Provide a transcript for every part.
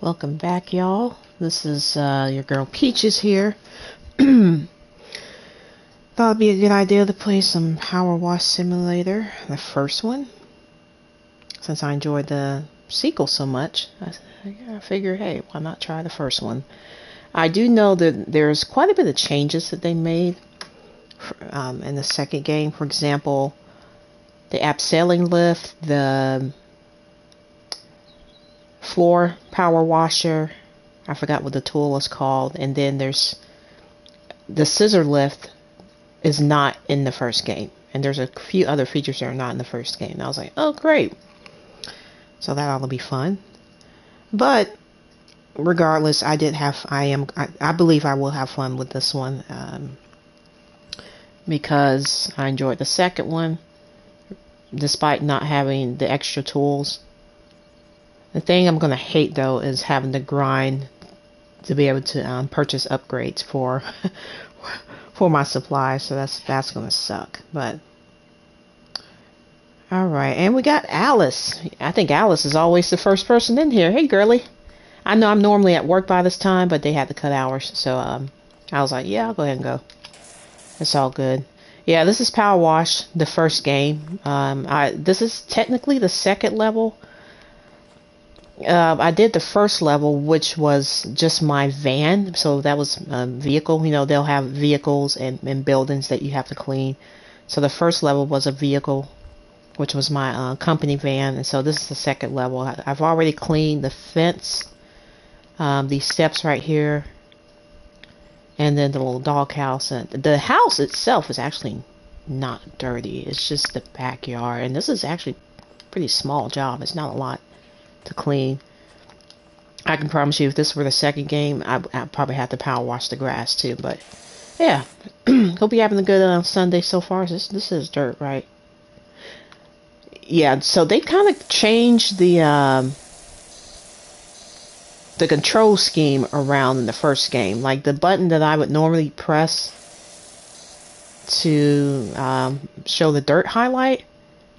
Welcome back, y'all. This is your girl Peaches here. Thought it'd be a good idea to play some Power Wash Simulator, the first one. Since I enjoyed the sequel so much, I figured, hey, why not try the first one? I do know that there's quite a bit of changes that they made in the second game. For example, the abseiling lift, the floor power washer, I forgot what the tool is called, and then there's the scissor lift is not in the first game, and there's a few other features that are not in the first game. And I was like, oh great, so that ought to be fun. But regardless, I believe I will have fun with this one, because I enjoyed the second one despite not having the extra tools. The thing I'm going to hate, though, is having to grind to be able to purchase upgrades for for my supplies. So that's going to suck. But all right, and we got Alice. I think Alice is always the first person in here. Hey, girly. I know I'm normally at work by this time, but they had to cut hours, so I was like, yeah, I'll go ahead and go. It's all good. Yeah, this is Power Wash, the first game. This is technically the second level. I did the first level, which was just my van. So that was a vehicle. You know, they'll have vehicles and buildings that you have to clean. So the first level was a vehicle, which was my company van. And so this is the second level. I've already cleaned the fence, these steps right here, and then the little doghouse. The house itself is actually not dirty. It's just the backyard. And this is actually a pretty small job. It's not a lot to clean. I can promise you, if this were the second game, I'd probably have to power wash the grass too. But yeah, hope you're having a good Sunday so far. This is dirt, right? Yeah, so they kind of changed the control scheme around in the first game. Like the button that I would normally press to show the dirt highlight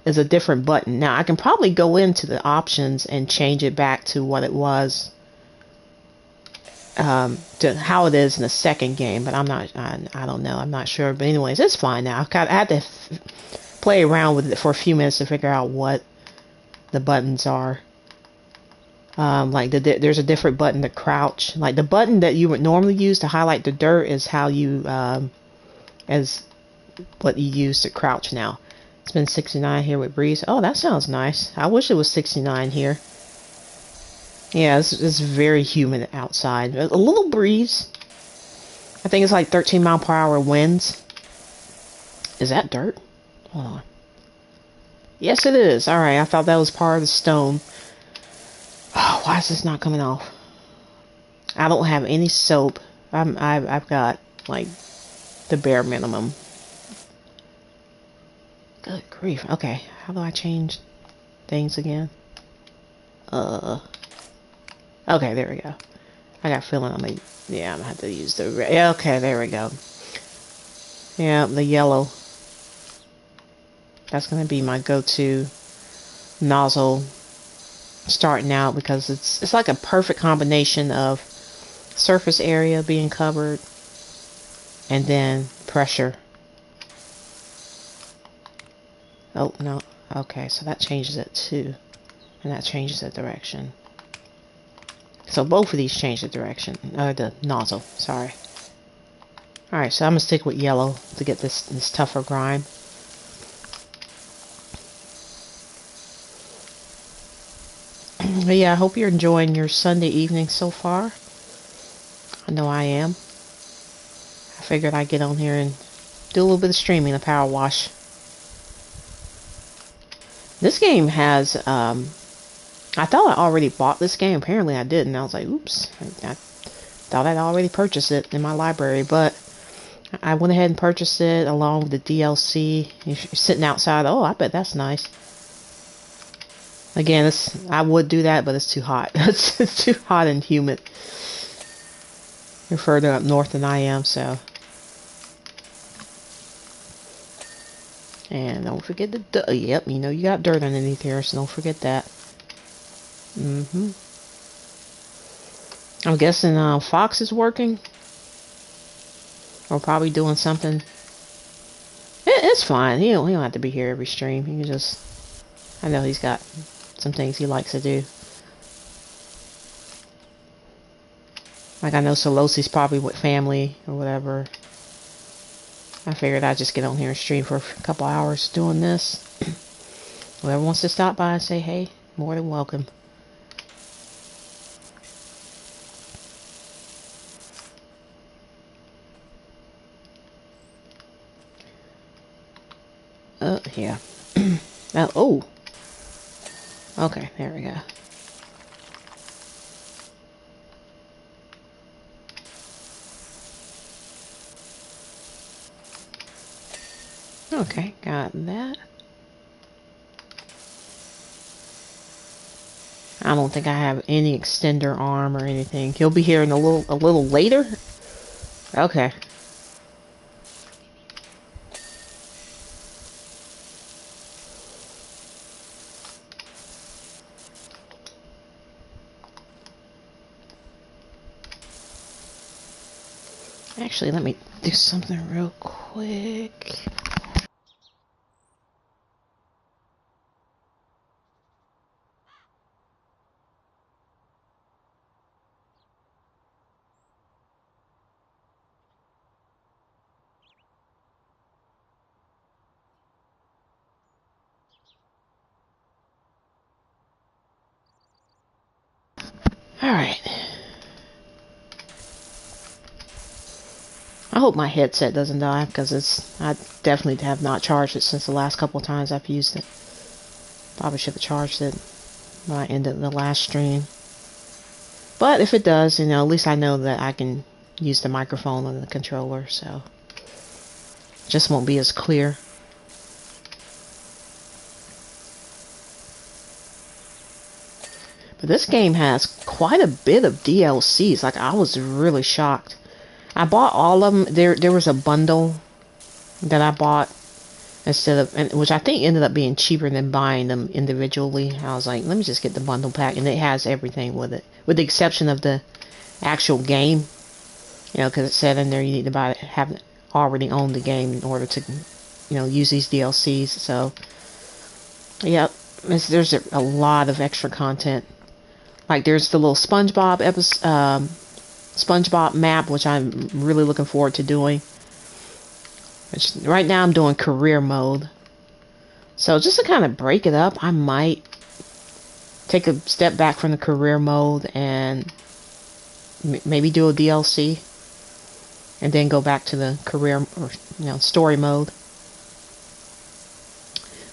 is a different button. Now I can probably go into the options and change it back to what it was, to how it is in the second game, but I'm not, I don't know, I'm not sure. But anyways, it's fine now. I had to play around with it for a few minutes to figure out what the buttons are. Like there's a different button to crouch. Like the button that you would normally use to highlight the dirt is how you, as what you use to crouch now. It's been 69 here with breeze. Oh, that sounds nice. I wish it was 69 here. Yeah, it's very humid outside. A little breeze. I think it's like 13-mile-per-hour winds. Is that dirt? Hold on. Yes, it is. All right, I thought that was part of the stone. Oh, why is this not coming off? I don't have any soap. I've got like the bare minimum. Good grief. Okay, how do I change things again? Okay, there we go. I got a feeling I'm gonna have to use the red. Yeah, okay, there we go. Yeah, the yellow. That's gonna be my go-to nozzle starting out, because it's like a perfect combination of surface area being covered and then pressure. Oh, no. Okay, so that changes it too. And that changes the direction. So both of these change the direction. The nozzle, sorry. Alright, so I'm going to stick with yellow to get this tougher grime. But yeah, I hope you're enjoying your Sunday evening so far. I know I am. I figured I'd get on here and do a little bit of streaming of Power Wash. This game has, I thought I already bought this game. Apparently I didn't. I was like, oops. I thought I'd already purchased it in my library, but I went ahead and purchased it along with the DLC. You're sitting outside. Oh, I bet that's nice. Again, I would do that, but it's too hot. It's too hot and humid. You're further up north than I am, so. And don't forget the dirt. Yep, you know you got dirt underneath here, so don't forget that. I'm guessing Fox is working. Or probably doing something. It's fine. He don't have to be here every stream. He can just... I know he's got some things he likes to do. Like I know Solosi's probably with family or whatever. I figured I'd just get on here and stream for a couple hours doing this. Whoever wants to stop by and say hey, more than welcome. Yeah. Oh. Okay, there we go. Okay, got that. I don't think I have any extender arm or anything. He'll be here in a little later. Okay. Actually, let me do something real quick. Alright. I hope my headset doesn't die because I definitely have not charged it since the last couple of times I've used it. Probably should have charged it when I ended the last stream. But if it does, at least I know that I can use the microphone and the controller, so it just won't be as clear. But this game has quite a bit of DLCs. Like, I was really shocked. I bought all of them. There was a bundle that I bought instead of, which I think ended up being cheaper than buying them individually. I was like, let me just get the bundle pack, and it has everything with it, with the exception of the actual game. Because it said in there you need to have already owned the game in order to, use these DLCs. So, yep, there's a lot of extra content. Like there's the little SpongeBob episode. SpongeBob map, which I'm really looking forward to doing. Right now I'm doing career mode. So just to kind of break it up, I might take a step back from the career mode and maybe do a DLC. And then go back to the career or story mode.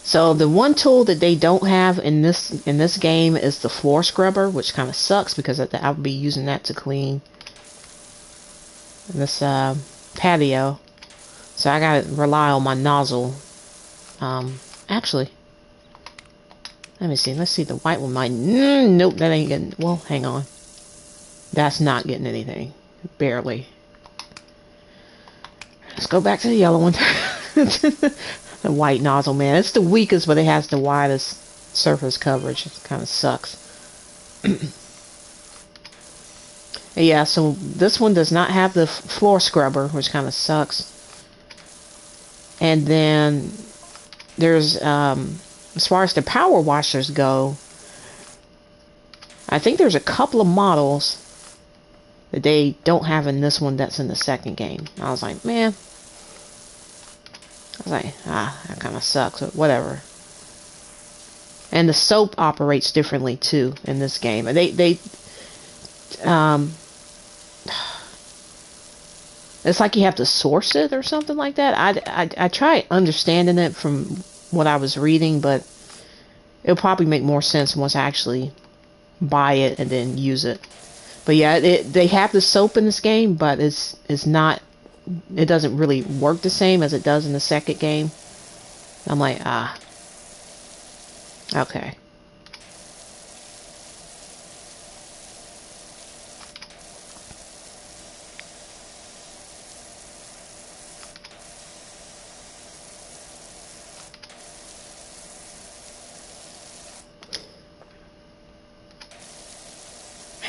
So the one tool that they don't have in this game is the floor scrubber, which kind of sucks because I would be using that to clean this patio. So I gotta rely on my nozzle. Actually, let me see. Let's see. The white one might. Nope, that ain't getting. Well, hang on. That's not getting anything. Barely. Let's go back to the yellow one. The white nozzle, man. It's the weakest, but it has the widest surface coverage. It kind of sucks. Yeah, so this one does not have the floor scrubber, which kind of sucks. And then there's, as far as the power washers go, I think there's a couple of models that they don't have in this one that's in the second game. I was like, man. I was like, that kind of sucks, but whatever. And the soap operates differently too in this game. It's like you have to source it or something like that. I tried understanding it from what I was reading, but it'll probably make more sense once I actually buy it and then use it. But yeah, they have the soap in this game, but it's not. It doesn't really work the same as it does in the second game. I'm like, okay.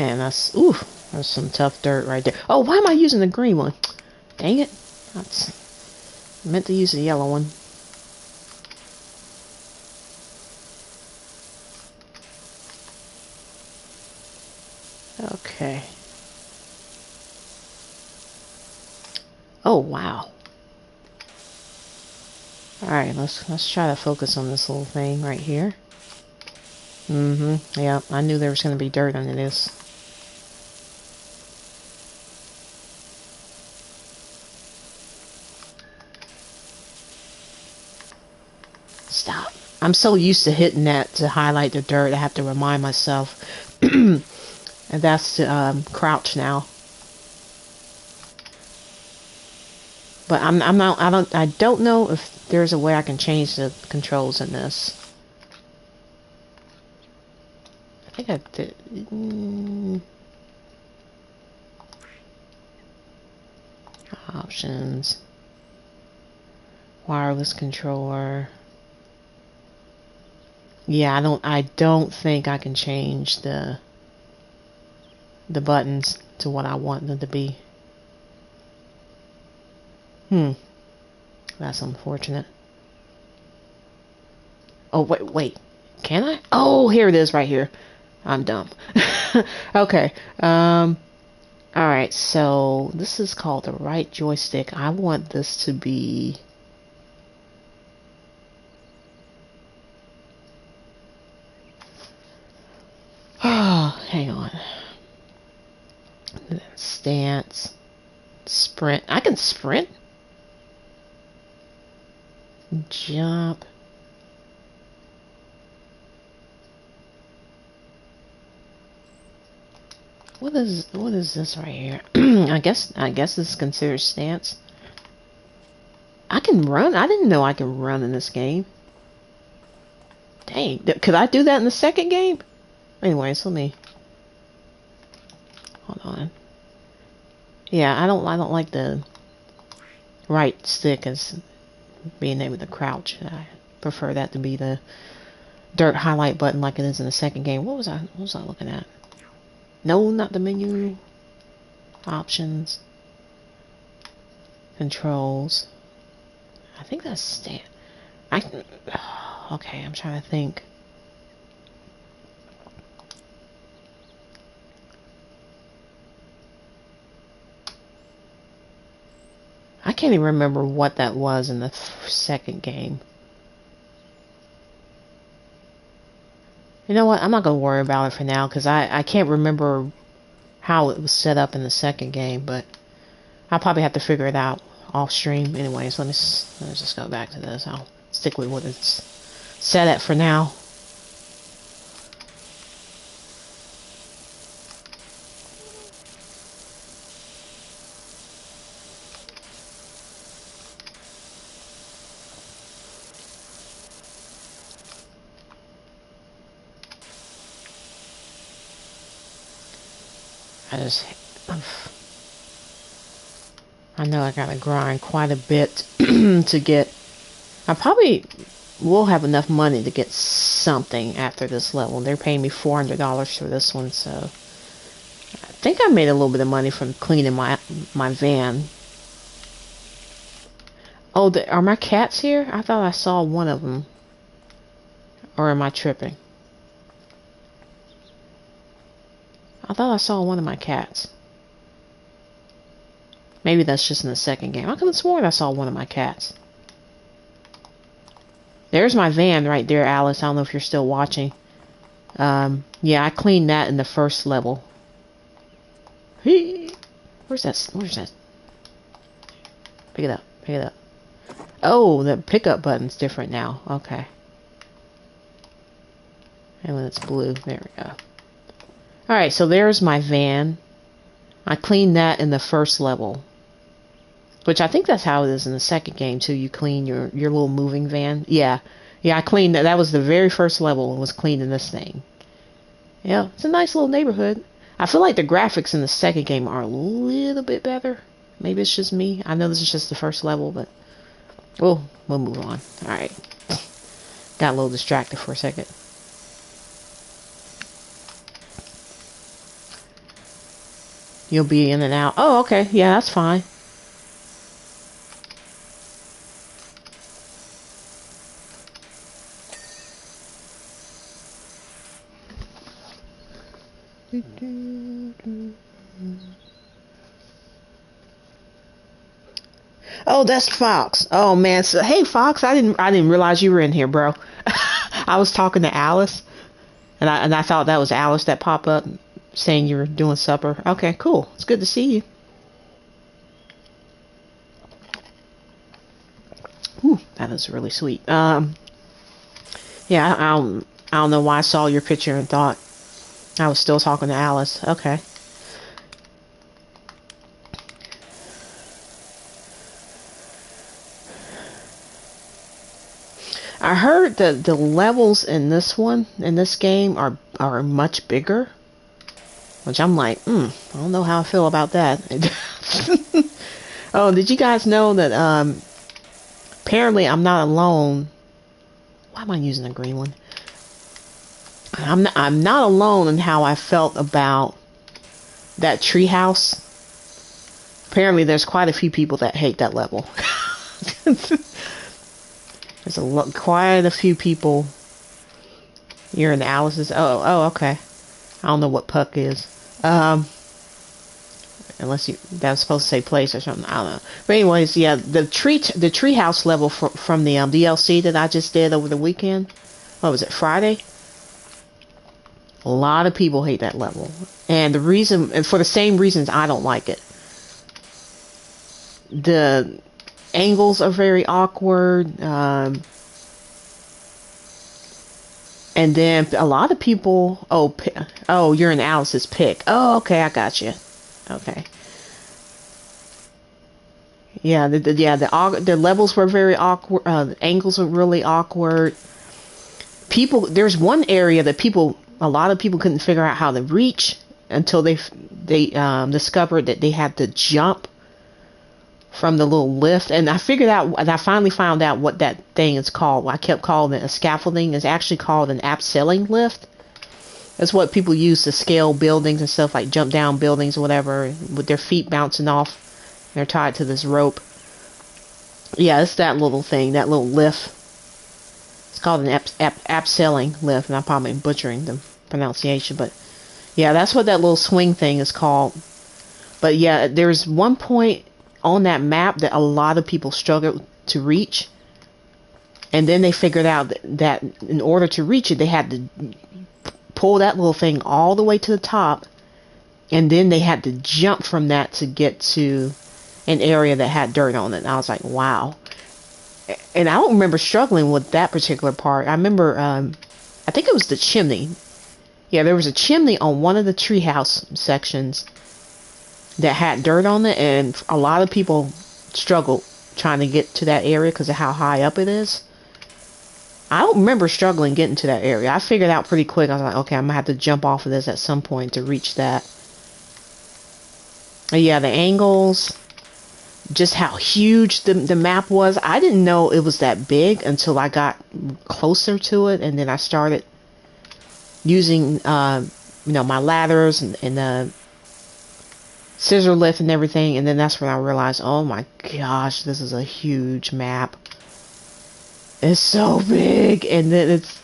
Man, that's... Ooh, there's some tough dirt right there. Oh, why am I using the green one? Dang it. That's... I meant to use the yellow one. Okay. Oh, wow. Alright, let's try to focus on this little thing right here. Yeah, I knew there was going to be dirt under this. Stop. I'm so used to hitting that to highlight the dirt, I have to remind myself. And that's to crouch now. But I don't know if there's a way I can change the controls in this. I think I did. Options. Wireless controller. Yeah, I don't think I can change the buttons to what I want them to be. That's unfortunate. Oh, wait. Can I? Oh, here it is right here. I'm dumb. Okay. Alright, so this is called the right joystick. I want this to be... Oh, hang on. Stance. Sprint. I can sprint? Jump. What is this right here? I guess this is considered stance. I can run? I didn't know I could run in this game. Dang, could I do that in the second game? Anyways, let me... Hold on. Yeah, I don't like the right stick as being able to crouch. I prefer that to be the dirt highlight button like it is in the second game. What was I looking at? No, not the menu. Options. Controls. I think that's stand. Okay, I'm trying to think. I can't even remember what that was in the second game. You know what? I'm not going to worry about it for now because I can't remember how it was set up in the second game, but I'll probably have to figure it out off stream. Anyways, let's just go back to this. I'll stick with what it's set at for now. I know I gotta grind quite a bit to get... I probably will have enough money to get something after this level. They're paying me $400 for this one, so... I think I made a little bit of money from cleaning my van. Oh, are my cats here? I thought I saw one of them. Or am I tripping? I thought I saw one of my cats. Maybe that's just in the second game. I could have sworn I saw one of my cats. There's my van right there, Alice. I don't know if you're still watching. Yeah, I cleaned that in the first level. Where's that? Pick it up. Oh, the pickup button's different now. Okay. And when it's blue, there we go. Alright, so there's my van. I cleaned that in the first level. Which I think that's how it is in the second game, too. You clean your little moving van. Yeah, I cleaned that. That was the very first level, was cleaning this thing. Yeah, it's a nice little neighborhood. I feel like the graphics in the second game are a little bit better. Maybe it's just me. I know this is just the first level, but... we'll move on. Alright. Got a little distracted for a second. You'll be in and out. Oh, okay. Yeah, that's fine. Oh, that's Fox. Oh man. So, hey Fox, I didn't realize you were in here, bro. I was talking to Alice, and I thought that was Alice that popped up saying you were doing supper. Okay, cool. It's good to see you. Ooh, that is really sweet. Yeah, I don't know why I saw your picture and thought I was still talking to Alice. Okay. I heard that the levels in this game, are much bigger, which I'm like, I don't know how I feel about that. Oh, did you guys know that apparently I'm not alone? Why am I using a green one? I'm not alone in how I felt about that treehouse. Apparently, there's quite a few people that hate that level. There's quite a few people. You're in Alice's. Oh, okay. I don't know what Puck is. Unless that's supposed to say place or something. I don't know. But anyways, yeah, the treehouse level from the DLC that I just did over the weekend. What was it, Friday? A lot of people hate that level, and for the same reasons I don't like it. The angles are very awkward, and then a lot of people. Oh, you're in Alice's pick. Oh, okay, I got you. Okay. Yeah, the levels were very awkward. The angles were really awkward. There's one area that a lot of people couldn't figure out how to reach until they discovered that they had to jump from the little lift, and I finally found out what that thing is called. I kept calling it a scaffolding. It's actually called an abseiling lift. That's what people use to scale buildings and stuff, like jump down buildings or whatever, with their feet bouncing off. They're tied to this rope. Yeah, it's that little thing, that little lift. It's called an abseiling lift, and I'm probably butchering the pronunciation, but yeah, that's what that little swing thing is called. But yeah, there's one point on that map that a lot of people struggled to reach, and then they figured out that in order to reach it, they had to pull that little thing all the way to the top, and then they had to jump from that to get to an area that had dirt on it. And I was like, wow. And I don't remember struggling with that particular part. I remember, I think it was the chimney. Yeah, there was a chimney on one of the treehouse sections that had dirt on it, and a lot of people struggled trying to get to that area because of how high up it is. I don't remember struggling getting to that area. I figured out pretty quick. I was like, okay, I'm gonna have to jump off of this at some point to reach that. But yeah, the angles, just how huge the map was. I didn't know it was that big until I got closer to it, and then I started using my ladders and the scissor lift and everything, and then that's when I realized, oh my gosh, this is a huge map. It's so big, and then it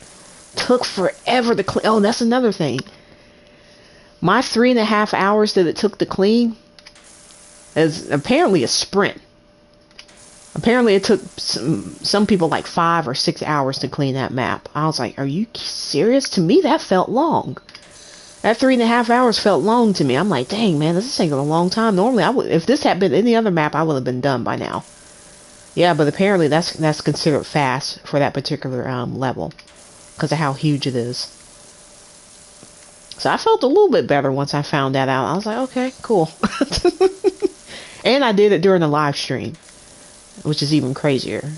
took forever to clean. Oh, that's another thing. My 3.5 hours that it took to clean is apparently a sprint. Apparently it took some people like 5 or 6 hours to clean that map. I was like, are you serious? To me, that felt long. That 3.5 hours felt long to me. I'm like, dang, man, this is taking a long time. Normally, if this had been any other map, I would have been done by now. Yeah, but apparently that's considered fast for that particular level because of how huge it is. So I felt a little bit better once I found that out. I was like, okay, cool. And I did it during the live stream, which is even crazier.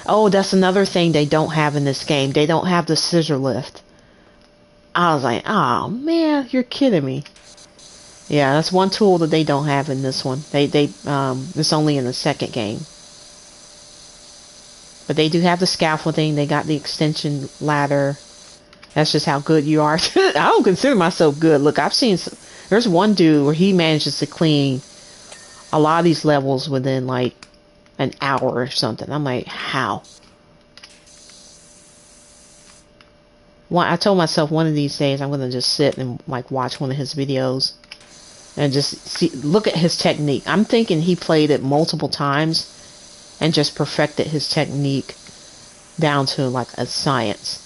Oh, that's another thing they don't have in this game. They don't have the scissor lift. I was like, oh man, you're kidding me. Yeah, that's one tool that they don't have in this one. It's only in the second game. But they do have the scaffolding. They got the extension ladder. That's just how good you are. I don't consider myself good. Look, I've seen there's one dude where he manages to clean a lot of these levels within like an hour or something. I'm like, how? I told myself one of these days I'm gonna just sit and like watch one of his videos and just look at his technique. I'm thinking he played it multiple times and just perfected his technique down to like a science.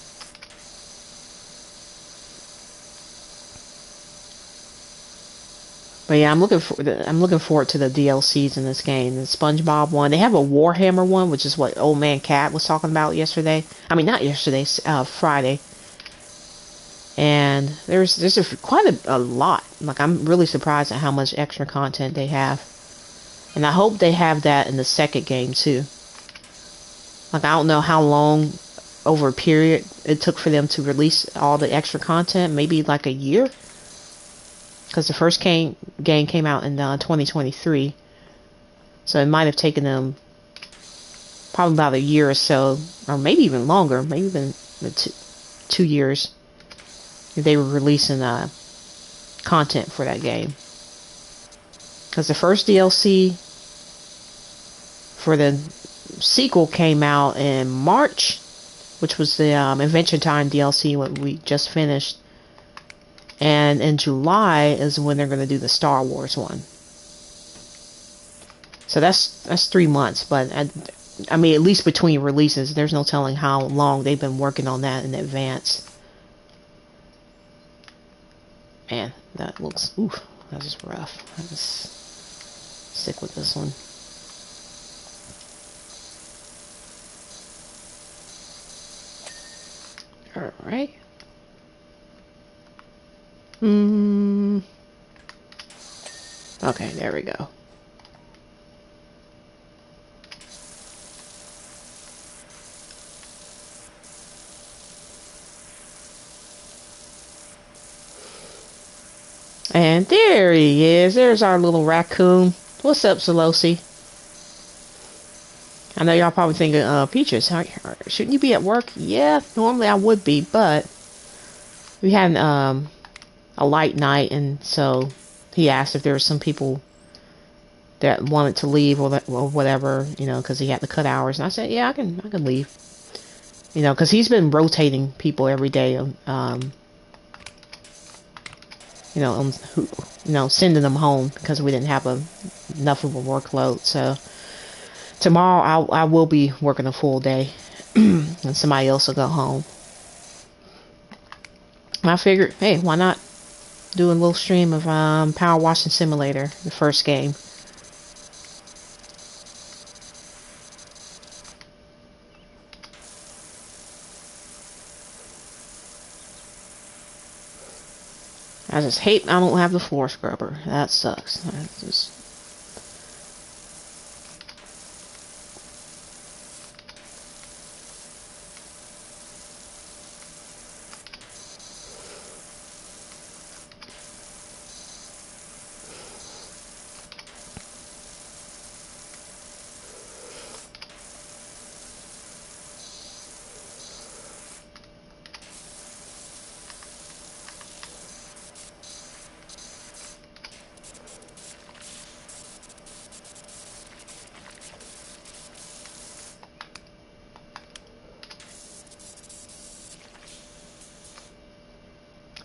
But yeah, I'm looking forward to the DLCs in this game. The SpongeBob one. They have a Warhammer one, which is what Old Man Cat was talking about yesterday. I mean, not yesterday, Friday. And there's quite a lot. Like, I'm really surprised at how much extra content they have. And I hope they have that in the second game too. Like, I don't know how long over a period it took for them to release all the extra content. Maybe like a year. Because the first game came out in 2023. So it might have taken them probably about a year or so. Or maybe even longer. Maybe even 2 years. If they were releasing content for that game. Because the first DLC for the sequel came out in March. Which was the Adventure Time DLC, what we just finished. And in July is when they're going to do the Star Wars one. So that's 3 months. But I mean, at least between releases, there's no telling how long they've been working on that in advance. Man, that looks, oof, that's just rough. I just stick with this one. Alright. Okay, there we go. And there he is. There's our little raccoon. What's up, Solosi? I know y'all probably thinking, Peaches, shouldn't you be at work? Yeah, normally I would be, but we had a light night, and so he asked if there were some people that wanted to leave or whatever, you know, because he had to cut hours. And I said, yeah, I can leave, you know, because he's been rotating people every day, sending them home because we didn't have enough of a workload. So tomorrow I will be working a full day, and somebody else will go home. And I figured, hey, why not do a little stream of Power Washing Simulator, the first game. I just hate I don't have the floor scrubber. That sucks.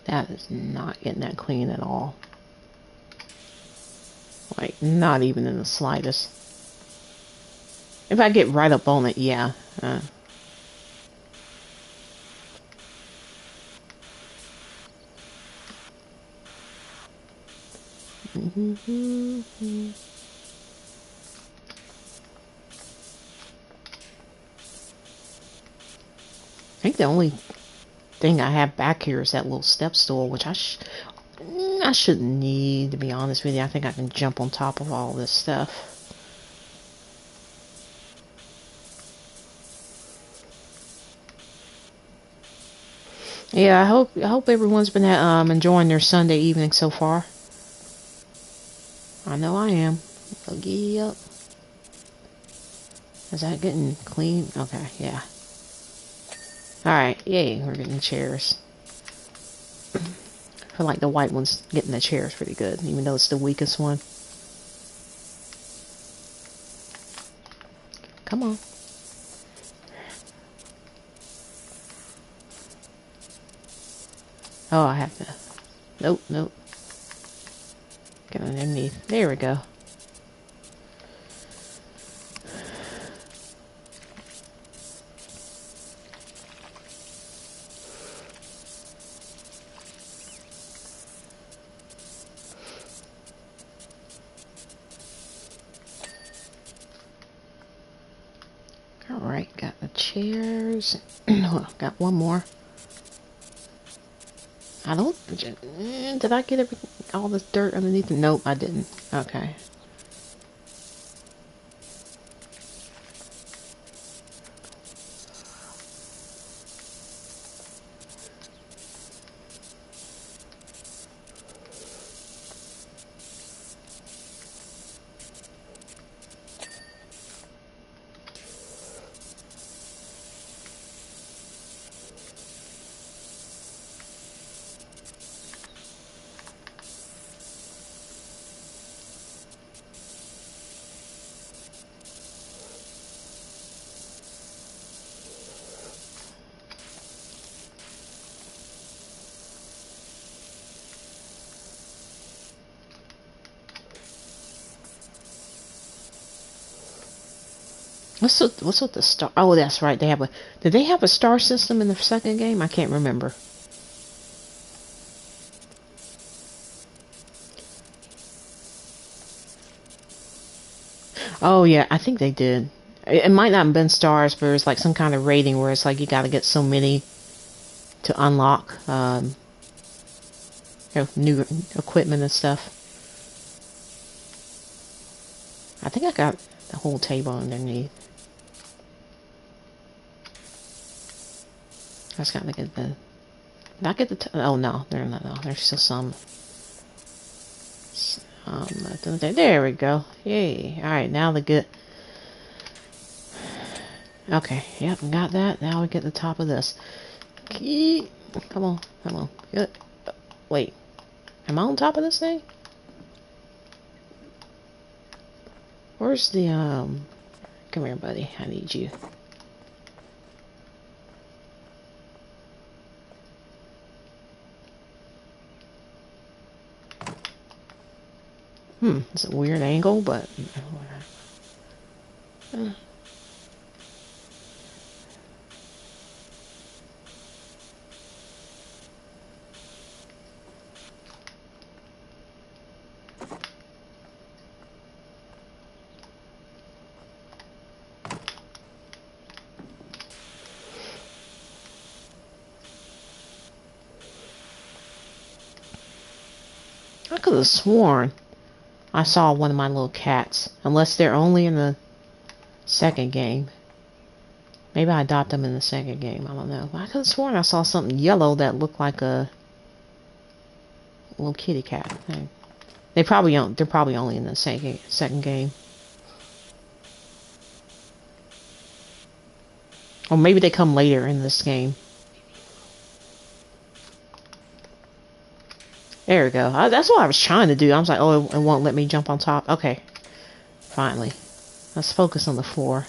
That is not getting that clean at all. Like, not even in the slightest. If I get right up on it, yeah. I think the only thing I have back here is that little step stool, which I shouldn't need, to be honest with you. I think I can jump on top of all this stuff. Yeah, I hope everyone's been enjoying their Sunday evening so far. I know I am. Giddy up. Is that getting clean? Okay, yeah. Alright, yay, we're getting chairs. feel like the white one's getting the chairs pretty good, even though it's the weakest one. Come on. Oh, I have to. Nope, nope. Get underneath. There we go. Alright, got the chairs. Got one more. I don't... Did I get all this dirt underneath? Nope, I didn't. Okay. What's with the star? Oh, that's right. They have a. Did they have a star system in the second game? I can't remember. Oh yeah, I think they did. It might not have been stars, but it's like some kind of rating where it's like you got to get so many to unlock new equipment and stuff. I think I got the whole table underneath. I just gotta get the. Did I get the? Oh no, there's still some. There we go. Yay! All right, now the good. Okay, yep, got that. Now we get the top of this. Come on, come on. Good. Wait, am I on top of this thing? Where's the Come here, buddy. I need you. It's a weird angle, but I could have sworn I saw one of my little cats. Unless they're only in the second game. Maybe I adopted them in the second game. I don't know. But I could have sworn I saw something yellow that looked like a little kitty cat. They're probably only in the second game. Or maybe they come later in this game. There we go. That's what I was trying to do. I was like, oh, it won't let me jump on top. Okay. Finally. Let's focus on the floor.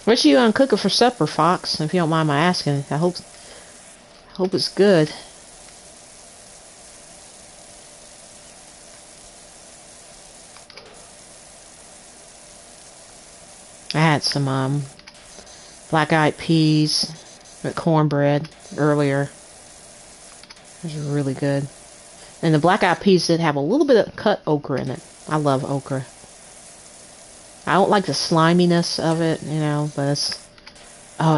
What you cooking for supper, Fox? If you don't mind my asking. I hope it's good. I had some black-eyed peas with cornbread earlier. It was really good. And the black-eyed peas did have a little bit of cut okra in it. I love okra. I don't like the sliminess of it, you know, but it's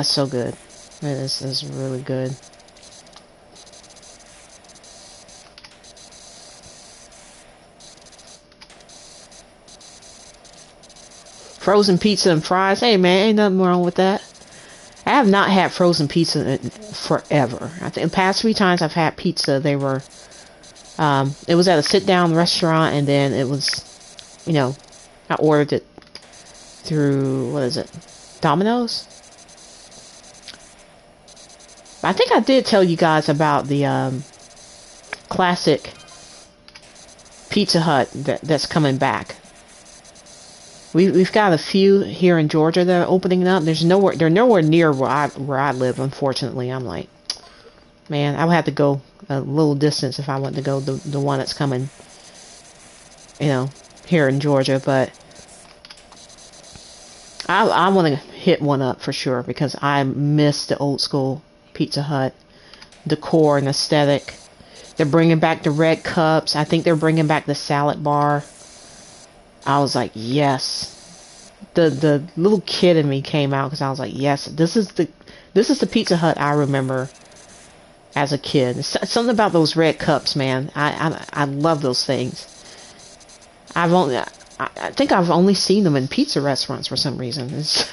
so good. It's really good. Frozen pizza and fries. Hey man, ain't nothing wrong with that. I have not had frozen pizza in forever. I think the past 3 times I've had pizza, they were It was at a sit-down restaurant, and then it was, you know, I ordered it through, what is it, Domino's? I think I did tell you guys about the classic Pizza Hut that's coming back. We've got a few here in Georgia that are opening up. They're nowhere near where I live, unfortunately. I'm like, man, I would have to go a little distance if I want to go the one that's coming, you know, here in Georgia. But I want to hit one up for sure because I miss the old school Pizza Hut decor and aesthetic. They're bringing back the red cups. I think they're bringing back the salad bar. I was like, yes. The little kid in me came out because I was like, yes, this is the Pizza Hut I remember as a kid. Something about those red cups, man. I love those things. I think I've only seen them in pizza restaurants for some reason. It's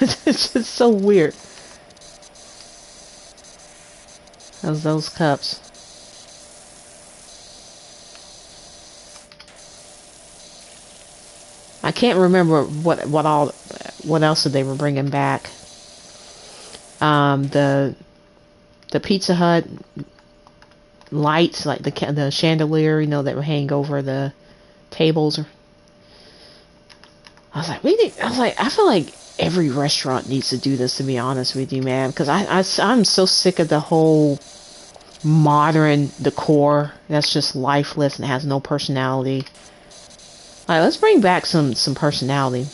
just so weird. Those cups. I can't remember what else they were bringing back. The Pizza Hut lights, like the chandelier, you know, that would hang over the tables. I was like, I feel like every restaurant needs to do this, to be honest with you, man, because I'm so sick of the whole modern decor that's just lifeless and has no personality. All right, let's bring back some personality.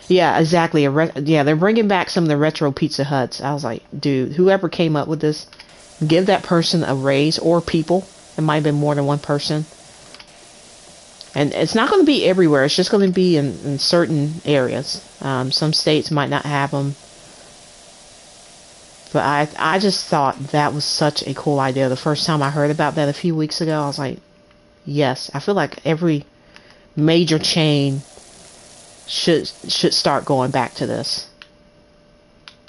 Yeah, exactly. Yeah, they're bringing back some of the retro Pizza Huts. I was like, dude, whoever came up with this, give that person a raise, or people. It might have been more than one person. And it's not going to be everywhere. It's just going to be in certain areas. Some states might not have them. But I just thought that was such a cool idea. The first time I heard about that a few weeks ago, I was like, yes. I feel like every major chain should start going back to this.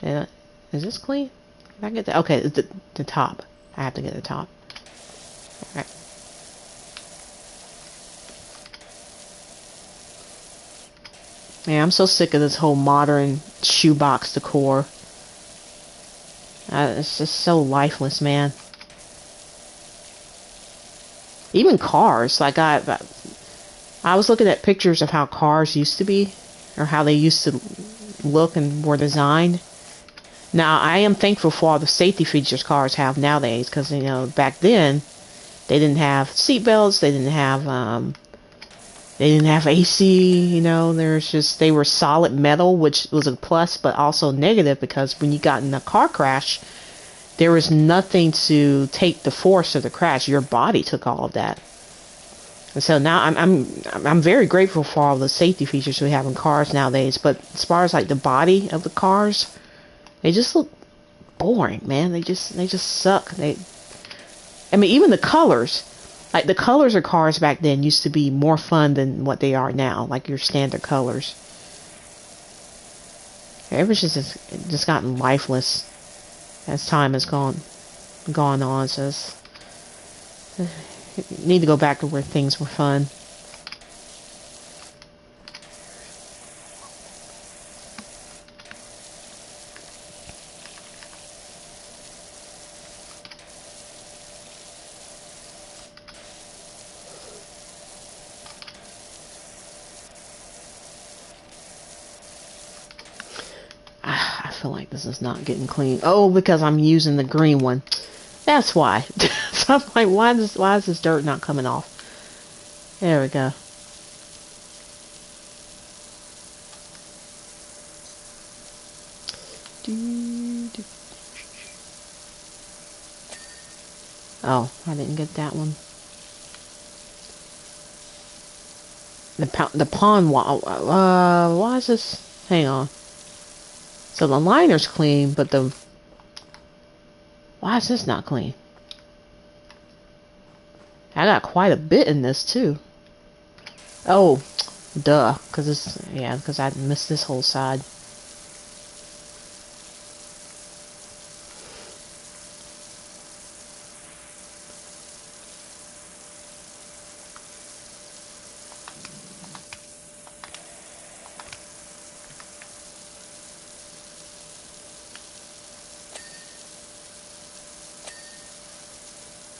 Yeah, is this clean? Did I get that? Okay, the top. I have to get the top. Alright. Yeah, I'm so sick of this whole modern shoebox decor. It's just so lifeless, man. Even cars, like I was looking at pictures of how cars used to be, or how they used to look and were designed. Now, I am thankful for all the safety features cars have nowadays, because, you know, back then, they didn't have seatbelts, they didn't have AC, you know, they were solid metal, which was a plus, but also negative, because when you got in a car crash, there was nothing to take the force of the crash. Your body took all of that. And so now I'm very grateful for all the safety features we have in cars nowadays. But as far as like the body of the cars, they just look boring, man. They just suck. I mean, even the colors, like the colors of cars back then used to be more fun than what they are now, like your standard colors. Everything's just gotten lifeless as time has gone on. So need to go back to where things were fun. I feel like this is not getting clean. Oh, because I'm using the green one. That's why. So I'm like, why is this dirt not coming off? There we go. Oh, I didn't get that one. The pawn wall. Why is this? Hang on. So the liner's clean, but why is this not clean? I got quite a bit in this too. Oh, duh. Because I missed this whole side.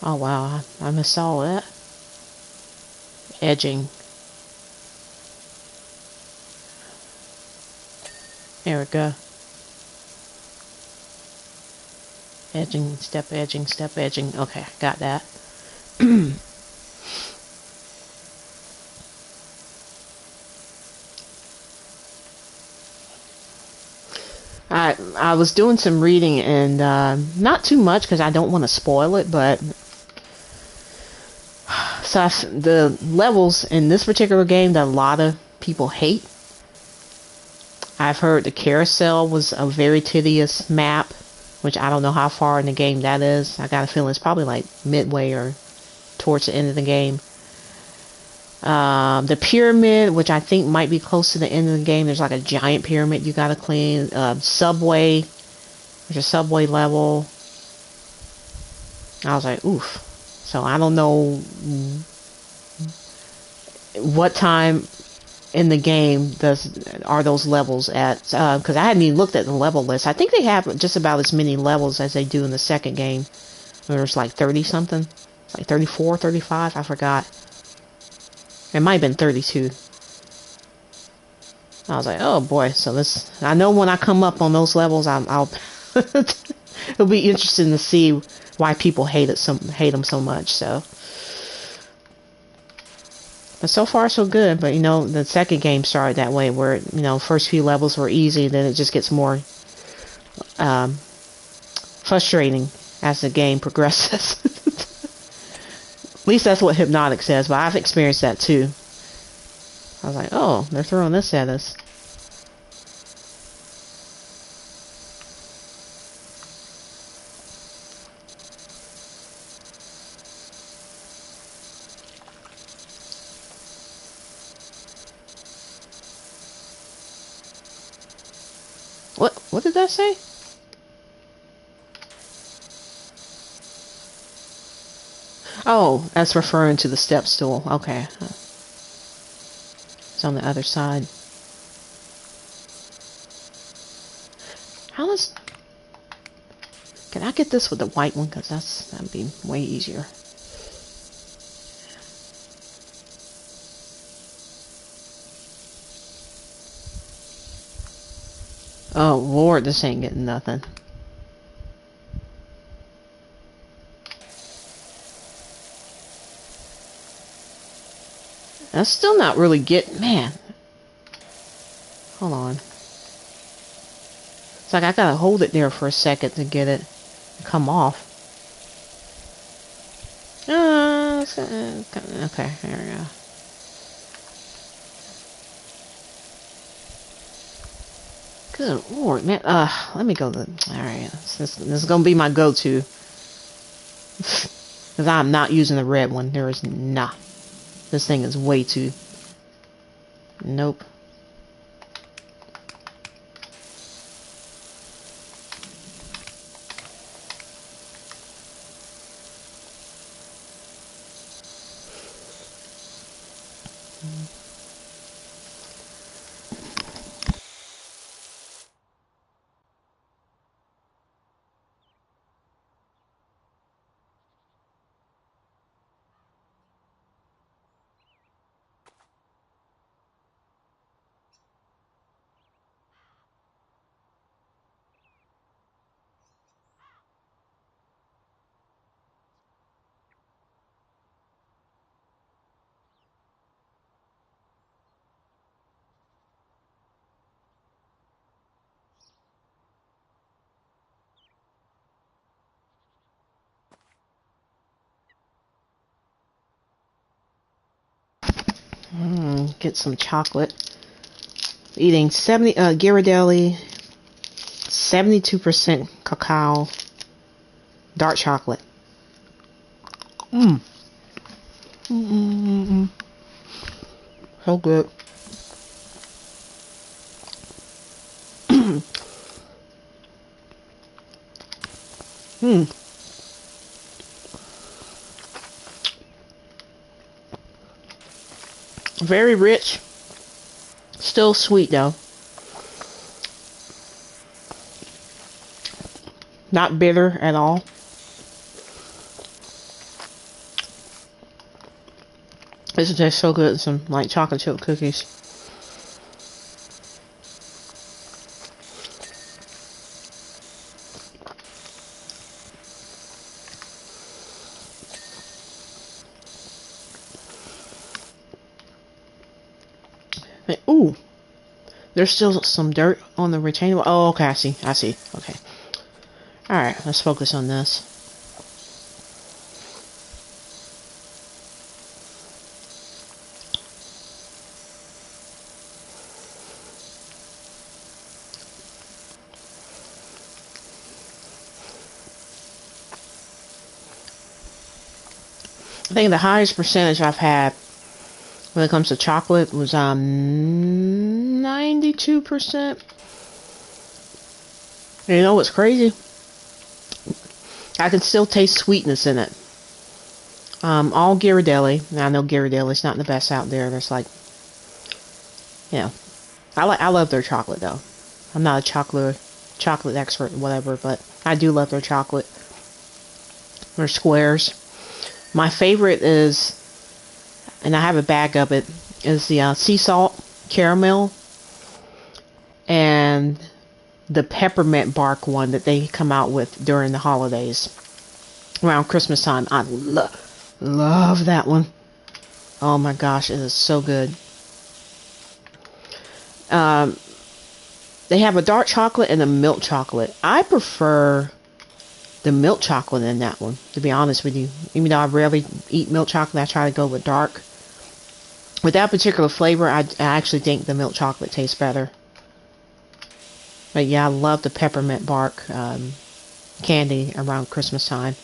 Oh wow, I missed all that. Edging. There we go. Edging, step edging, step edging. Okay, got that. I was doing some reading and not too much because I don't want to spoil it, but so the levels in this particular game that a lot of people hate. I've heard the carousel was a very tedious map, which I don't know how far in the game that is. I got a feeling it's probably like midway or towards the end of the game. The pyramid, which I think might be close to the end of the game. There's like a giant pyramid you gotta clean. Subway. There's a subway level. I was like, oof. So I don't know what time in the game are those levels at, because I hadn't even looked at the level list. I think they have just about as many levels as they do in the second game. There's like 30 something, like 34, 35, I forgot. It might have been 32. I was like, oh boy. So this, I know when I come up on those levels, I'll it'll be interesting to see why people hate them so much. So, but so far so good. But you know, the second game started that way, where you know, first few levels were easy, then it just gets more frustrating as the game progresses. At least that's what Hypnotic says, but I've experienced that too. I was like, oh, they're throwing this at us. What did that say? Oh, that's referring to the step stool. Okay. It's on the other side. How does... Can I get this with the white one? Because that'd be way easier. Oh, Lord, this ain't getting nothing. That's still not really man. Hold on. It's like I gotta hold it there for a second to get it to come off. Okay, there we go. Good Lord, man. Let me go to... Alright, this is gonna be my go-to. Because I'm not using the red one. There is not. This thing is way too... Nope. Get some chocolate. Eating 70 Ghirardelli, 72% cacao, dark chocolate. So good. Very rich. Still sweet though. Not bitter at all. This would taste so good with some like chocolate chip cookies. Ooh, there's still some dirt on the retaining wall. Oh, okay, I see. I see. Okay. Alright, let's focus on this. I think the highest percentage I've had when it comes to chocolate was 92%. And you know what's crazy? I can still taste sweetness in it. All Ghirardelli. Now I know Ghirardelli's not the best out there. There's like, you know, I love their chocolate though. I'm not a chocolate expert or whatever, but I do love their chocolate. Their squares. My favorite is, and I have a bag of it, is the sea salt caramel and the peppermint bark one that they come out with during the holidays around Christmas time. I love that one. Oh my gosh, it is so good. They have a dark chocolate and a milk chocolate. I prefer the milk chocolate in that one, to be honest with you. Even though I rarely eat milk chocolate, I try to go with dark. With that particular flavor, I actually think the milk chocolate tastes better. But yeah, I love the peppermint bark candy around Christmas time,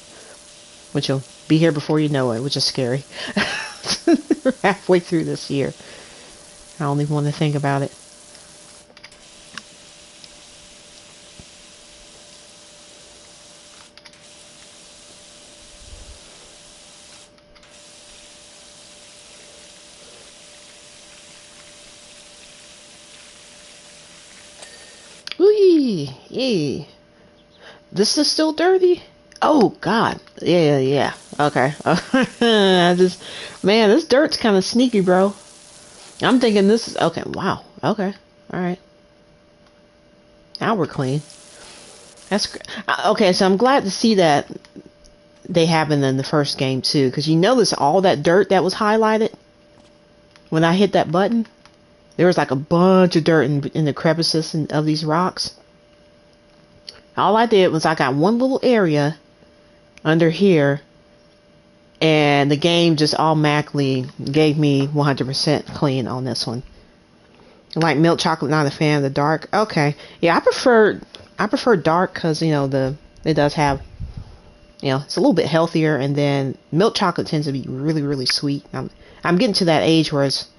which will be here before you know it, which is scary. We're halfway through this year. I don't even want to think about it. Whee! Yay! This is still dirty? Oh God! Yeah. Okay. Man, this dirt's kind of sneaky, bro. I'm thinking this is okay. Wow. Okay. All right. Now we're clean. That's okay. So I'm glad to see that they happened in the first game too, because you notice all that dirt that was highlighted when I hit that button. There was like a bunch of dirt in the crevices of these rocks. All I did was I got one little area under here, and the game just automatically gave me 100% clean on this one. Like milk chocolate, not a fan of the dark. Okay, yeah, I prefer dark because you know it does have, you know, it's a little bit healthier, and then milk chocolate tends to be really sweet. I'm getting to that age where it's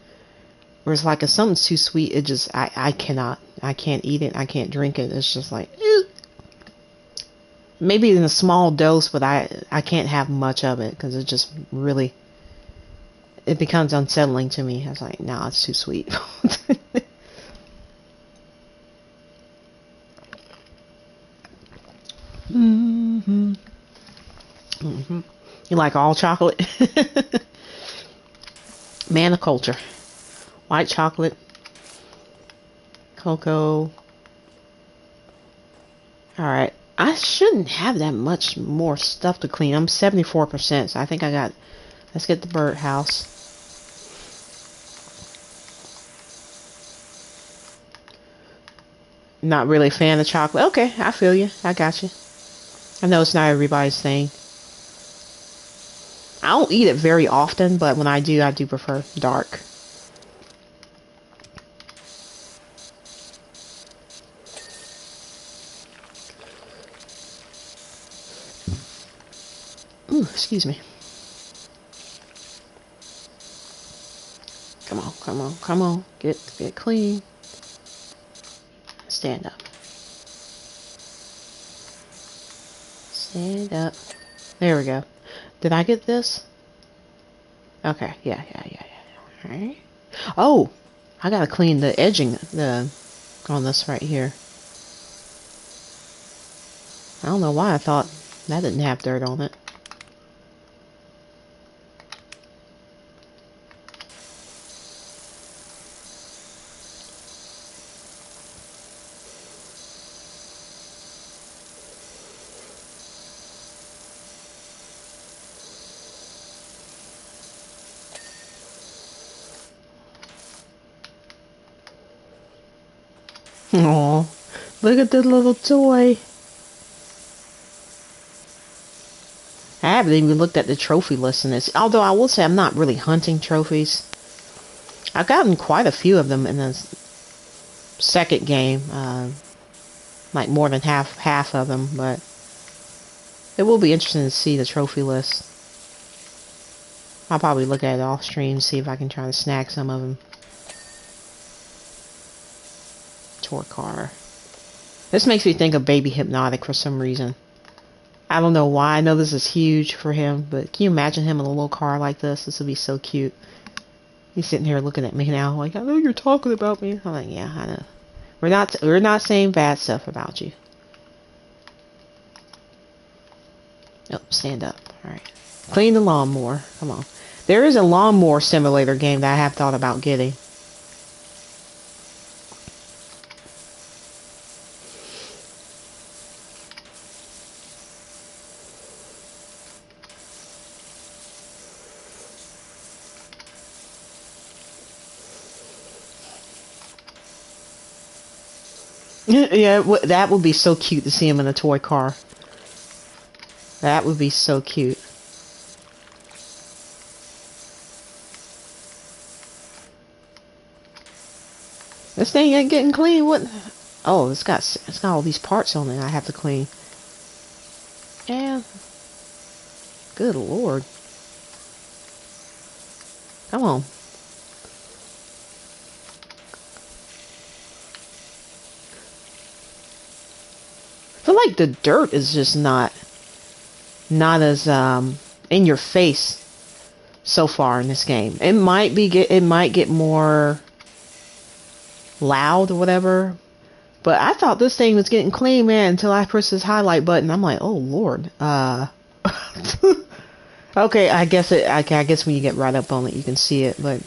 like if something's too sweet, it just I can't eat it, I can't drink it. It's just like maybe in a small dose, but I can't have much of it because it just really it becomes unsettling to me. I was like, nah, it's too sweet. Mm-hmm. Mm-hmm. You like all chocolate? Man of culture. White chocolate, cocoa. Alright. I shouldn't have that much more stuff to clean. I'm 74%, so I think I got... Let's get the birdhouse. Not really a fan of chocolate. Okay, I feel you. I got you. I know it's not everybody's thing. I don't eat it very often, but when I do prefer dark. Ooh, excuse me. Come on. Get clean. Stand up. Stand up. There we go. Did I get this? Okay, yeah. Alright. Oh! I gotta clean the edging on this right here. I don't know why I thought that didn't have dirt on it. Aw, look at the little toy. I haven't even looked at the trophy list in this. Although I will say I'm not really hunting trophies. I've gotten quite a few of them in the second game. Like more than half of them, but it will be interesting to see the trophy list. I'll probably look at it off stream, see if I can try to snag some of them. Tour car. This makes me think of Baby Hypnotic for some reason. I don't know why. I know this is huge for him, but can you imagine him in a little car like this? This would be so cute. He's sitting here looking at me now, like, I know you're talking about me. I'm like, yeah, I know. We're not saying bad stuff about you. Oh, stand up. Alright. Clean the lawnmower. Come on. There is a lawnmower simulator game that I have thought about getting. Yeah, that would be so cute to see him in a toy car. That would be so cute. This thing ain't getting clean. What? Oh, it's got all these parts on it I have to clean. Yeah. Good Lord. Come on. I feel like the dirt is just not as in your face so far in this game. It might get more loud or whatever, but I thought this thing was getting clean, man, until I pressed this highlight button. I'm like, oh Lord. Okay, I guess when you get right up on it you can see it, but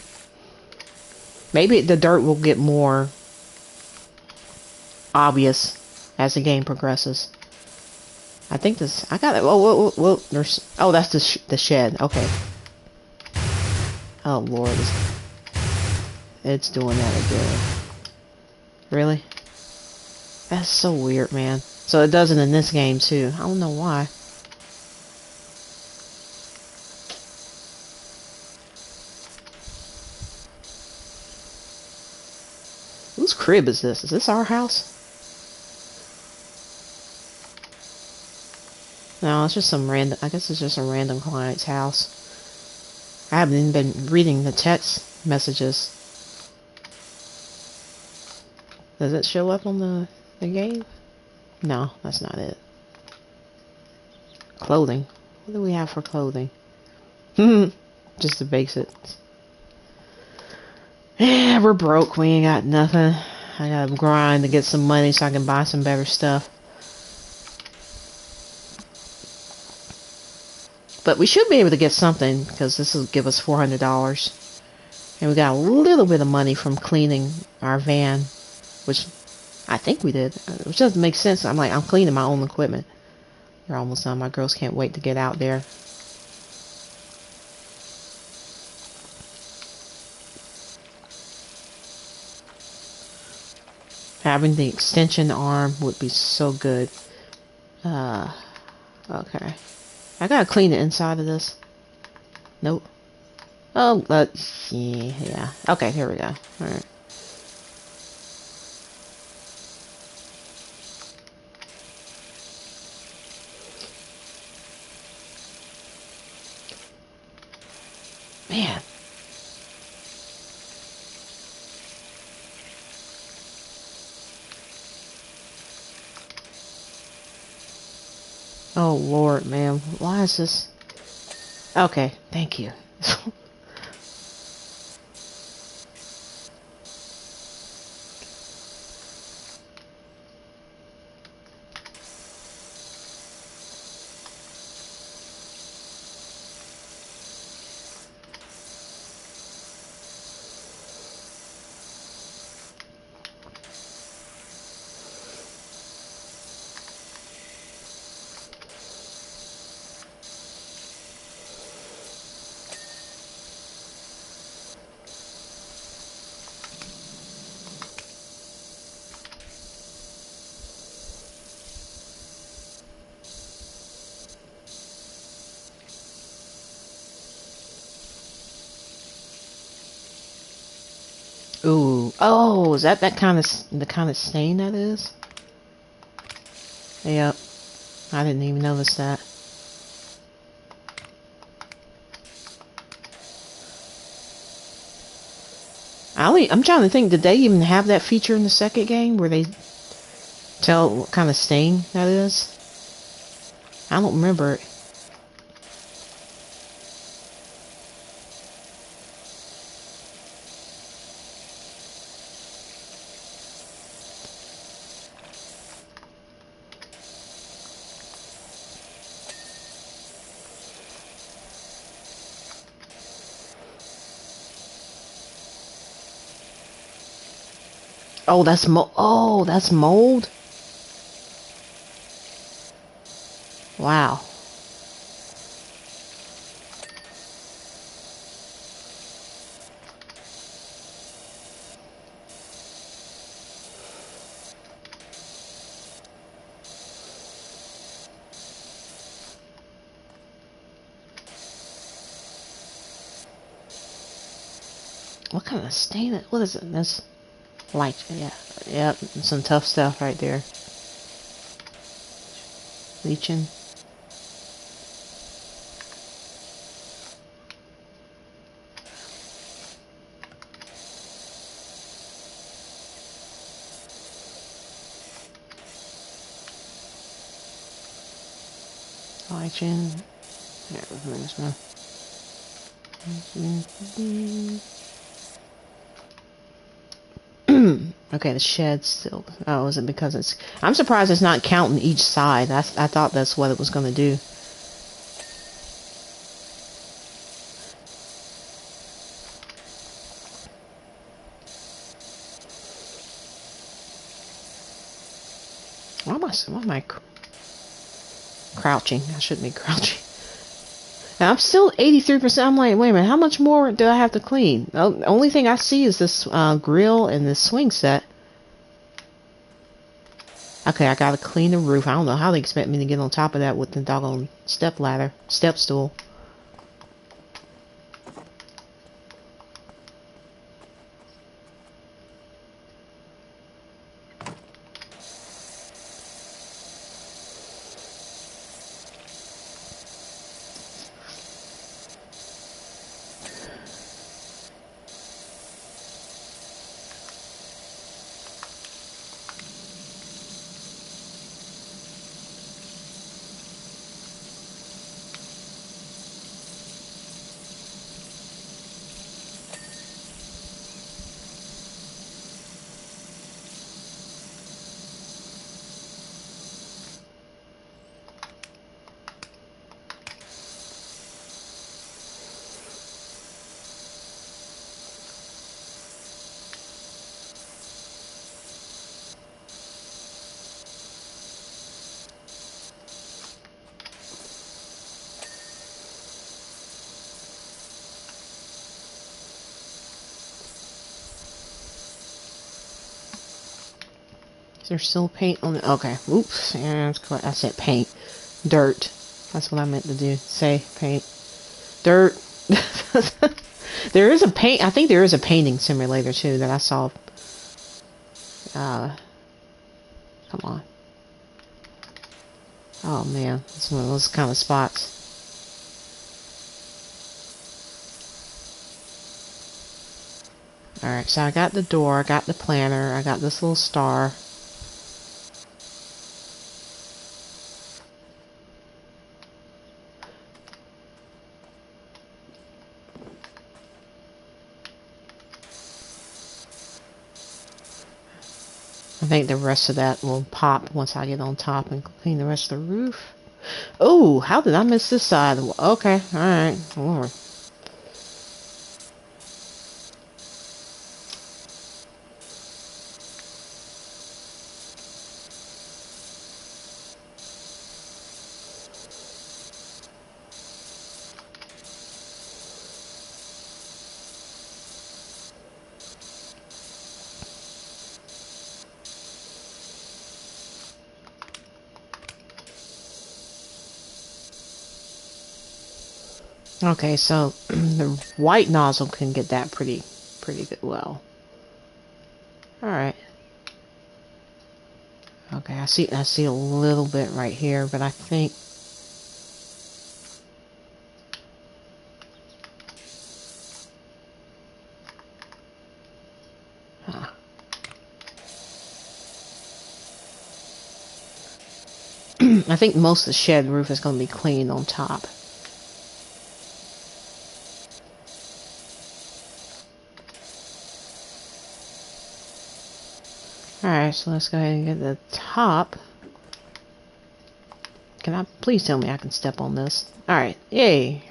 maybe the dirt will get more obvious as the game progresses. I think this. I got it. Oh, there's. Oh, that's the shed. Okay. Oh Lord, it's doing that again. Really? That's so weird, man. So it does it in this game too. I don't know why. Whose crib is this? Is this our house? No, it's just some random. I guess it's just a random client's house. I haven't even been reading the text messages. Does it show up on the game? No, that's not it. Clothing. What do we have for clothing? Just the basics. Yeah, we're broke. We ain't got nothing. I gotta grind to get some money so I can buy some better stuff. But we should be able to get something, because this will give us $400. And we got a little bit of money from cleaning our van, which I think we did. Which doesn't make sense. I'm cleaning my own equipment. They're almost done. My girls can't wait to get out there. Having the extension arm would be so good. Okay. I gotta clean the inside of this. Nope. Oh, let's see. Yeah. Okay, here we go. Alright. Man. Oh, Lord, man. Why is this? Okay, thank you. Ooh. Oh, is that kind of the kind of stain that is? Yep. I didn't even notice that. I'm trying to think, did they even have that feature in the second game where they tell what kind of stain that is? I don't remember it. Oh, that's that's mold. Wow. What kind of stain? What is it? That's like, yeah, yep, some tough stuff right there. Leeching. Leeching. Yeah, this one. Okay, the shed still. Oh, is it because it's? I'm surprised it's not counting each side. I thought that's what it was going to do. Why am I crouching? I shouldn't be crouching. Now, I'm still 83%. I'm like, wait a minute, how much more do I have to clean? The only thing I see is this grill and this swing set. Okay, I gotta clean the roof. I don't know how they expect me to get on top of that with the doggone step stool. Is there still paint on the... Okay, oops, yeah, that's correct. I said paint. Dirt. That's what I meant to do. Say paint. Dirt. There is a paint... I think there is a painting simulator, too, that I saw. Come on. Oh, man. It's one of those kind of spots. Alright, so I got the door, I got the planter, I got this little star. I think the rest of that will pop once I get on top and clean the rest of the roof. Oh, how did I miss this side? Okay, alright. Lord. Okay, so the white nozzle can get that pretty good well. Alright. Okay, I see a little bit right here, but I think I think most of the shed roof is going to be clean on top. Alright, so let's go ahead and get the top. Can I please tell me I can step on this? Alright, yay.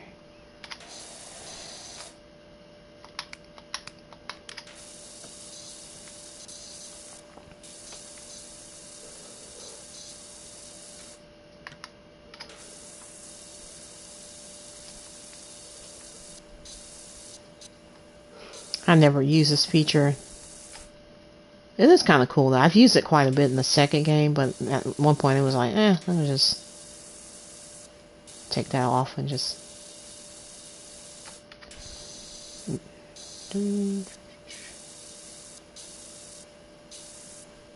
I never use this feature. It is kind of cool though. I've used it quite a bit in the second game, but at one point it was like, let me just take that off and just...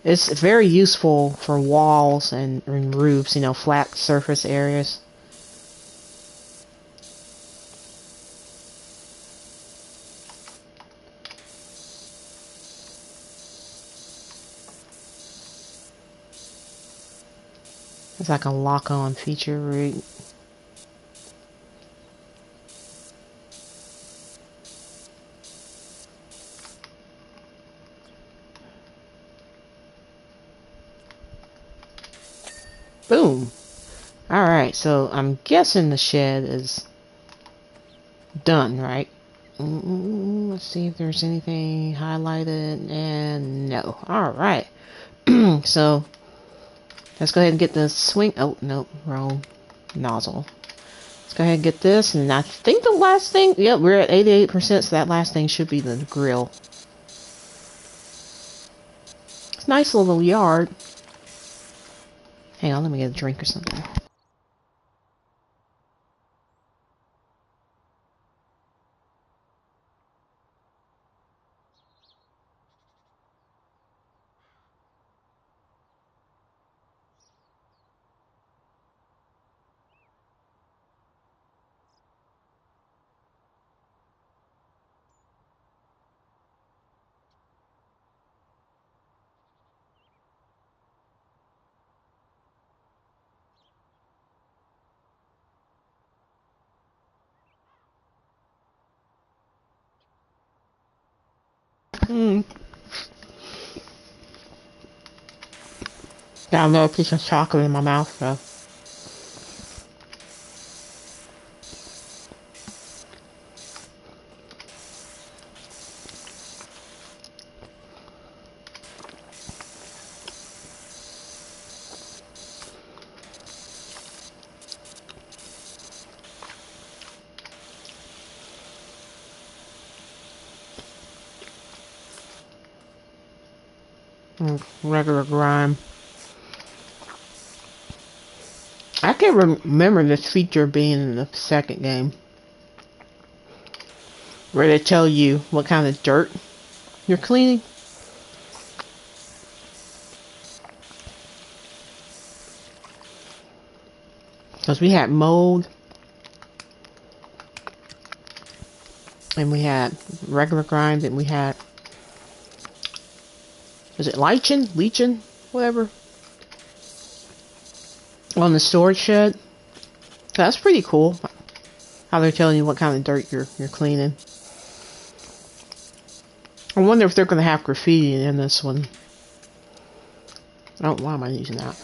It's very useful for walls and roofs, you know, flat surface areas. It's like a lock-on feature, right? Boom! Alright, so I'm guessing the shed is done, right? Let's see if there's anything highlighted, and no. Alright. So, let's go ahead and get the swing... Oh, no, wrong nozzle. Let's go ahead and get this, and I think the last thing... Yep, we're at 88%, so that last thing should be the grill. It's a nice little yard. Hang on, let me get a drink or something. Got a little piece of chocolate in my mouth, though. Regular grime. I can't remember this feature being in the second game, where they tell you what kind of dirt you're cleaning. Because we had mold, and we had regular grime, and we had... Is it lichen? Lichen? Whatever. On the storage shed. That's pretty cool. How they're telling you what kind of dirt you're cleaning. I wonder if they're going to have graffiti in this one. Oh, why am I using that?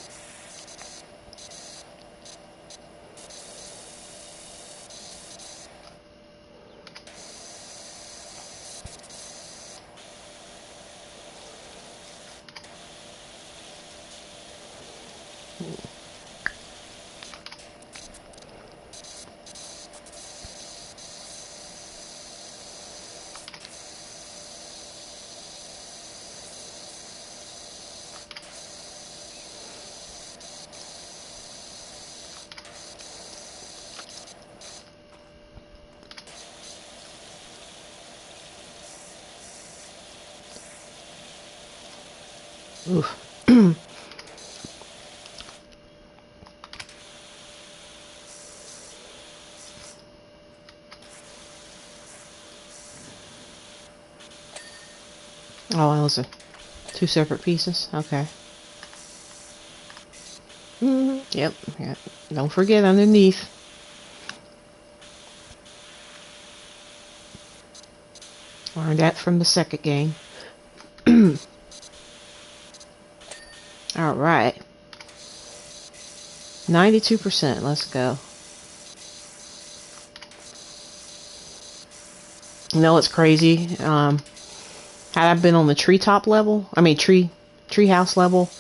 Oof. Oh, those are two separate pieces. Okay. Yep. Yep. Don't forget underneath. Learned that from the second game. All right. 92%. Let's go. You know what's crazy? Had I been on the treetop level, treehouse level,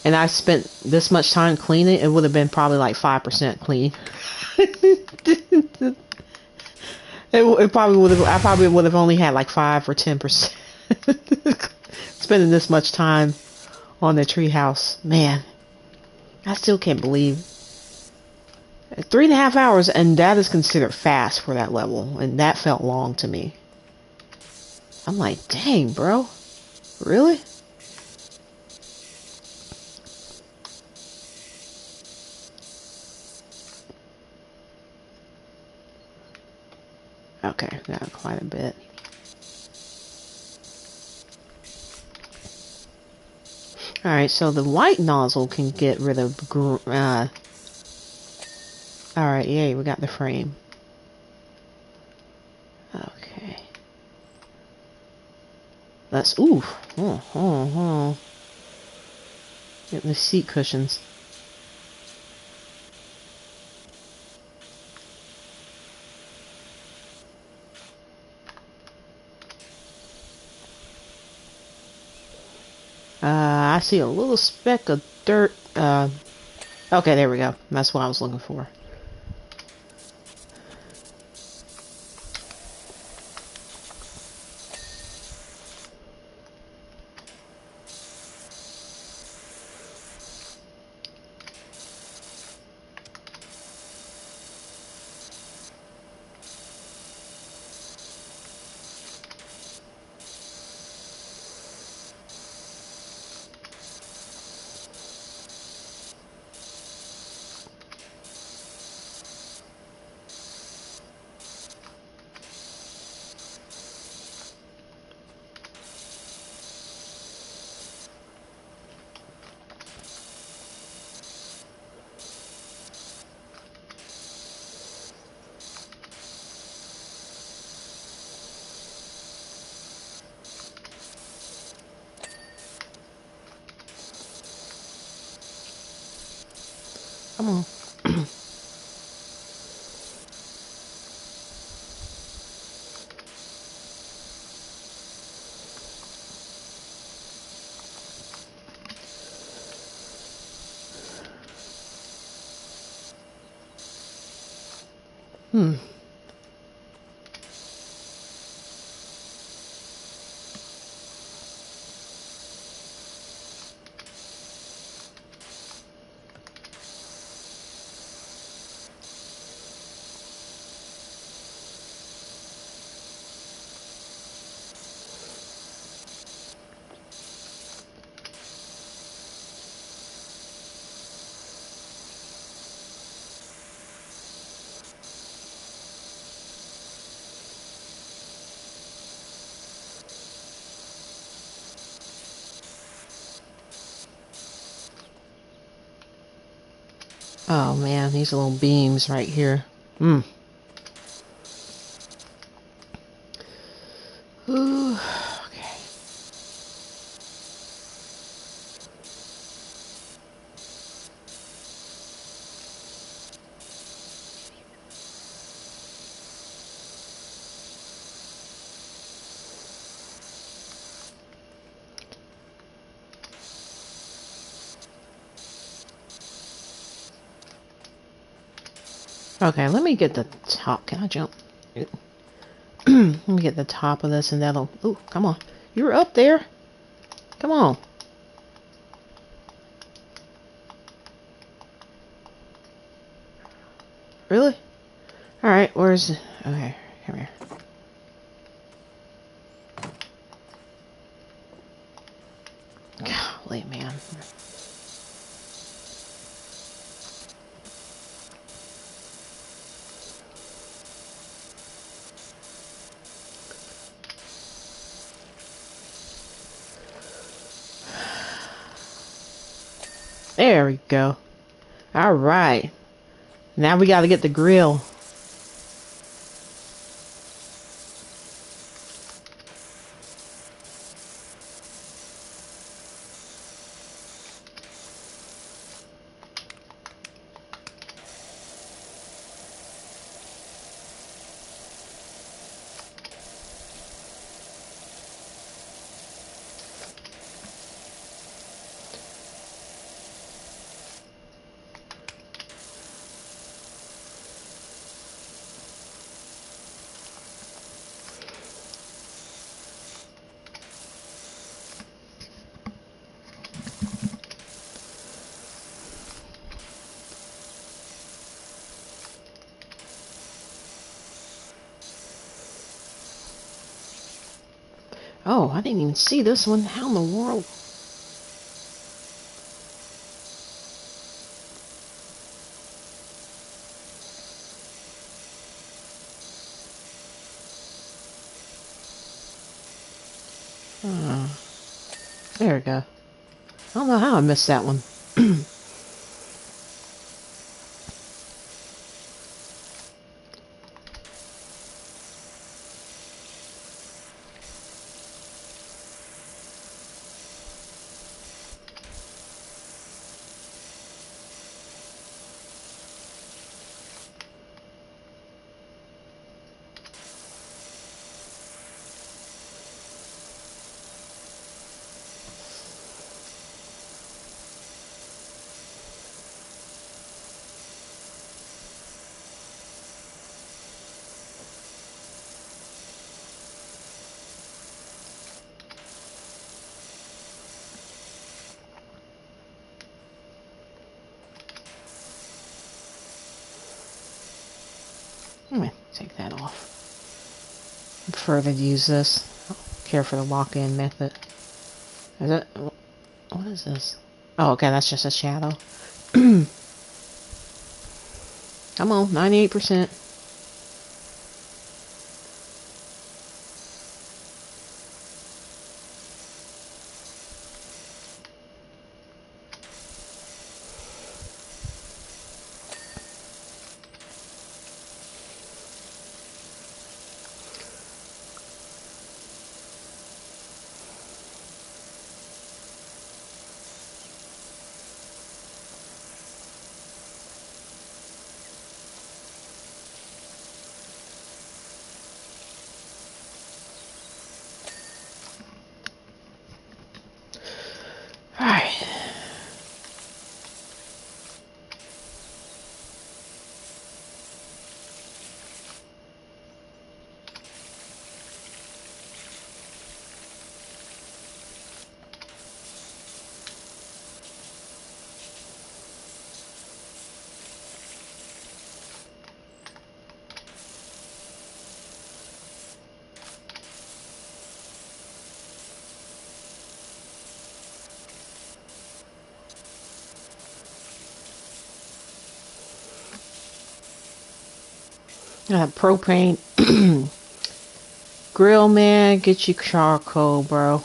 and I spent this much time cleaning, it would have been probably like 5% clean. It probably would have. I probably would have only had like 5 or 10%. Spending this much time on the treehouse, man, I still can't believe 3.5 hours, and that is considered fast for that level, and that felt long to me. I'm like, dang, bro, really? Okay, got quite a bit. Alright, so the white nozzle can get rid of... Alright, yay, we got the frame. Okay. Let's... Ooh. Getting the seat cushions. I see a little speck of dirt. Okay, there we go. That's what I was looking for. Come on. Oh man, these little beams right here. Ooh, okay. Okay, let me get the top. Can I jump? Let me get the top of this and that'll... Ooh, come on. You're up there. Come on. Really? Alright, where's... Okay, come here. Golly, man. There we go. Alright. Now we gotta get the grill. Oh, I didn't even see this one. How in the world? There we go. I don't know how I missed that one. Let me take that off. I prefer to use this. I don't care for the lock-in method. Is it? What is this? Oh, okay, that's just a shadow. Come on, 98%. Alright. Propane grill, man. Get you charcoal, bro.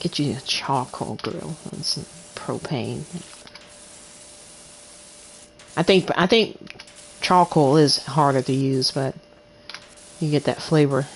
Get you a charcoal grill and some propane. I think charcoal is harder to use, but you get that flavor.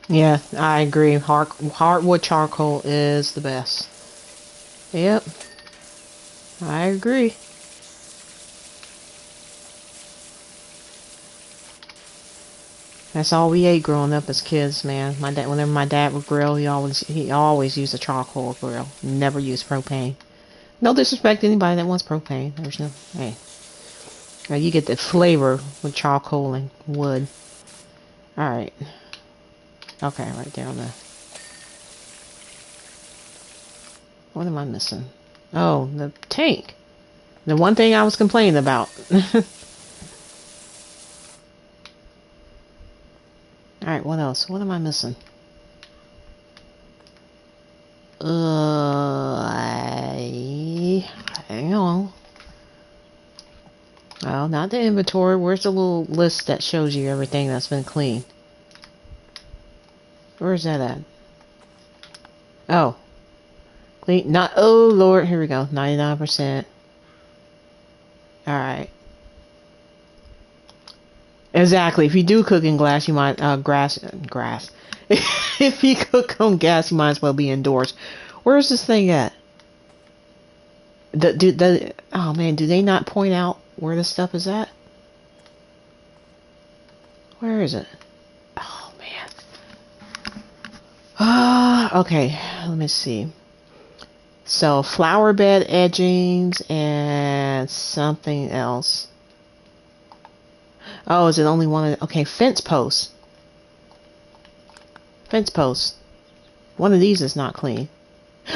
Yeah, I agree. Hardwood charcoal is the best. Yep, I agree. That's all we ate growing up as kids, man. My dad, whenever my dad would grill, he always used a charcoal grill. Never used propane. No disrespect to anybody that wants propane. There's no, hey, you get the flavor with charcoal and wood. All right, okay, right there on the. What am I missing? Oh, the tank. The one thing I was complaining about. All right, what else? What am I missing? Hang on. Well, not the inventory. Where's the little list that shows you everything that's been cleaned? Where's that at? Oh, clean. Not. Oh Lord, here we go. 99%. All right. Exactly. If you do cook in glass, you might grass. If you cook on gas, you might as well be indoors. Where's this thing at? Oh man, do they not point out where this stuff is at? Where is it? Oh man. Okay, let me see. So flower bed edgings and something else. Oh, is it only one of okay, fence posts. Fence posts. One of these is not clean.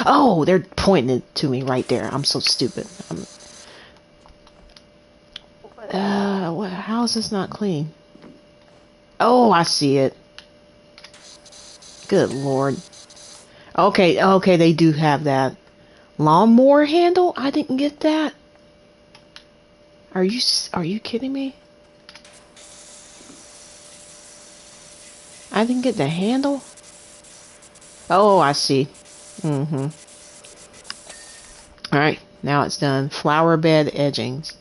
Oh, they're pointing it to me right there. I'm so stupid. How is this not clean? Oh, I see it. Good Lord. Okay, okay, they do have that. Lawnmower handle? I didn't get that. Are you kidding me? I didn't get the handle? Oh, I see. Mm-hmm. Alright, now it's done. Flower bed edgings.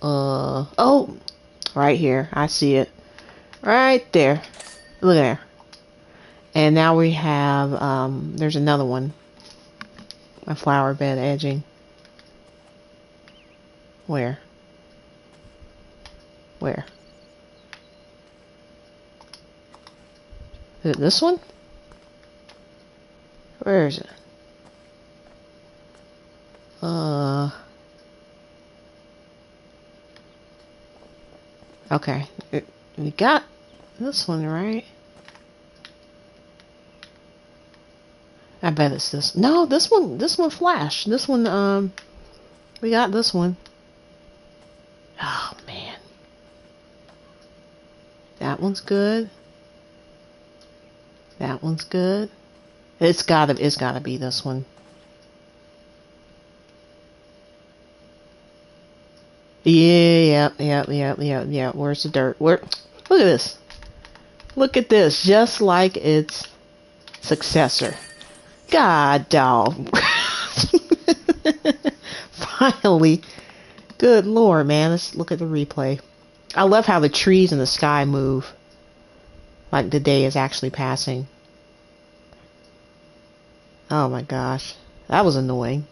Oh, right here. I see it. Right there. Look there. And now we have, there's another one. A flower bed edging. Where? Where? Is it this one? Where is it? Okay. We got this one, right? I bet it's this. No, this one flashed. This one, we got this one. Oh, man. That one's good. That one's good. It's gotta be this one. Yeah, yeah. Where's the dirt? Look at this. Look at this. Just like its successor. God, dog. Finally. Good Lord, man. Let's look at the replay. I love how the trees in the sky move. Like the day is actually passing. Oh my gosh. That was annoying.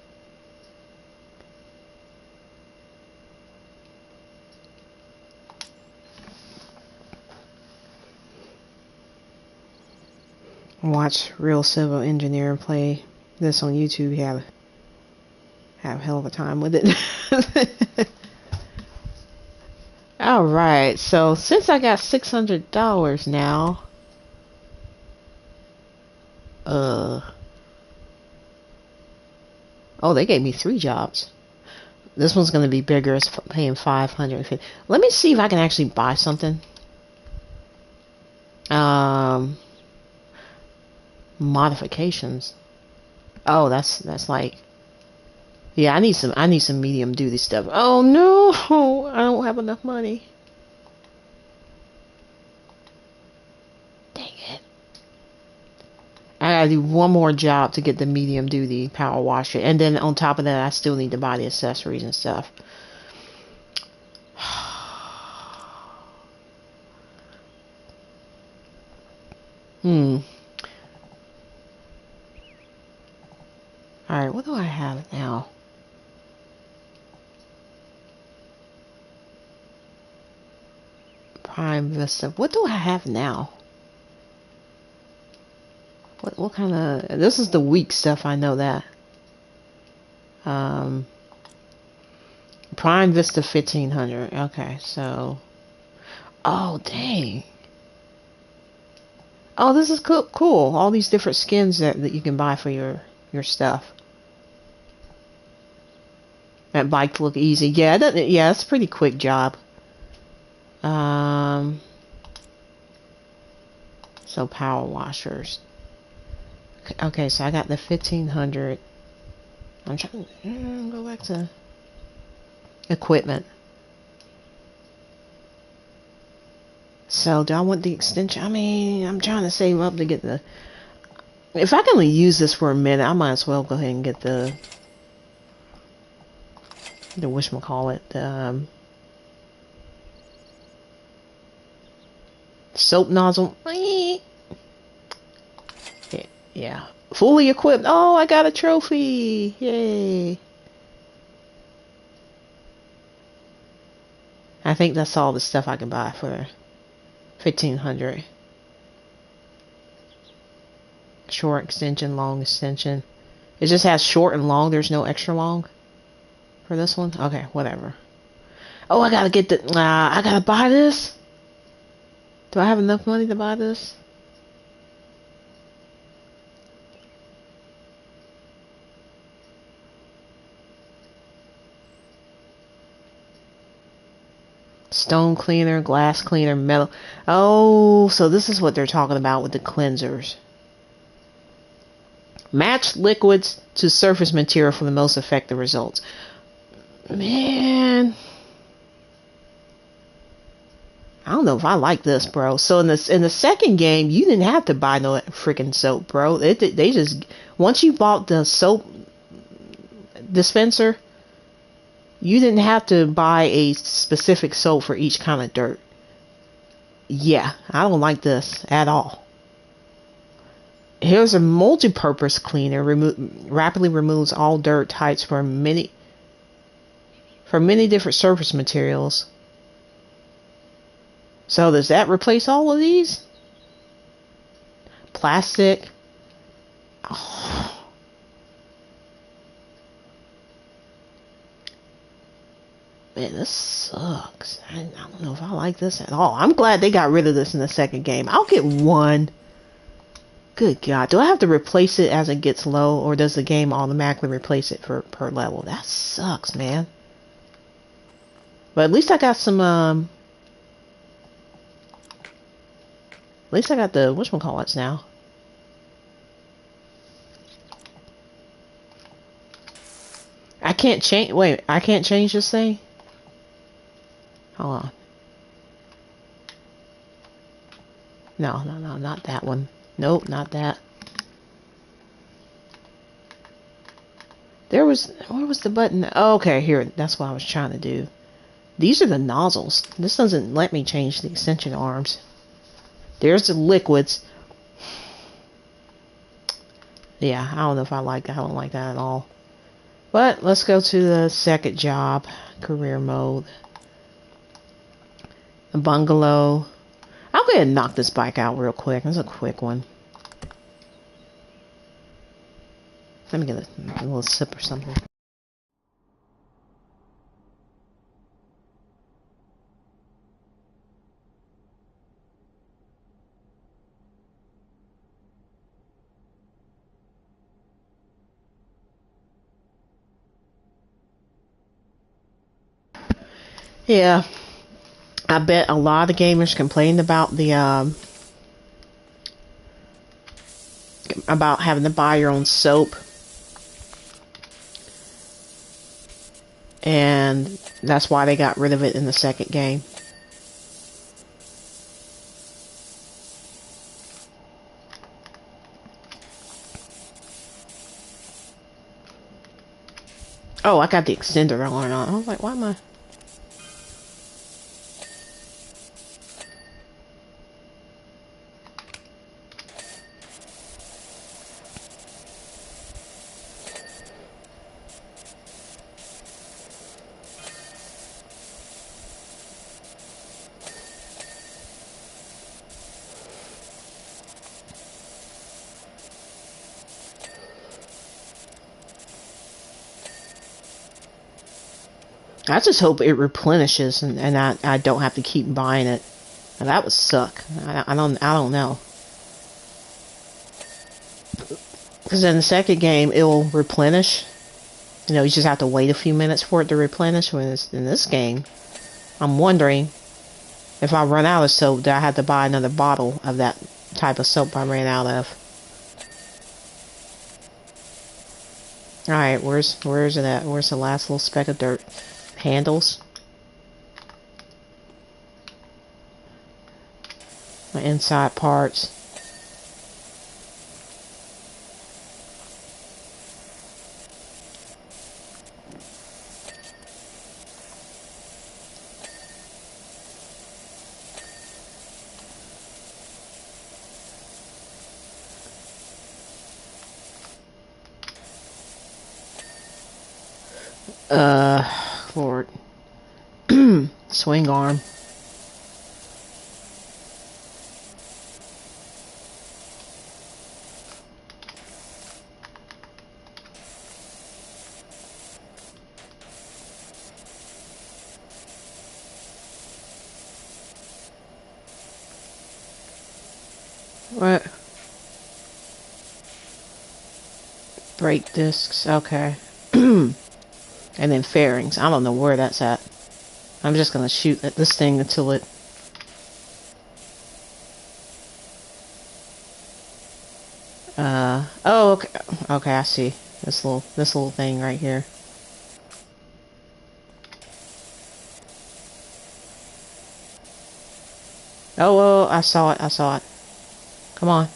Watch real civil engineer play this on YouTube. Have a hell of a time with it. All right, so since I got $600 now, oh, they gave me 3 jobs. This one's gonna be bigger. It's paying $550. Let me see if I can actually buy something. Modifications. Oh, that's like, yeah. I need some medium duty stuff. Oh no, I don't have enough money. Dang it. I gotta do one more job to get the medium duty power washer, and then on top of that, I still need to buy the accessories and stuff. Hmm. Alright, what do I have now? Prime Vista. What do I have now? What kind of... This is the weak stuff, I know that. Prime Vista 1500. Okay, so... Oh, dang. Oh, this is cool. All these different skins that you can buy for your stuff. That bike look easy. Yeah, it's a pretty quick job. So power washers. Okay, so I got the 1500. I'm trying to go back to equipment. So do I want the extension? I mean, I'm trying to save up to get the... If I can only use this for a minute, I might as well go ahead and get the whatchamacallit, soap nozzle. Yeah. Fully equipped. Oh, I got a trophy. Yay. I think that's all the stuff I can buy for 1500. Short extension, long extension. It just has short and long. There's no extra long for this one. Okay, whatever. Oh, I gotta get the... I gotta buy this? Do I have enough money to buy this? Stone cleaner, glass cleaner, metal. Oh, so this is what they're talking about with the cleansers. Match liquids to surface material for the most effective results. Man, I don't know if I like this, bro. So in the second game, you didn't have to buy no freaking soap, bro. They just, once you bought the soap dispenser, you didn't have to buy a specific soap for each kind of dirt. Yeah, I don't like this at all. Here's a multi-purpose cleaner. Rapidly removes all dirt types for many different surface materials. So does that replace all of these? Plastic. Oh. Man, this sucks. I don't know if I like this at all. I'm glad they got rid of this in the second game. I'll get one. Good God. Do I have to replace it as it gets low, or does the game automatically replace it per level? That sucks, man. But at least I got some, at least I got the whatchamacallits now. I can't change, wait, I can't change this thing? Hold on. No, not that one. Nope, not that. Where was the button? Oh, okay, here, that's what I was trying to do. These are the nozzles. This doesn't let me change the extension arms. There's the liquids. Yeah, I don't know if I like that. I don't like that at all. But let's go to the second job. Career mode. A bungalow. I'll go ahead and knock this bike out real quick. It's a quick one. Let me get a little sip or something. Yeah, I bet a lot of gamers complained about the about having to buy your own soap, and that's why they got rid of it in the second game. Oh, I got the extender on. I was like, why am I? I just hope it replenishes and I don't have to keep buying it. Now, that would suck. I don't know. Because in the second game, it'll replenish. You know, you just have to wait a few minutes for it to replenish. When it's in this game, I'm wondering if I run out of soap, do I have to buy another bottle of that type of soap I ran out of? Alright, where's it at? Where's the last little speck of dirt? Handles. My inside parts. Lord. Swing arm. What? Brake discs. Okay. And then fairings. I don't know where that's at. I'm just gonna shoot at this thing until it... Oh, okay. Okay, I see. This little thing right here. Oh, I saw it. I saw it. Come on.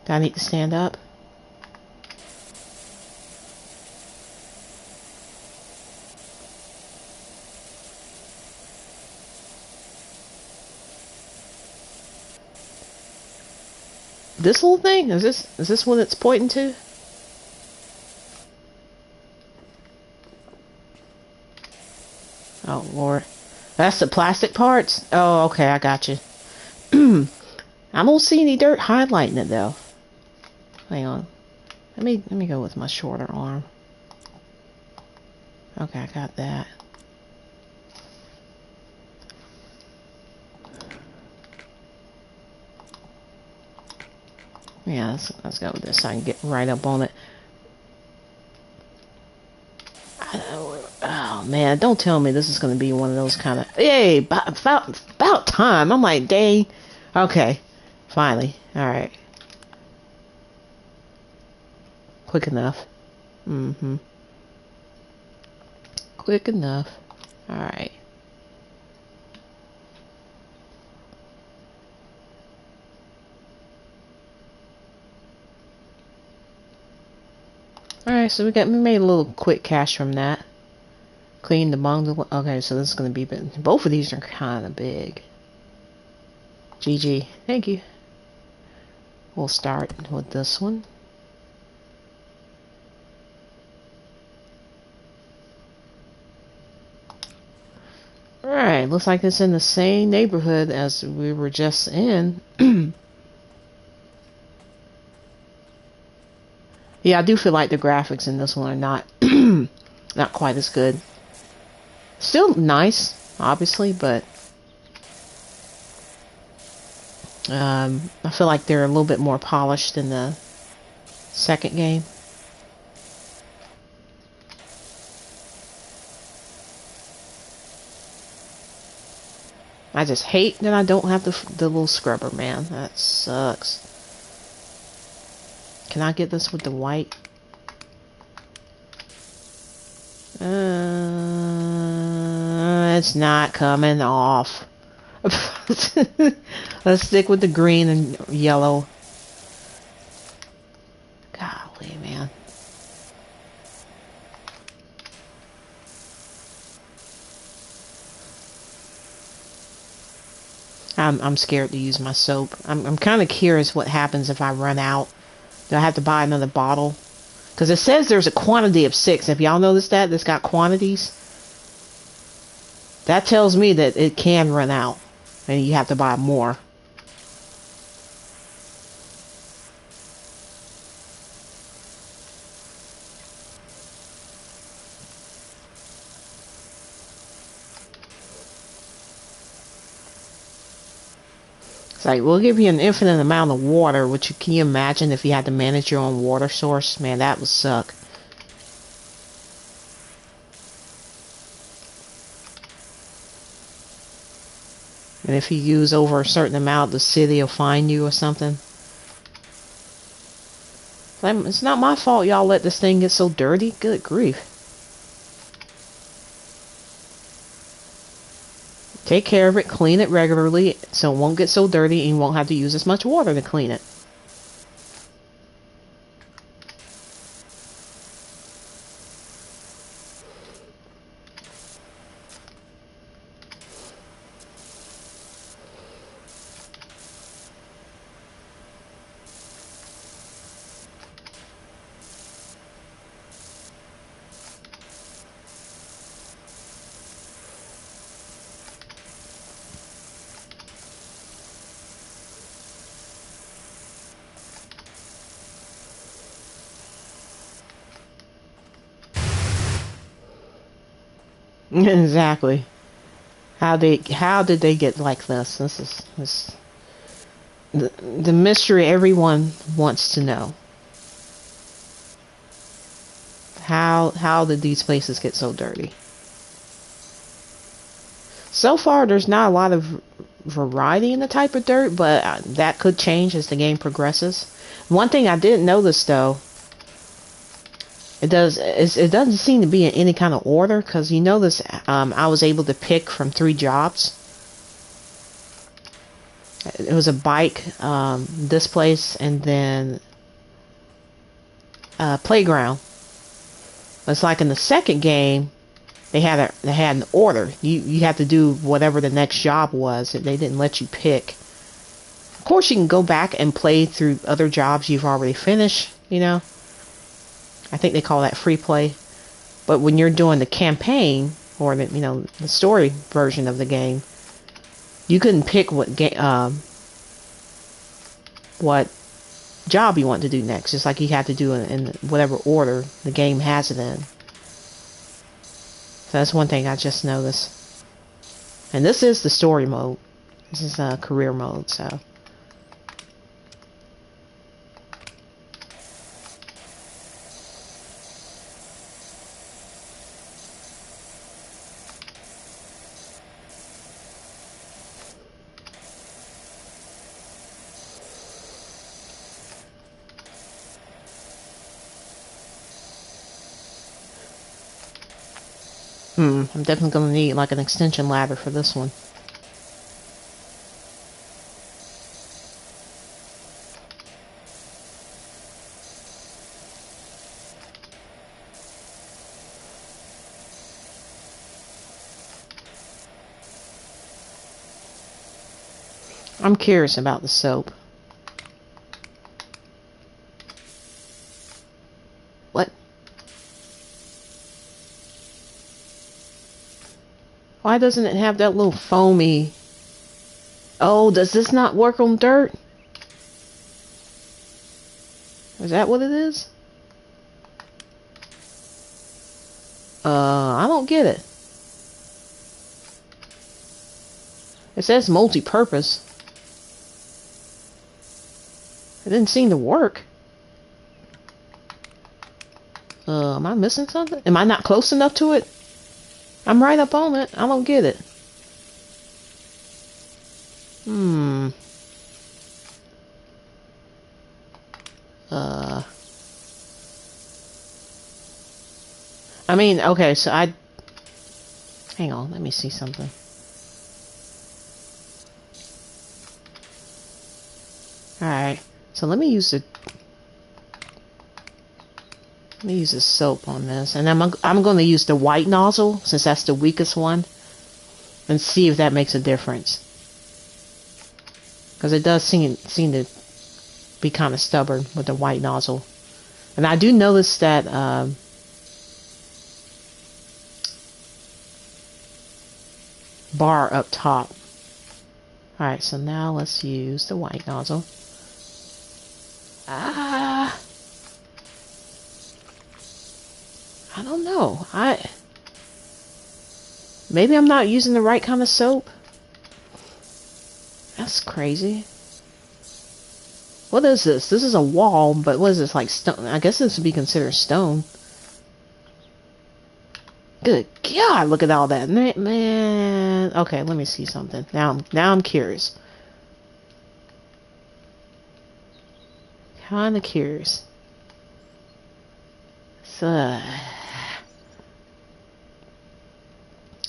Do I need to stand up? This little thing? Is this what it's pointing to? Oh Lord. That's the plastic parts? Oh, okay, I got you. I don't see any dirt highlighting it though. Hang on. Let me go with my shorter arm. Okay, I got that. Yeah, let's go with this so I can get right up on it. Oh man, don't tell me this is going to be one of those kind of... Hey, about time. I'm like, dang. Okay, finally. Alright. Quick enough. Quick enough. Alright. Alright, so we made a little quick cash from that. Clean the bundle. Okay, so this is going to be... Both of these are kind of big. GG. Thank you. We'll start with this one. Alright, looks like it's in the same neighborhood as we were just in. Yeah, I do feel like the graphics in this one are not not quite as good. Still nice, obviously, but I feel like they're a little bit more polished than the second game. I just hate that I don't have the little scrubber, man. That sucks. Can I get this with the white? It's not coming off. Let's stick with the green and yellow. Golly, man. I'm scared to use my soap. I'm kind of curious what happens if I run out. Do I have to buy another bottle? Because it says there's a quantity of 6. If y'all noticed that, it's got quantities. That tells me that it can run out. And you have to buy more. It's like, we'll give you an infinite amount of water, which can you imagine if you had to manage your own water source? Man, that would suck. And if you use over a certain amount, the city will fine you or something. It's not my fault y'all let this thing get so dirty. Good grief. Take care of it, clean it regularly so it won't get so dirty and you won't have to use as much water to clean it. Exactly. How did they get like this? This is the mystery everyone wants to know. How did these places get so dirty? So far, there's not a lot of variety in the type of dirt, but that could change as the game progresses. One thing I didn't notice though, it doesn't seem to be in any kind of order, because you notice I was able to pick from 3 jobs. It was a bike, this place, and then playground. It's like in the second game, they had an order. You had to do whatever the next job was. They didn't let you pick. Of course, you can go back and play through other jobs you've already finished. You know, I think they call that free play. But when you're doing the campaign or the story version of the game, you couldn't pick what job you want to do next. Just like you have to do in whatever order the game has it in. So that's one thing I just noticed. And this is the story mode. This is career mode, so. I'm definitely going to need like an extension ladder for this one. I'm curious about the soap. What? Why doesn't it have that little foamy... Oh, does this not work on dirt? Is that what it is? I don't get it. It says multi-purpose. It didn't seem to work. Am I missing something? Am I not close enough to it? I'm right up on it. I don't get it. I mean, okay, so hang on, let me see something. Alright, so let me use the soap on this, and I'm going to use the white nozzle since that's the weakest one, and see if that makes a difference. Because it does seem to be kind of stubborn with the white nozzle, and I do notice that bar up top. Alright, so now let's use the white nozzle. I don't know. Maybe I'm not using the right kind of soap. That's crazy. What is this? This is a wall, but what is this, like stone? I guess this would be considered stone. Good God, look at all that. Man. Okay, let me see something. Now I'm curious. Kinda curious. So,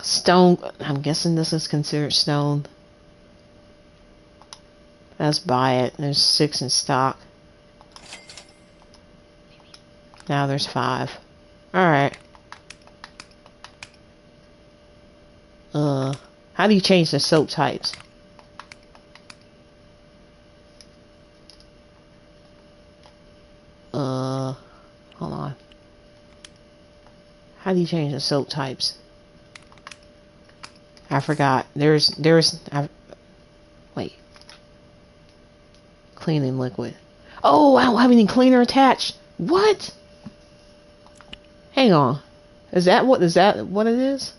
stone, I'm guessing this is considered stone. Let's buy it. There's 6 in stock. Now there's 5. Alright. How do you change the soap types? Hold on. How do you change the soap types? I forgot. Wait. Cleaning liquid. Oh, I don't have any cleaner attached. What? Hang on. Is that what it is?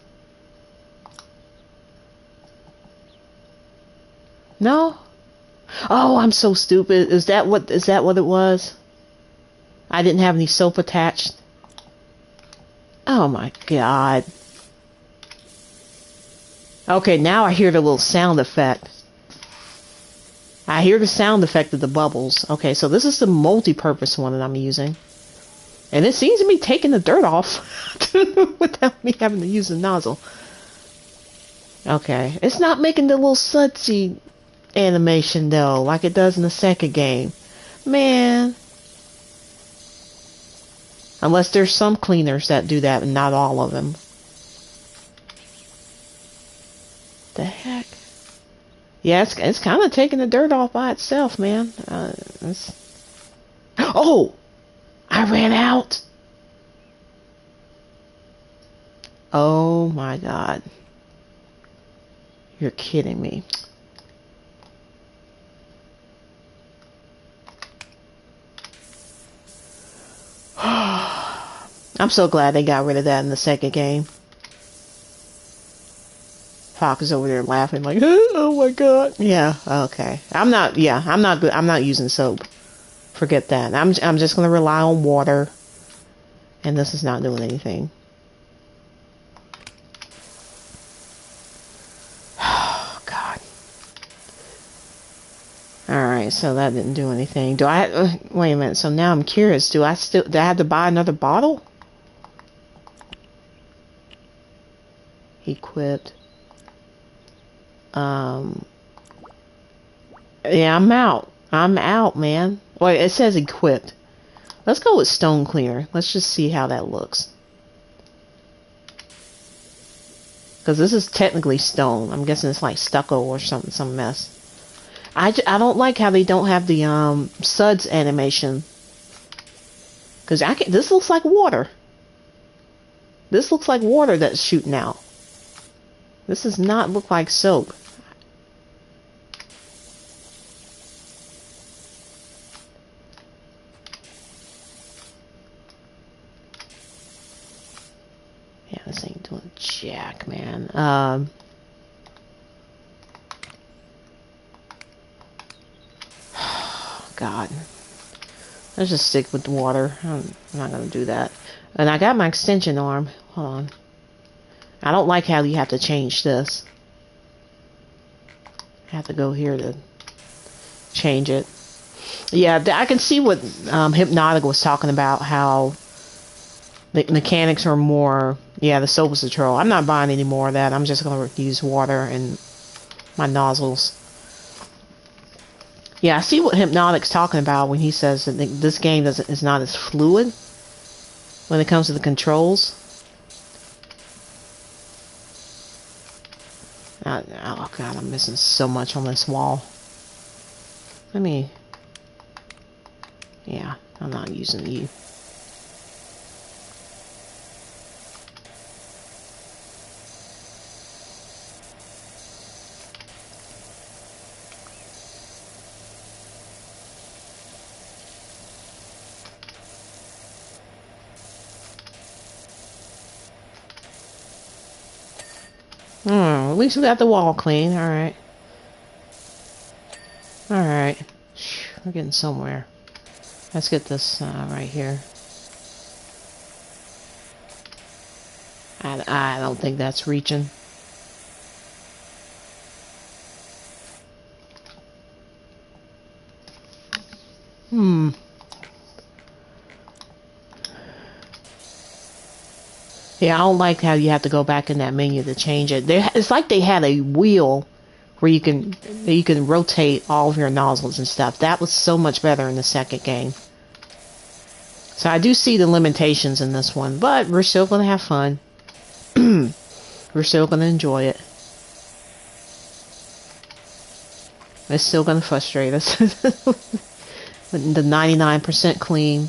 No? Oh, I'm so stupid. Is that what it was? I didn't have any soap attached. Oh my God. Okay, now I hear the little sound effect. I hear the sound effect of the bubbles. Okay, so this is the multi-purpose one that I'm using. And it seems to be taking the dirt off without me having to use the nozzle. Okay, it's not making the little sudsy animation though, like it does in the second game. Man. Unless there's some cleaners that do that and not all of them. The heck? Yeah, it's kind of taking the dirt off by itself, man. Oh! I ran out! Oh my God. You're kidding me. I'm so glad they got rid of that in the second game. Fox is over there laughing like, oh my God. Yeah, okay. I'm not good. I'm not using soap. Forget that. I'm just going to rely on water. And this is not doing anything. Oh God. Alright, so that didn't do anything. Do I wait a minute. So now I'm curious. Do I have to buy another bottle? Equipped. Yeah, I'm out. I'm out, man. Wait, it says equipped. Let's go with stone cleaner. Let's just see how that looks. Because this is technically stone. I'm guessing it's like stucco or something, some mess. I don't like how they don't have the suds animation. Because this looks like water. This looks like water that's shooting out. This does not look like soap. Yeah, this ain't doing jack, man. God. Let's just stick with the water. I'm not going to do that. And I got my extension arm. Hold on. I don't like how you have to change this. I have to go here to change it. Yeah, I can see what Hypnotic was talking about, how the mechanics are more... Yeah, the soap is the troll. I'm not buying any more of that. I'm just going to use water and my nozzles. Yeah, I see what Hypnotic's talking about when he says that this game is not as fluid when it comes to the controls. Oh God, I'm missing so much on this wall. Yeah, I'm not using you. At least we got the wall clean, alright. We're getting somewhere. Let's get this right here. I don't think that's reaching. Yeah, I don't like how you have to go back in that menu to change it. It's like they had a wheel where you can rotate all of your nozzles and stuff. That was so much better in the second game. So I do see the limitations in this one, but we're still going to have fun. We're still going to enjoy it. It's still going to frustrate us. The 99% clean,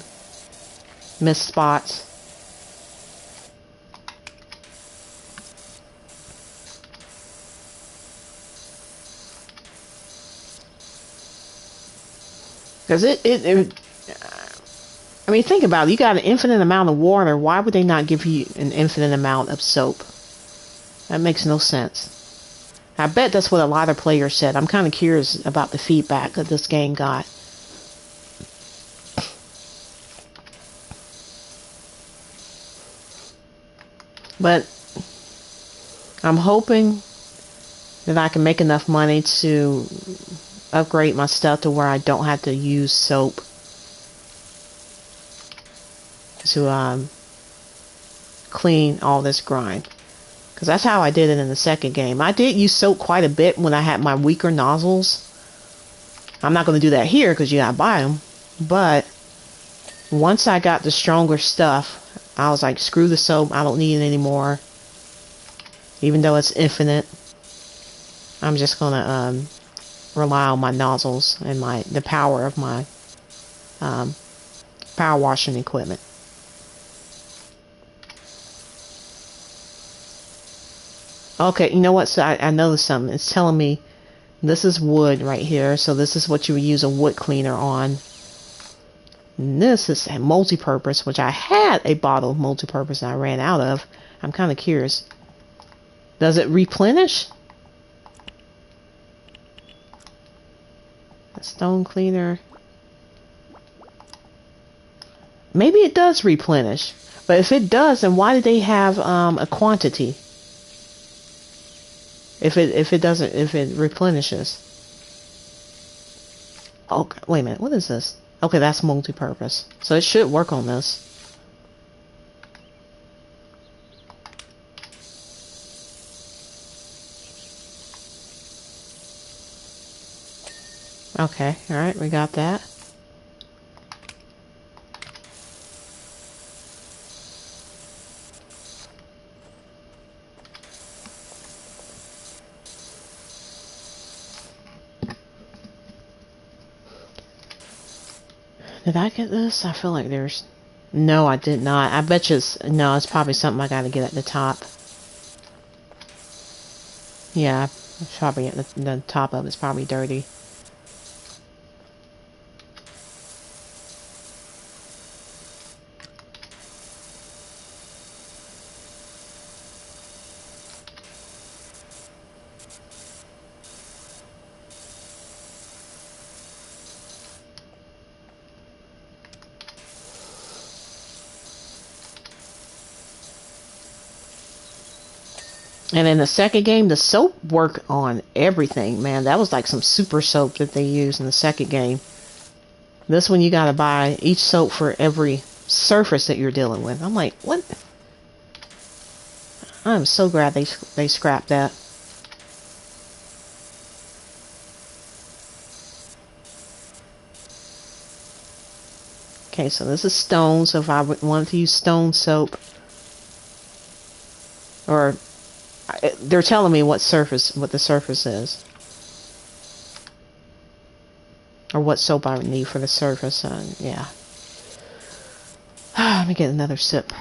missed spots. Because I mean, think about it. You got an infinite amount of water. Why would they not give you an infinite amount of soap? That makes no sense. I bet that's what a lot of players said. I'm kind of curious about the feedback that this game got. But I'm hoping that I can make enough money to upgrade my stuff to where I don't have to use soap to clean all this grime. Because that's how I did it in the second game. I did use soap quite a bit when I had my weaker nozzles. I'm not going to do that here because you gotta buy them. But once I got the stronger stuff, I was like, screw the soap. I don't need it anymore. Even though it's infinite. I'm just going to rely on my nozzles and the power of my power washing equipment. Okay, you know what? So I noticed something. It's telling me this is wood right here. So this is what you would use a wood cleaner on. And this is a multi-purpose, which I had a bottle of multi-purpose and I ran out of. I'm kind of curious. Does it replenish? A stone cleaner. Maybe it does replenish. But if it does, then why do they have a quantity? If it replenishes. Oh, wait a minute. What is this? Okay, that's multi-purpose. So it should work on this. Okay, alright, we got that. Did I get this? I feel like there's... No, I did not. I bet you it's... No, it's probably something I gotta get at the top. Yeah, it's probably at the top of it's probably dirty. And in the second game, the soap worked on everything, man. That was like some super soap that they used in the second game. This one, you gotta buy each soap for every surface that you're dealing with. I'm like, what? I'm so glad they scrapped that. Okay, so this is stone. So if I wanted to use stone soap, or they're telling me what the surface is, or what soap I would need for the surface. Yeah. Let me get another sip.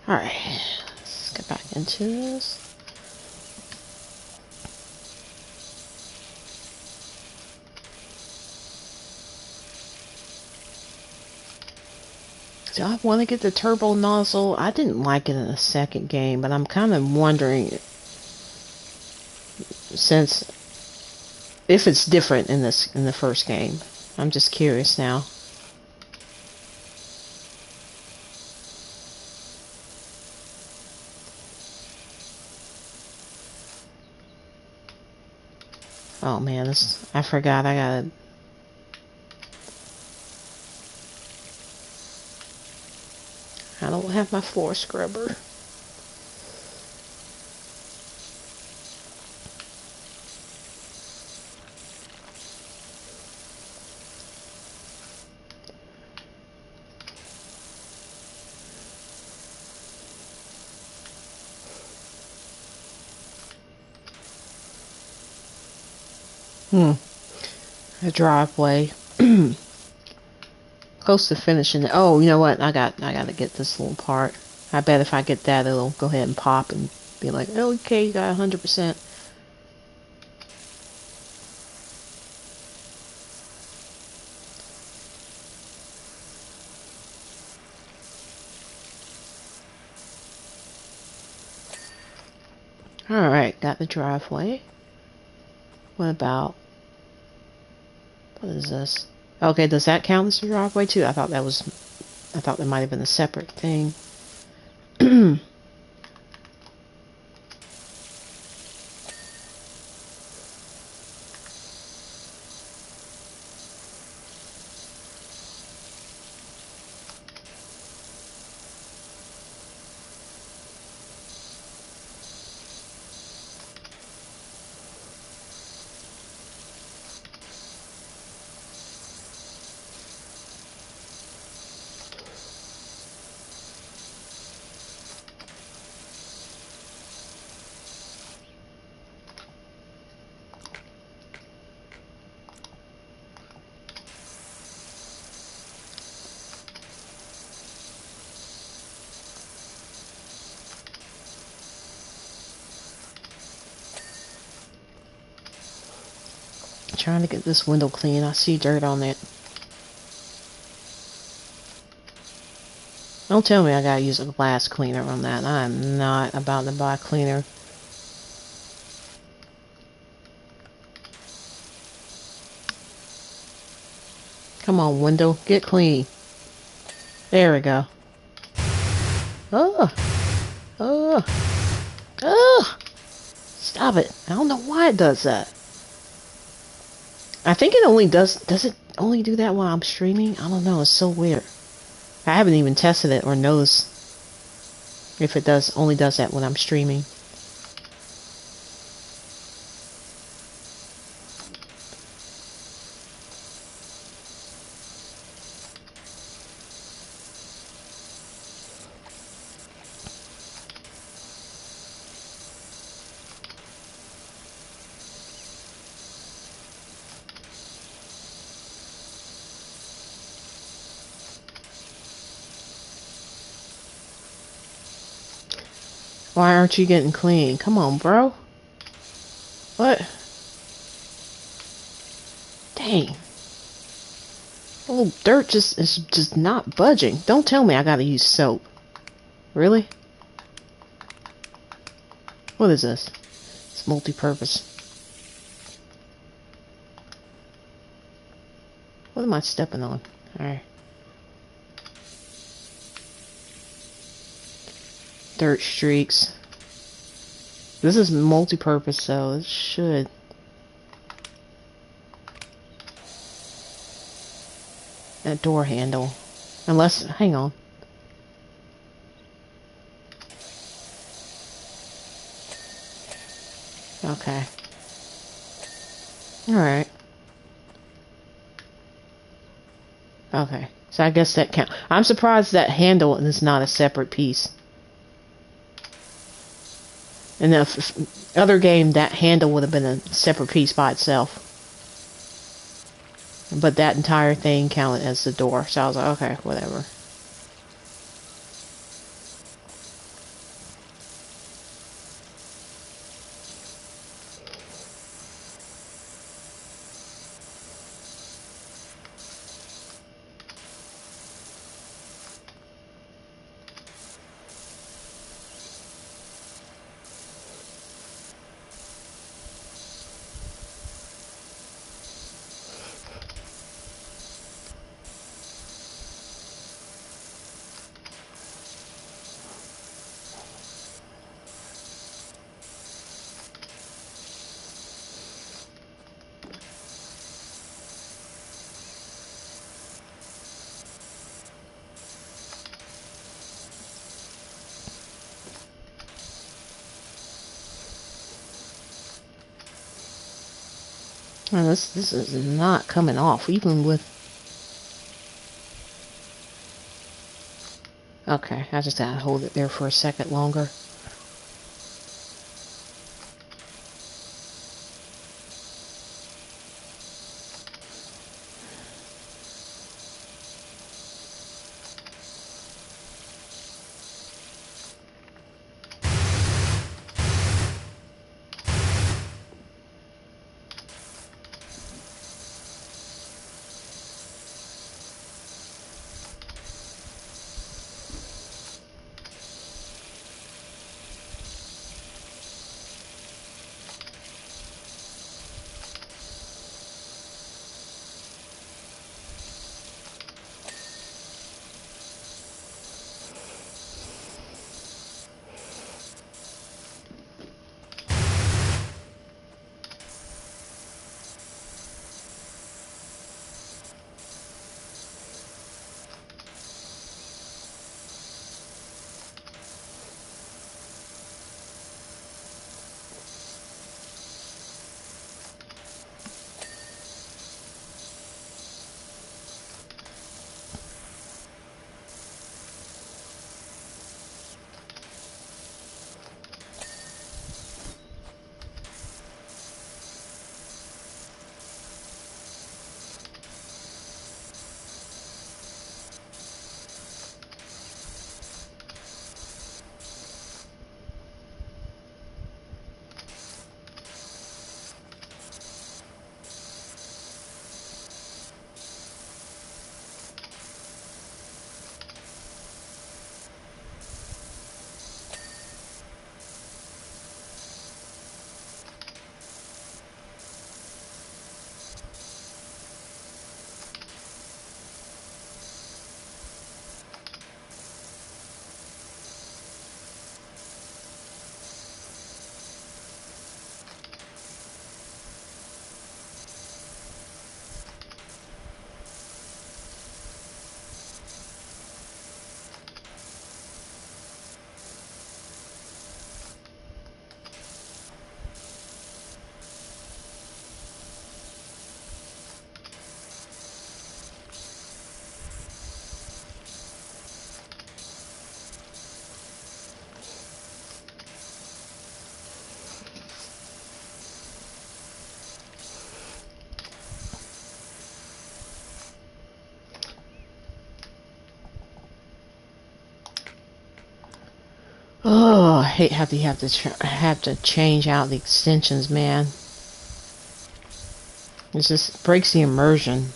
Alright, let's get back into this. Do I want to get the turbo nozzle? I didn't like it in the second game, but I'm kind of wondering since if it's different in the first game. I'm just curious now. Oh man, this I forgot I gotta. I don't have my floor scrubber. A driveway. Close to finishing it. Oh, you know what? I gotta get this little part. I bet if I get that, it'll go ahead and pop and be like, oh, okay, you got 100%. Alright, got the driveway. What about... What is this? Okay, does that count as the driveway too? I thought that might have been a separate thing. Trying to get this window clean. I see dirt on it. Don't tell me I gotta use a glass cleaner on that. I'm not about to buy a cleaner. Come on, window. Get clean. There we go. Oh! Oh! Oh! Stop it. I don't know why it does that. I think it only does it only do that while I'm streaming? I don't know, it's so weird. I haven't even tested it or noticed if it only does that when I'm streaming. Why aren't you getting clean? Come on, bro. What? Dang. The little dirt is just not budging. Don't tell me I gotta use soap. Really? What is this? It's multi-purpose. What am I stepping on? Alright. Dirt streaks. This is multi-purpose, so it should. That door handle. Unless, hang on. Okay. Alright. Okay. So I guess that counts. I'm surprised that handle is not a separate piece. In the other game, that handle would have been a separate piece by itself. But that entire thing counted as the door. So I was like, okay, whatever. Well, this is not coming off, even with... Okay, I just gotta hold it there for a second longer. Oh, I hate how you have to change out the extensions, man. It just breaks the immersion.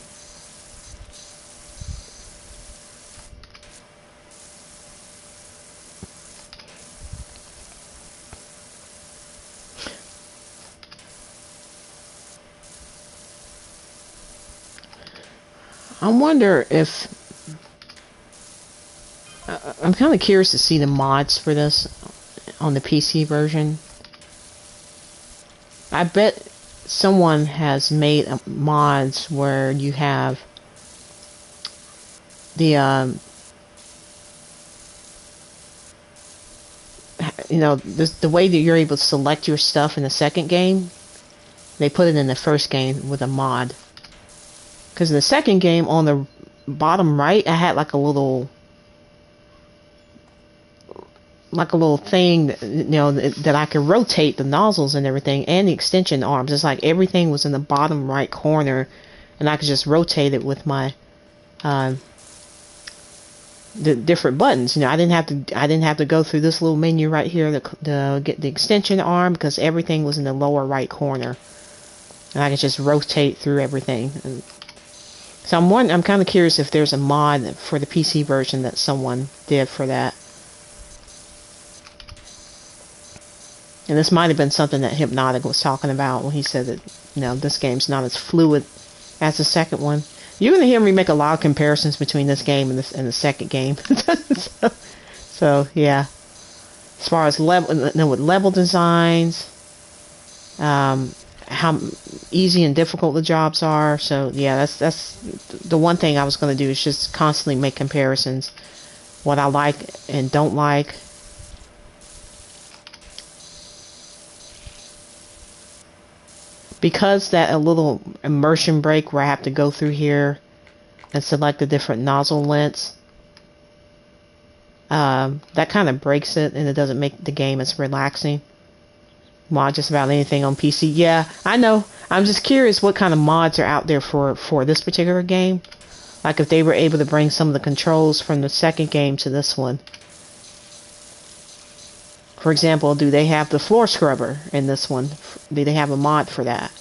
I wonder if... I'm kind of curious to see the mods for this on the PC version. I bet someone has made mods where you have the the way that you're able to select your stuff in the second game. They put it in the first game with a mod. Because in the second game, on the bottom right, I had like a little thing that I could rotate the nozzles and everything, and the extension arms. It's like everything was in the bottom right corner, and I could just rotate it with my the different buttons. I didn't have to go through this little menu right here to get the extension arm, because everything was in the lower right corner, and I could just rotate through everything. And so I'm kind of curious if there's a mod for the PC version that someone did for that. And this might have been something that Hypnotic was talking about when he said that, this game's not as fluid as the second one. You're going to hear me make a lot of comparisons between this game and the second game. so, yeah. As far as level designs, how easy and difficult the jobs are. So, yeah, that's the one thing I was going to do, is just constantly make comparisons. What I like and don't like. because that a little immersion break where I have to go through here and select the different nozzle lengths, that kind of breaks it and it doesn't make the game as relaxing. Mod just about anything on PC. Yeah, I know. I'm just curious what kind of mods are out there for this particular game. Like if they were able to bring some of the controls from the second game to this one. For example, do they have the floor scrubber in this one? Do they have a mod for that?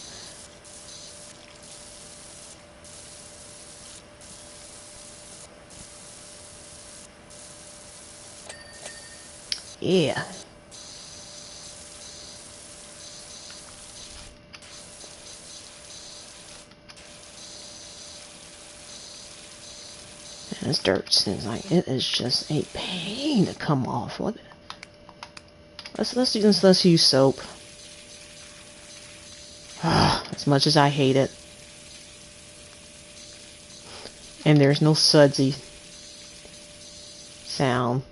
Yeah. This dirt seems like it is just a pain to come off. What? Let's use soap. As much as I hate it. And there's no sudsy sound.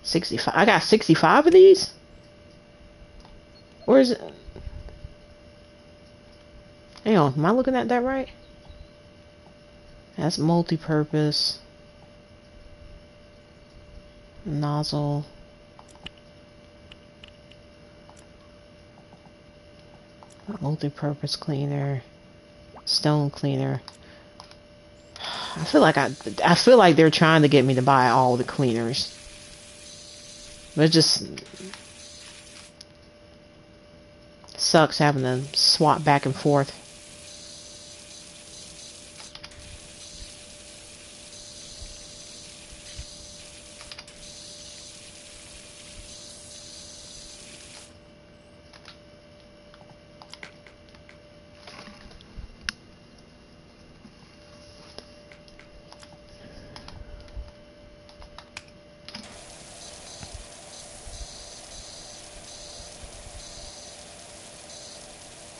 $65. I got 65 of these? Where is it? Hang on, am I looking at that right? That's multi-purpose. Nozzle. Multi-purpose cleaner. Stone cleaner. I feel like they're trying to get me to buy all the cleaners. But it just sucks having to swap back and forth.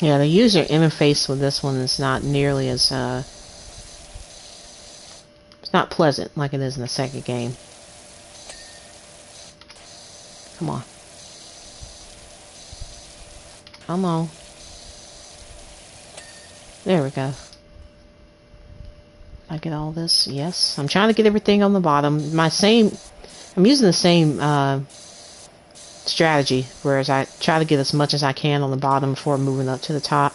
Yeah, the user interface with this one is not nearly as, it's not pleasant like it is in the second game. Come on. Come on. There we go. I get all this? Yes. I'm trying to get everything on the bottom. I'm using the same, strategy, whereas I try to get as much as I can on the bottom before moving up to the top.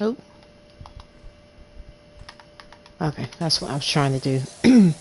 Oh. Okay, that's what I was trying to do.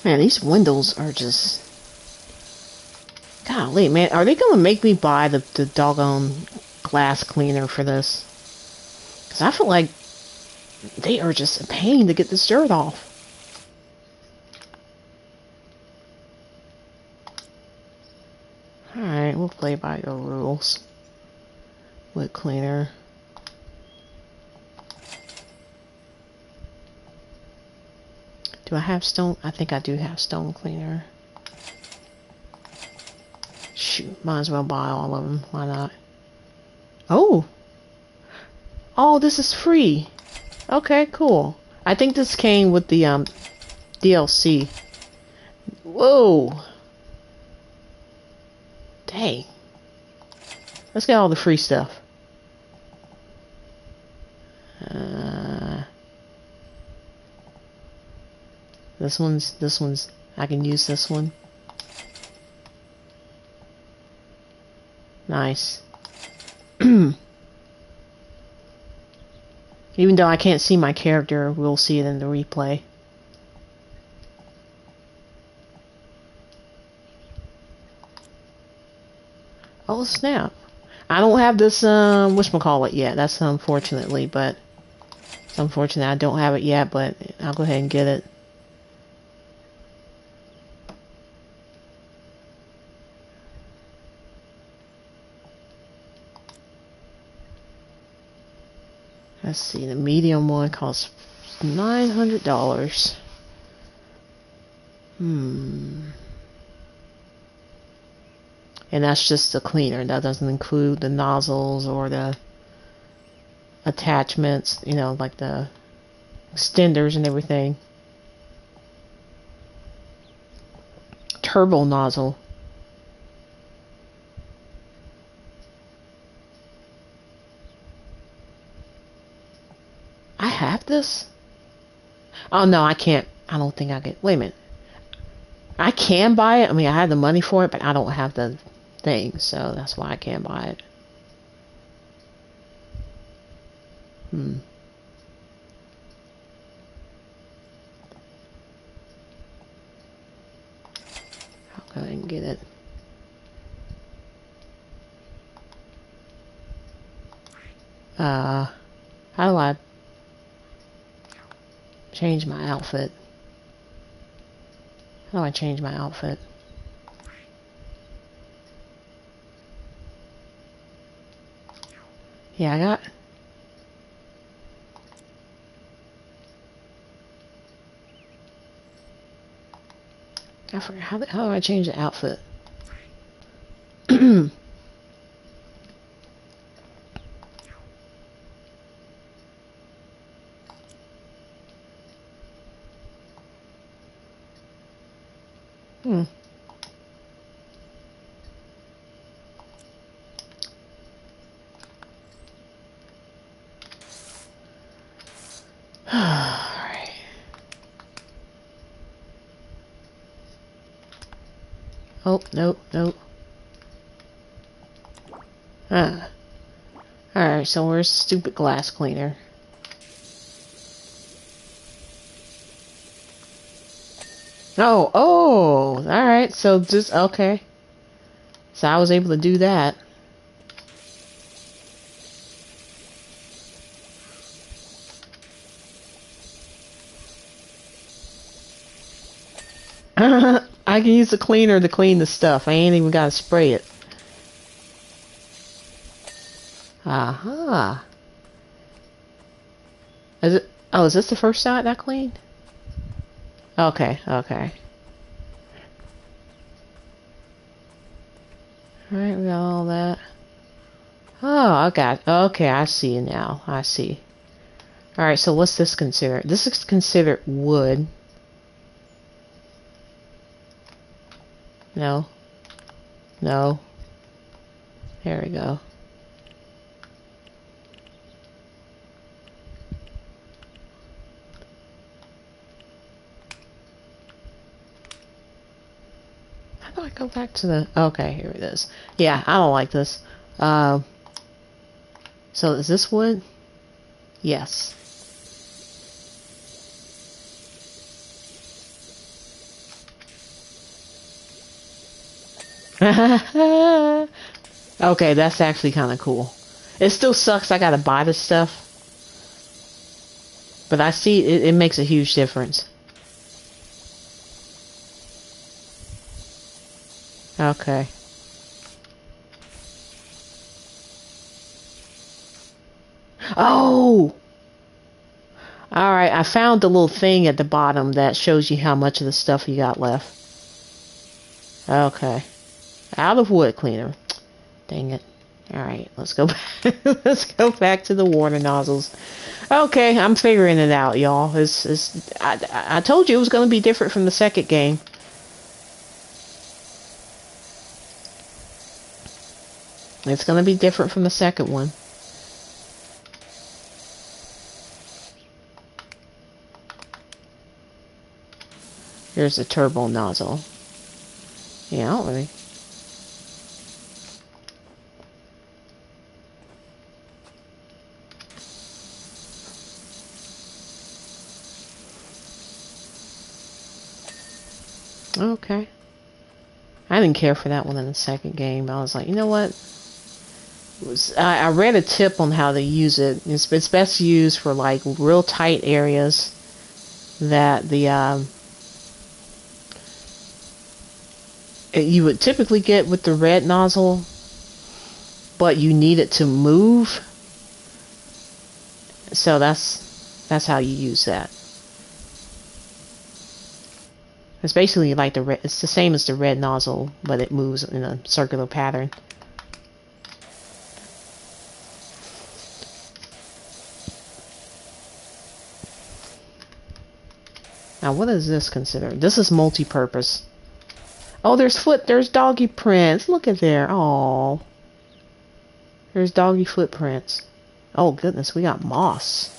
Man, these windows are just... Golly, man. Are they going to make me buy the doggone glass cleaner for this? Because I feel like they are just a pain to get this dirt off. Alright, we'll play by your rules. Wood cleaner. Do I have stone? I think I do have stone cleaner. Shoot, might as well buy all of them. Why not? Oh! Oh, this is free. Okay, cool. I think this came with the DLC. Whoa! Dang. Let's get all the free stuff. This one's, I can use this one. Nice. Even though I can't see my character, we'll see it in the replay. Oh snap. I don't have this, whatchamacallit yet. That's unfortunately, but... It's unfortunate I don't have it yet, but I'll go ahead and get it. Let's see, the medium one costs $900. And that's just the cleaner. That doesn't include the nozzles or the attachments, you know, like the extenders and everything. Turbo nozzle. I have this? Oh no, I can't. I don't think I can. Wait a minute. I can buy it. I mean, I have the money for it, but I don't have the thing, so that's why I can't buy it. I'll go ahead and get it. How do I change my outfit? How do I change my outfit? Yeah, I got... I forgot. How do I change the outfit? Alright. Oh, nope. Alright, so where's the stupid glass cleaner? Oh, alright, so just, okay. So I was able to do that. I can use the cleaner to clean the stuff. I ain't even gotta spray it. Aha. Is it? Oh, is this the first side I cleaned? Okay. Alright, we got all that. Oh, I got... Okay, I see now. I see. Alright, so what's this considered? This is considered wood. No. There we go. How do I go back to the... Okay, here it is. Yeah, I don't like this. So is this wood? Yes. Okay, that's actually kind of cool. It still sucks I gotta buy this stuff. But I see it makes a huge difference. Okay. Oh! Alright, I found the little thing at the bottom that shows you how much of the stuff you got left. Okay. Out of wood cleaner. Dang it. Alright, let's go back. Let's go back to the water nozzles. Okay, I'm figuring it out, y'all. I told you it was going to be different from the second game. It's going to be different from the second one. Here's the turbo nozzle. Yeah, I don't really... Okay. I didn't care for that one in the second game. I was like, you know what? I read a tip on how to use it. It's best used for like real tight areas that you would typically get with the red nozzle, but you need it to move. So that's how you use that. It's basically like it's the same as the red nozzle, but it moves in a circular pattern. Now, what is this considered? This is multi-purpose. Oh, there's doggy prints. Look at there. Oh, there's doggy footprints. Oh goodness, we got moss.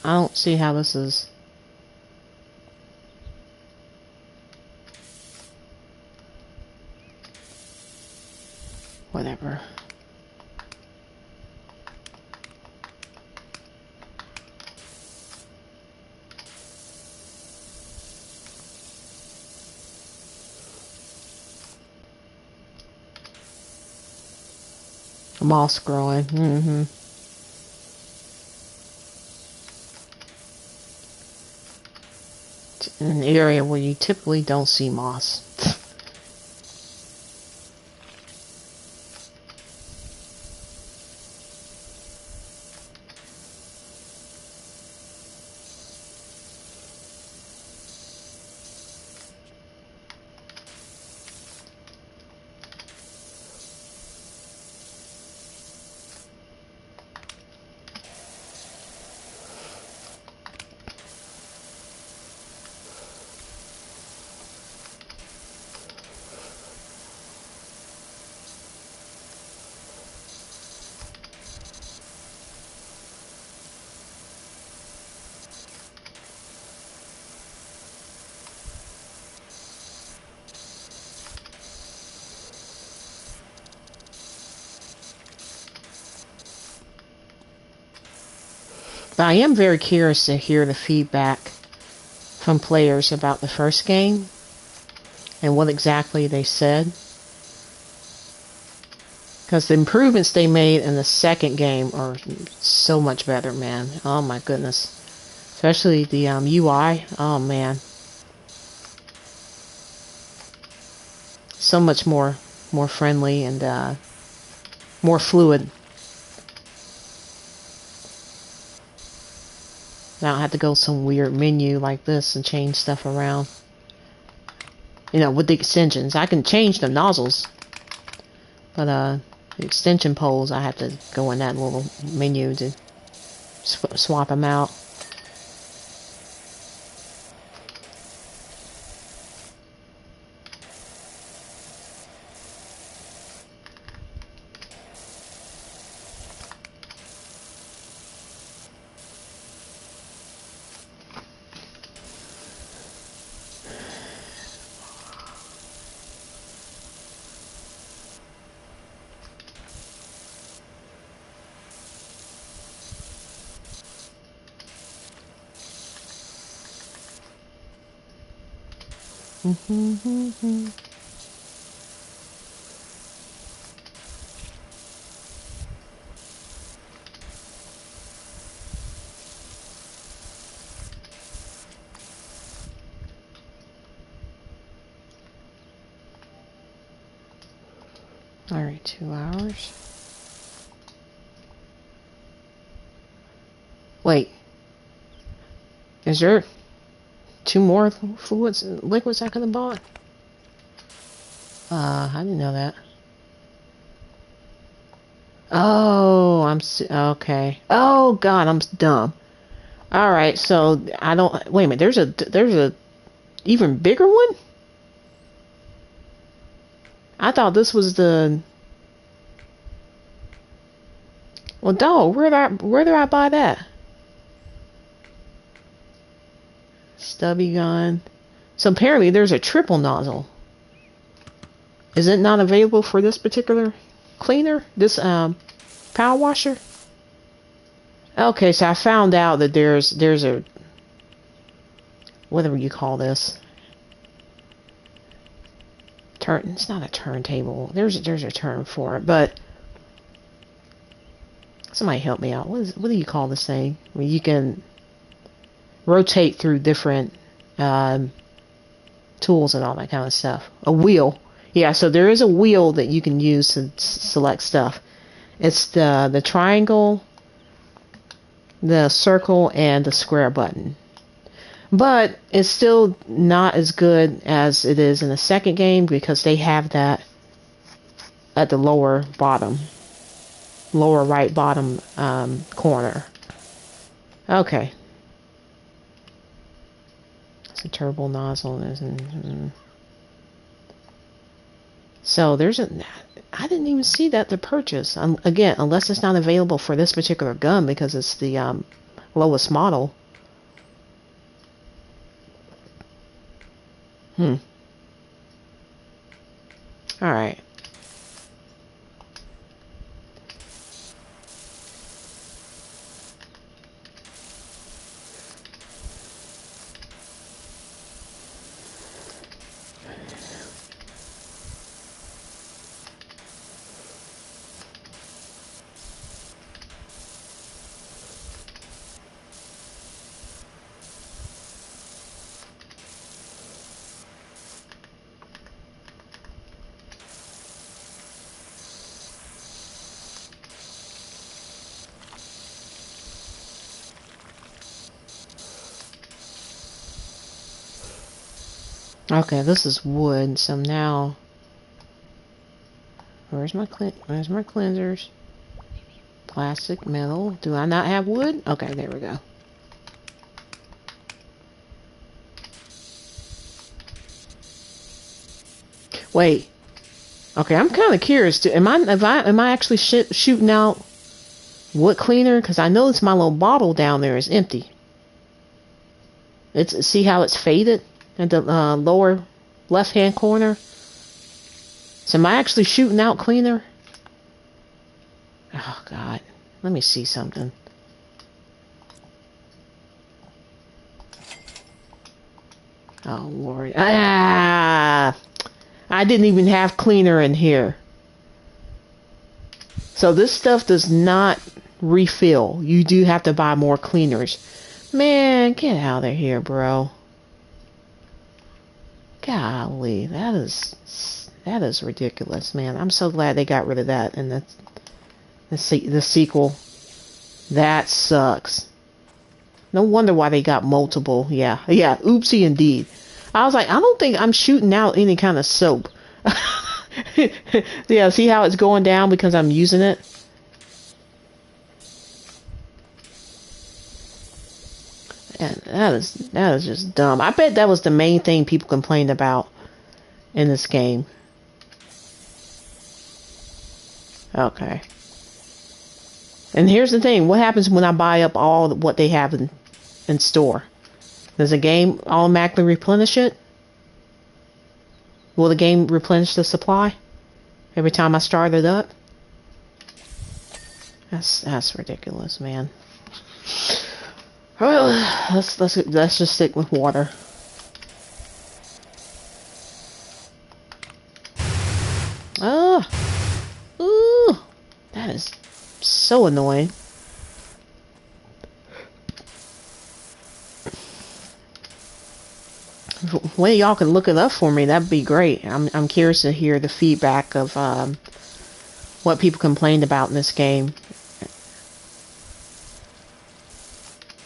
I don't see how this is. Whatever. Moss growing. Mm-hmm. In an area where you typically don't see moss. But I am very curious to hear the feedback from players about the first game and what exactly they said. Because the improvements they made in the second game are so much better, man. Oh my goodness. Especially the UI. Oh man. So much more friendly and more fluid. I don't have to go some weird menu like this and change stuff around. You know, with the extensions. I can change the nozzles. But the extension poles, I have to go in that little menu to swap them out. Alright, 2 hours. Wait. Is there 2 more liquids I could have bought? I didn't know that. Oh, okay. Oh God, I'm dumb. All right, so I don't. Wait a minute. There's a even bigger one. I thought this was the. Well, dog, where do I buy that? Stubby gun. So apparently there's a triple nozzle. Is it not available for this particular cleaner? This power washer? Okay, so I found out that there's a, whatever you call this. It's not a turntable. There's a term for it, but somebody help me out. What do you call this thing? Where you can rotate through different tools and all that kind of stuff. A wheel. Yeah, so there is a wheel that you can use to select stuff. It's the triangle, the circle, and the square button. But it's still not as good as it is in the second game because they have that at the lower right bottom corner. Okay. It's a turbo nozzle. So I didn't even see that to purchase. Again, unless it's not available for this particular gun because it's the lowest model. Alright. Okay, this is wood, so now where's my cleansers? Plastic, metal. Do I not have wood? Okay, there we go. Wait. Okay, I'm kind of curious. Am I actually shooting out wood cleaner? Because I noticed my little bottle down there is empty. See how it's faded in the lower left-hand corner. So am I actually shooting out cleaner? Oh God, let me see something. Oh Lord, I didn't even have cleaner in here. So this stuff does not refill. You do have to buy more cleaners. Man, get out of here, bro. Golly, that is ridiculous, man. I'm so glad they got rid of that in the sequel. That sucks. No wonder why they got multiple. Yeah, oopsie indeed. I was like, I don't think I'm shooting out any kind of soap. Yeah, see how it's going down because I'm using it? And that is just dumb. I bet that was the main thing people complained about in this game. Okay. And here's the thing. What happens when I buy up all what they have in store? Does the game automatically replenish it? Will the game replenish the supply every time I start it up? That's ridiculous, man. Well, let's just stick with water. so annoying. If one of y'all can look it up for me, that'd be great. I'm curious to hear the feedback of what people complained about in this game.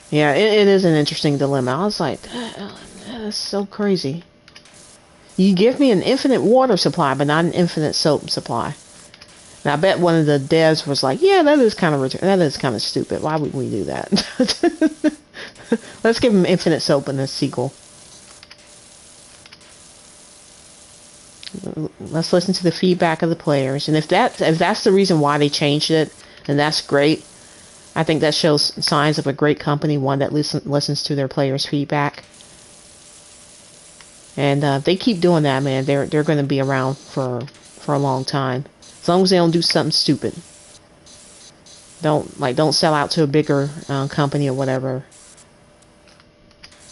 Yeah, it is an interesting dilemma. I was like, that's so crazy. You give me an infinite water supply, but not an infinite soap supply. And I bet one of the devs was like, yeah, that is kind of stupid. Why would we do that? Let's give him infinite soap in this sequel. Let's listen to the feedback of the players, and if that's the reason why they changed it, then that's great. I think that shows signs of a great company, one that listens to their players' feedback. And if they keep doing that, man, they're going to be around for a long time, as long as they don't do something stupid. Don't sell out to a bigger company or whatever.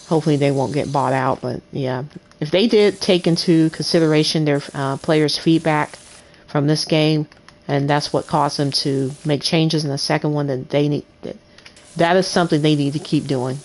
Hopefully they won't get bought out, but yeah, if they did take into consideration their players' feedback from this game, and that's what caused them to make changes in the second one, then that is something they need to keep doing.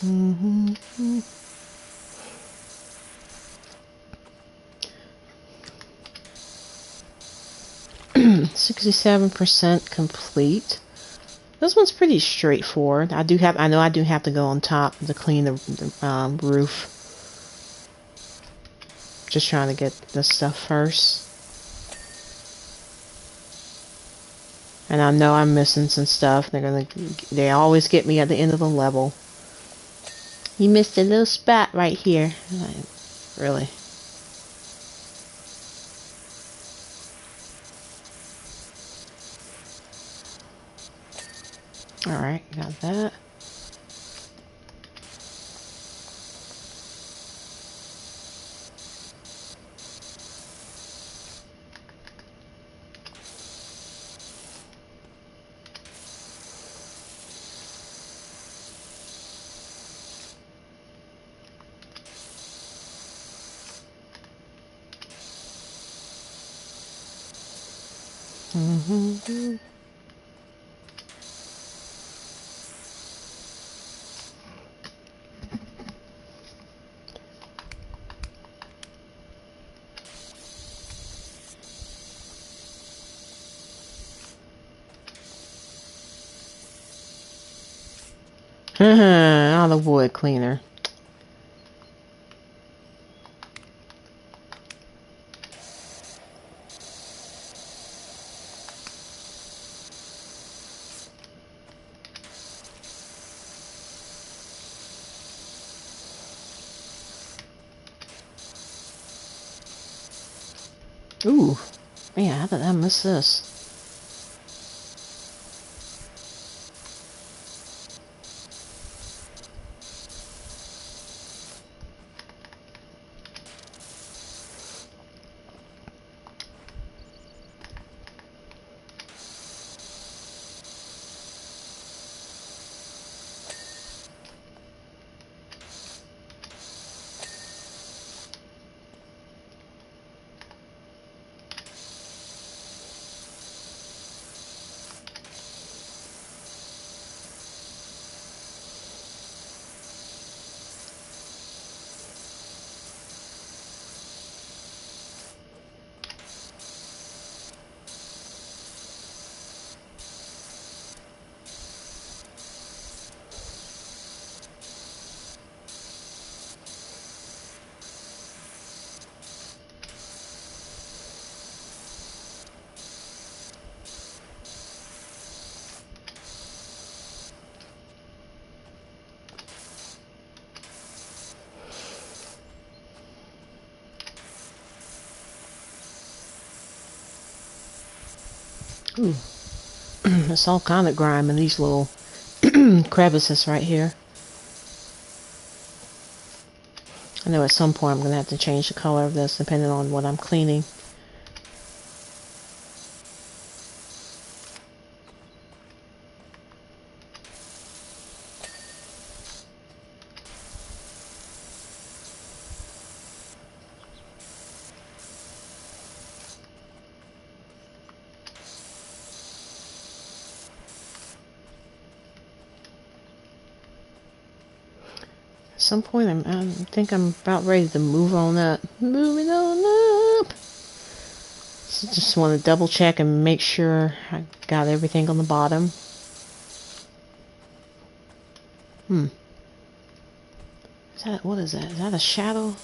Mm-hmm. 67% complete. This one's pretty straightforward. I know I do have to go on top to clean the roof. Just trying to get this stuff first. And I know I'm missing some stuff. They always get me at the end of the level. You missed a little spot right here. Like, really? Alright, got that. Mm-hmm. Oh, the wood cleaner. Ooh. Man, how did I miss this? Ooh. There's all kind of grime in these little crevices right here. I know at some point I'm going to have to change the color of this depending on what I'm cleaning. At some point I think I'm about ready to move on up. Moving on up! So just want to double check and make sure I got everything on the bottom. What is that? Is that a shadow?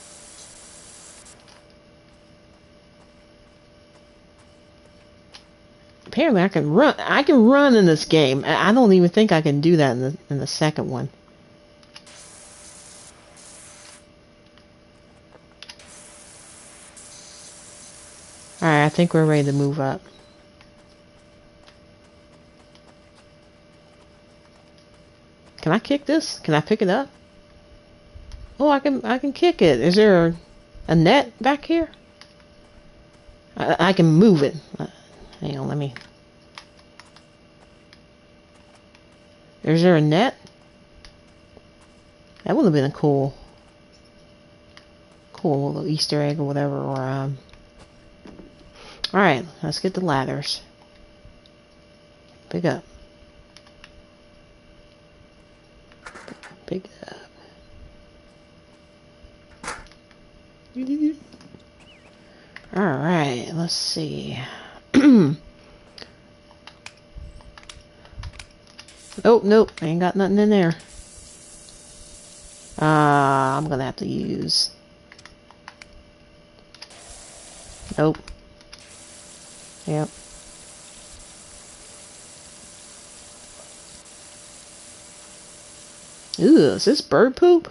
Apparently I can run. I can run in this game. I don't even think I can do that in the second one. Alright, I think we're ready to move up. Can I kick this? Can I pick it up? Oh, I can kick it. Is there a net back here? I can move it. Hang on, let me... Is there a net? That would have been a cool little Easter egg or whatever. Or Alright, let's get the ladders. Pick up. Pick up. Alright, let's see. Oh, nope, I ain't got nothing in there. I'm gonna have to use... Nope. Yep. Ooh, is this bird poop?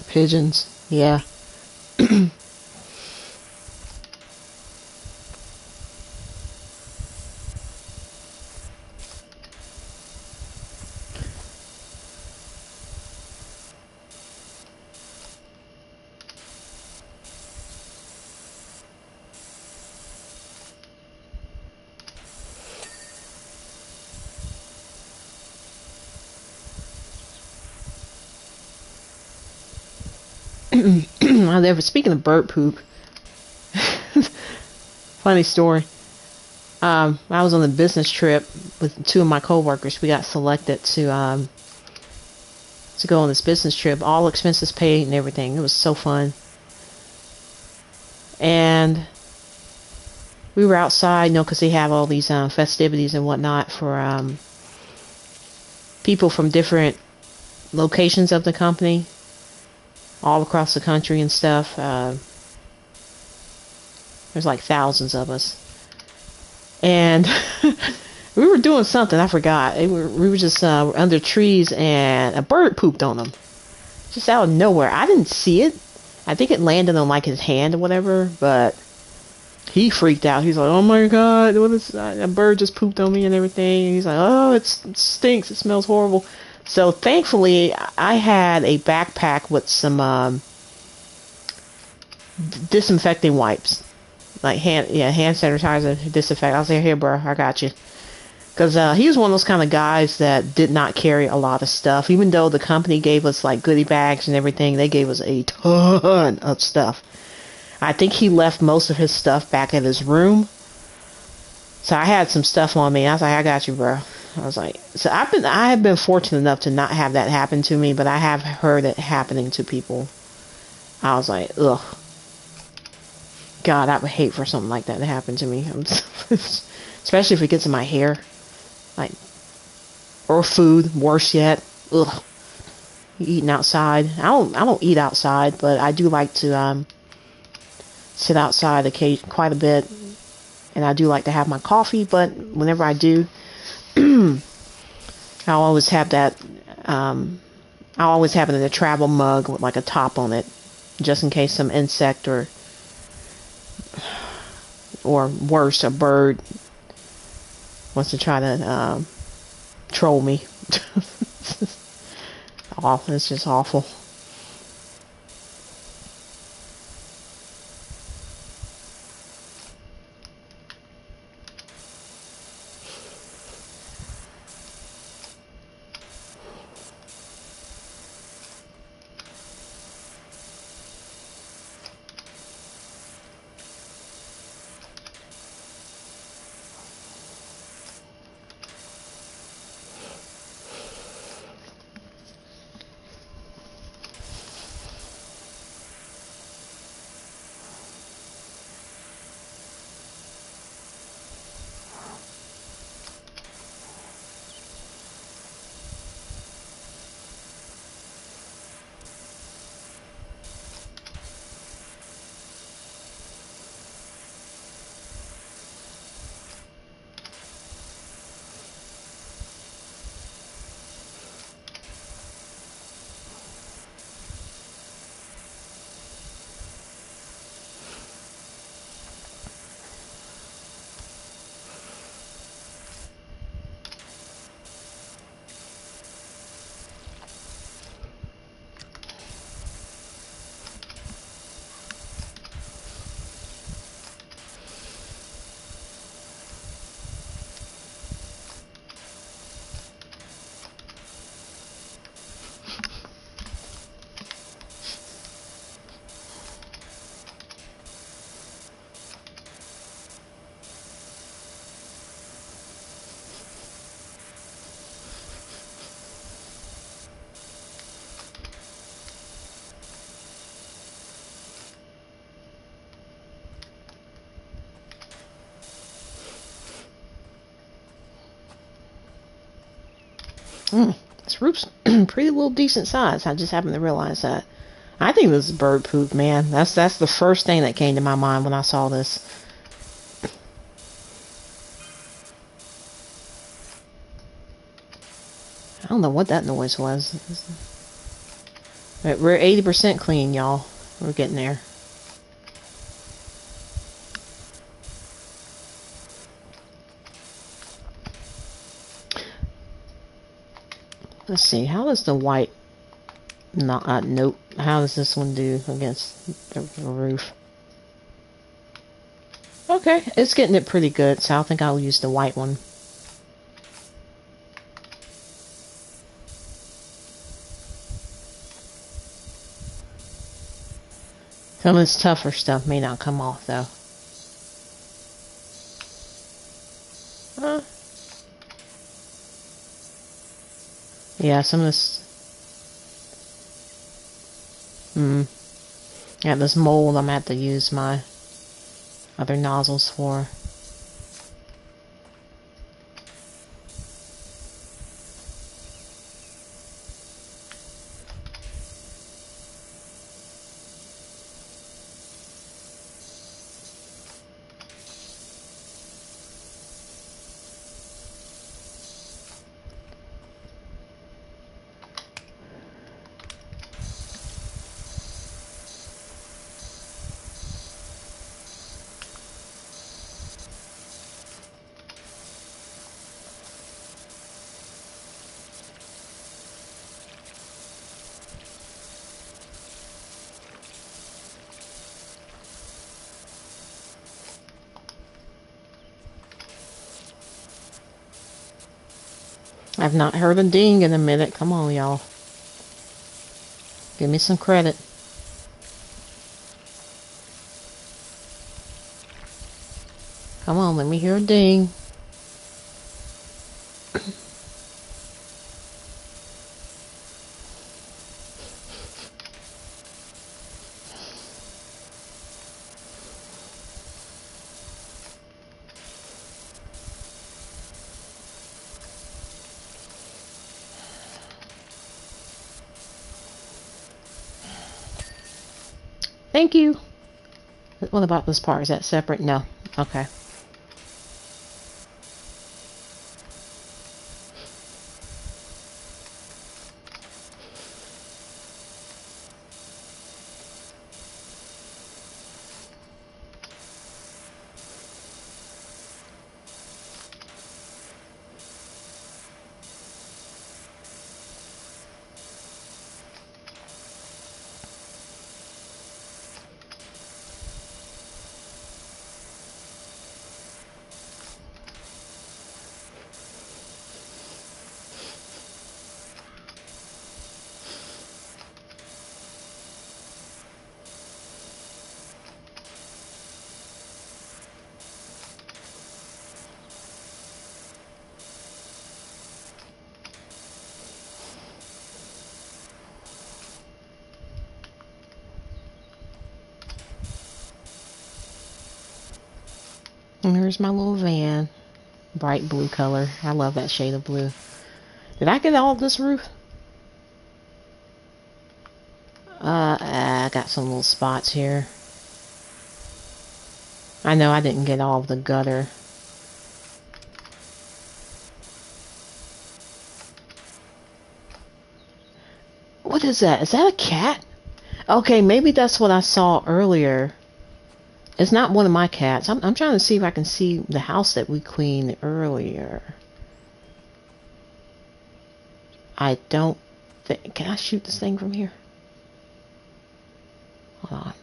Pigeons, yeah. Speaking of bird poop, funny story. I was on a business trip with two of my coworkers. We got selected to to go on this business trip. All expenses paid and everything. It was so fun. And we were outside, you know, because they have all these festivities and whatnot for people from different locations of the company, all across the country and stuff. There's like thousands of us. And we were doing something, I forgot. We were just under trees, and a bird pooped on them. Just out of nowhere. I didn't see it. I think it landed on like his hand or whatever, but he freaked out. He's like, oh my god, what is that? A bird just pooped on me and everything. And he's like, oh, it stinks. It smells horrible. So thankfully, I had a backpack with some disinfecting wipes. Like hand sanitizer, disinfect. I was like, here, bro, I got you. Because he was one of those kind of guys that did not carry a lot of stuff. Even though the company gave us like goodie bags and everything, they gave us a ton of stuff. I think he left most of his stuff back at his room. So I had some stuff on me. I was like, I got you, bro. I was like, so I have been fortunate enough to not have that happen to me, but I have heard it happening to people. I was like, ugh. God, I would hate for something like that to happen to me. Especially if it gets in my hair. Like, or food, worse yet. Ugh. Eating outside. I don't eat outside, but I do like to sit outside quite a bit. And I do like to have my coffee, but whenever I do, I'll always have that, I'll always have it in a travel mug with like a top on it, just in case some insect or worse, a bird wants to try to troll me. Awful. It's just awful. This roof's pretty little decent size. I just happened to realize that. I think this is bird poop, man. That's the first thing that came to my mind when I saw this. I don't know what that noise was. We're 80% clean, y'all. We're getting there. Let's see. How does the white... nope. How does this one do against the roof? Okay. It's getting it pretty good, so I think I'll use the white one. Some of this tougher stuff may not come off, though. Yeah, some of this... Yeah, this mold I'm gonna have to use my other nozzles for. I've not heard a ding in a minute. Come on, y'all. Give me some credit. Come on, let me hear a ding. Thank you. What about this part? Is that separate? No. Okay. And here's my little van. Bright blue color. I love that shade of blue. Did I get all of this roof? I got some little spots here. I know I didn't get all of the gutter. What is that? Is that a cat? Okay, maybe that's what I saw earlier. It's not one of my cats. I'm trying to see if I can see the house that we cleaned earlier. I don't think... Can I shoot this thing from here? Hold on.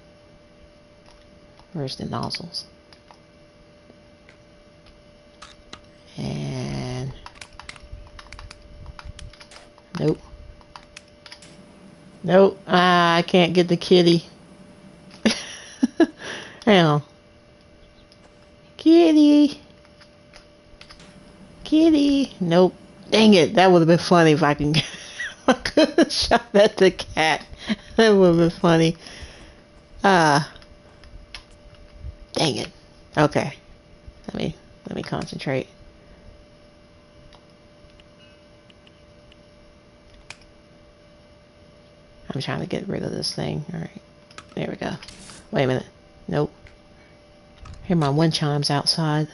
Where's the nozzles? And... Nope. Nope. I can't get the kitty. Hang on. Kitty. Kitty. Nope. Dang it. That would have been funny if I can get... I could have shot at the cat. That would have been funny. Dang it. Okay. Let me concentrate. I'm trying to get rid of this thing. Alright. There we go. Wait a minute. Nope. Hear my wind chimes outside.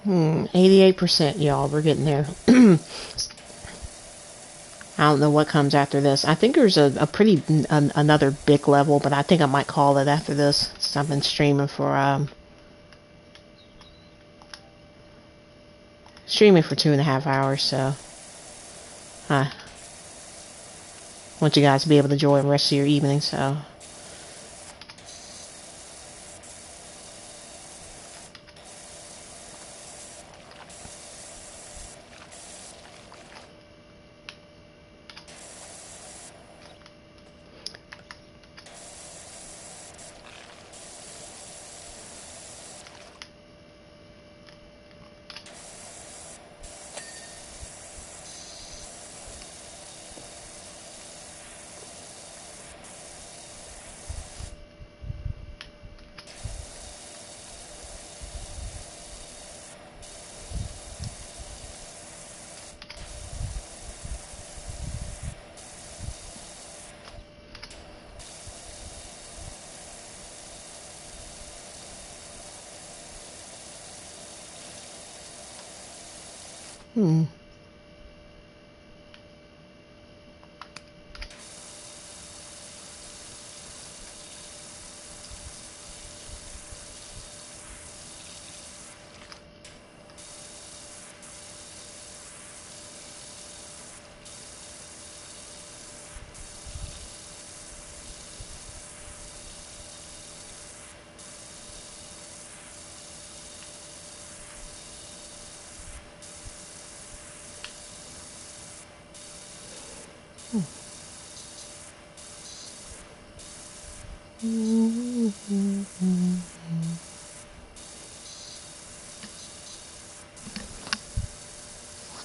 88%, y'all. We're getting there. I don't know what comes after this. I think there's a pretty another big level, but I think I might call it after this. So I've been streaming for 2.5 hours, so I want you guys to be able to enjoy the rest of your evening. So.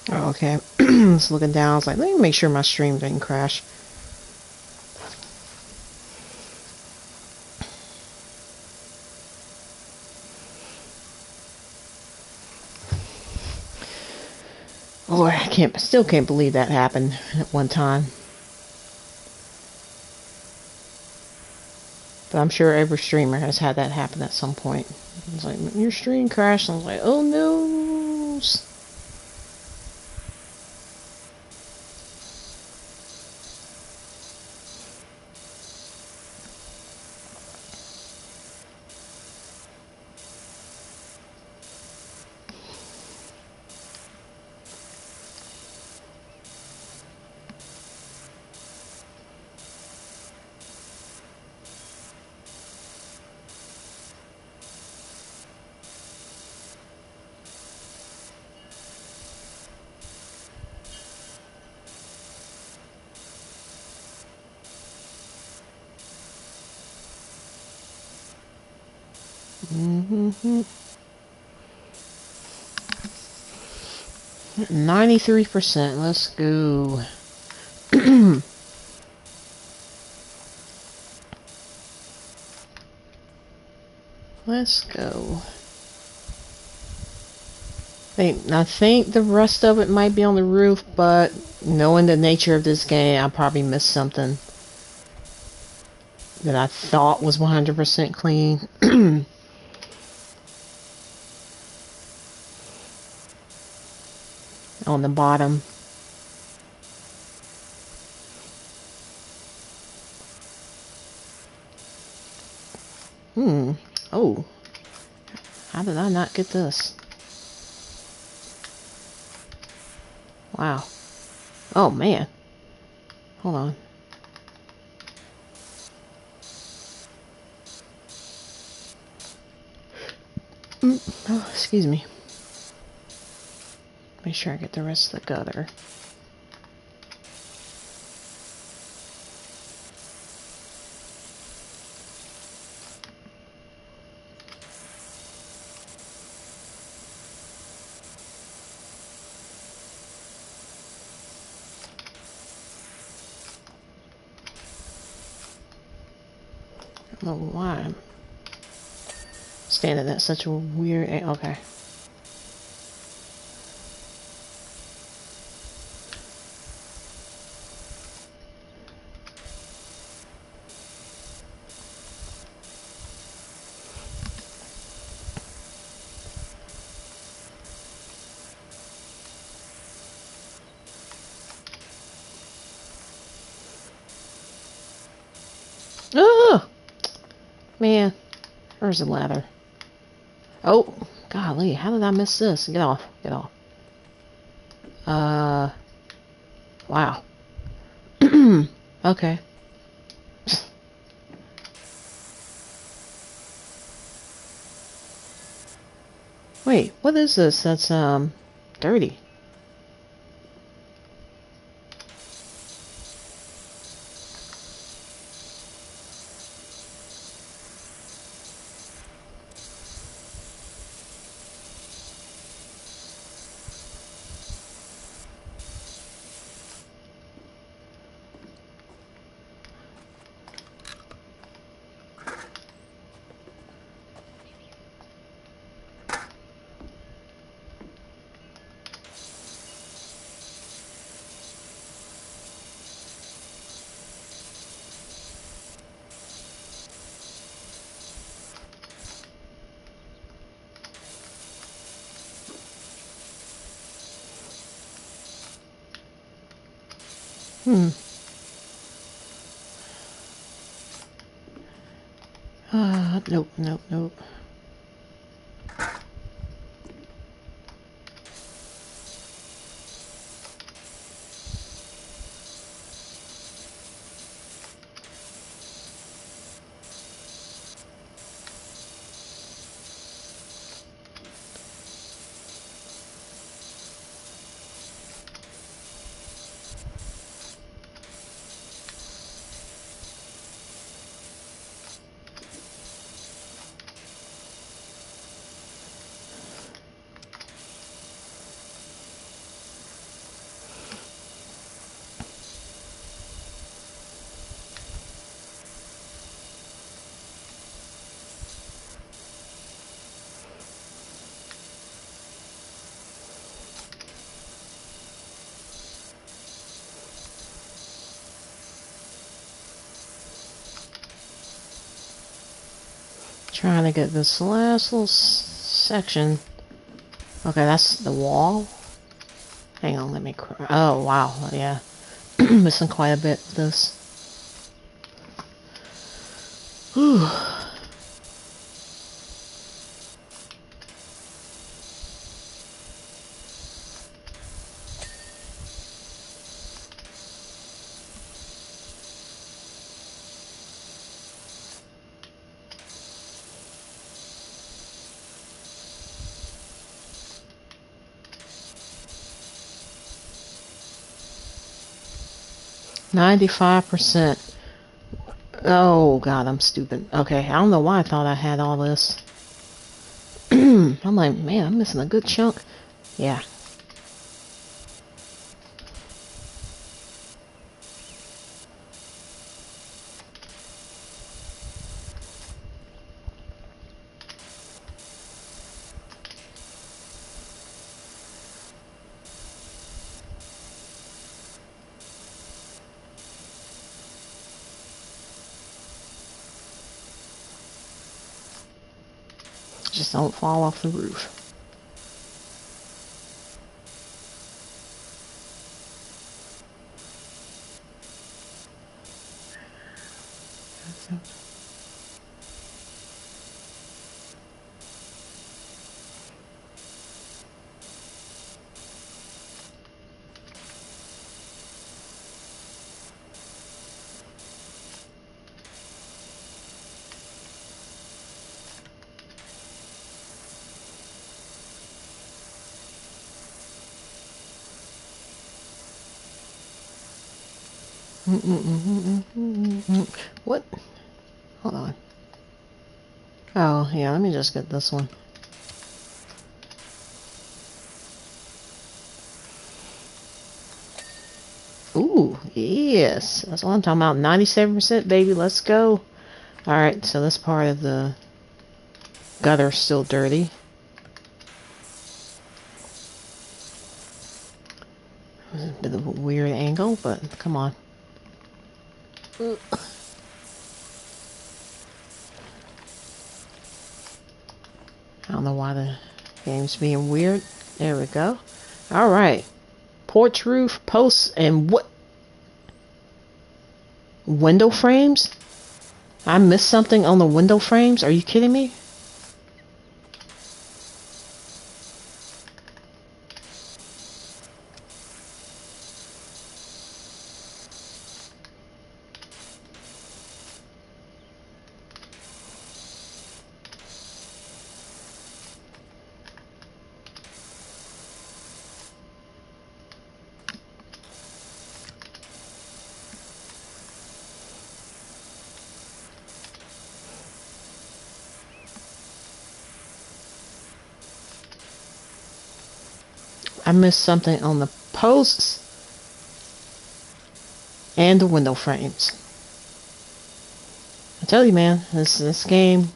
Oh, okay. Just looking down, I was like, let me make sure my stream didn't crash. Lord, still can't believe that happened at one time. But I'm sure every streamer has had that happen at some point. It's like, your stream crashed, and I was like, oh no. Mm-hmm. 93%. Let's go. Let's go. I think the rest of it might be on the roof, but knowing the nature of this game, I probably missed something that I thought was 100% clean. On the bottom. Oh. How did I not get this? Wow. Oh, man. Hold on. Oh, excuse me. Make sure I get the rest of the gutter. I don't know why I'm standing at such a weird... Okay. Man, where's the ladder? Oh, golly, how did I miss this? Get off, get off. Wow. Okay. Wait, what is this? That's, dirty. Nope, nope, nope. Trying to get this last little section. Okay, that's the wall. Hang on, let me. Oh wow, yeah, missing quite a bit of this. Whew. $95%. Oh god, I'm stupid. Okay, I don't know why I thought I had all this. I'm like, man, I'm missing a good chunk. Yeah. Just don't fall off the roof. What? Hold on. Oh, yeah, let me just get this one. Ooh, yes. That's what I'm talking about. 97%, baby. Let's go. Alright, so this part of the gutter's still dirty. A bit of a weird angle, but come on. I don't know why the game's being weird. There we go. Alright. Porch roof, posts, and what? Window frames? I missed something on the window frames? Are you kidding me? I missed something on the posts and the window frames. I tell you, man, this game,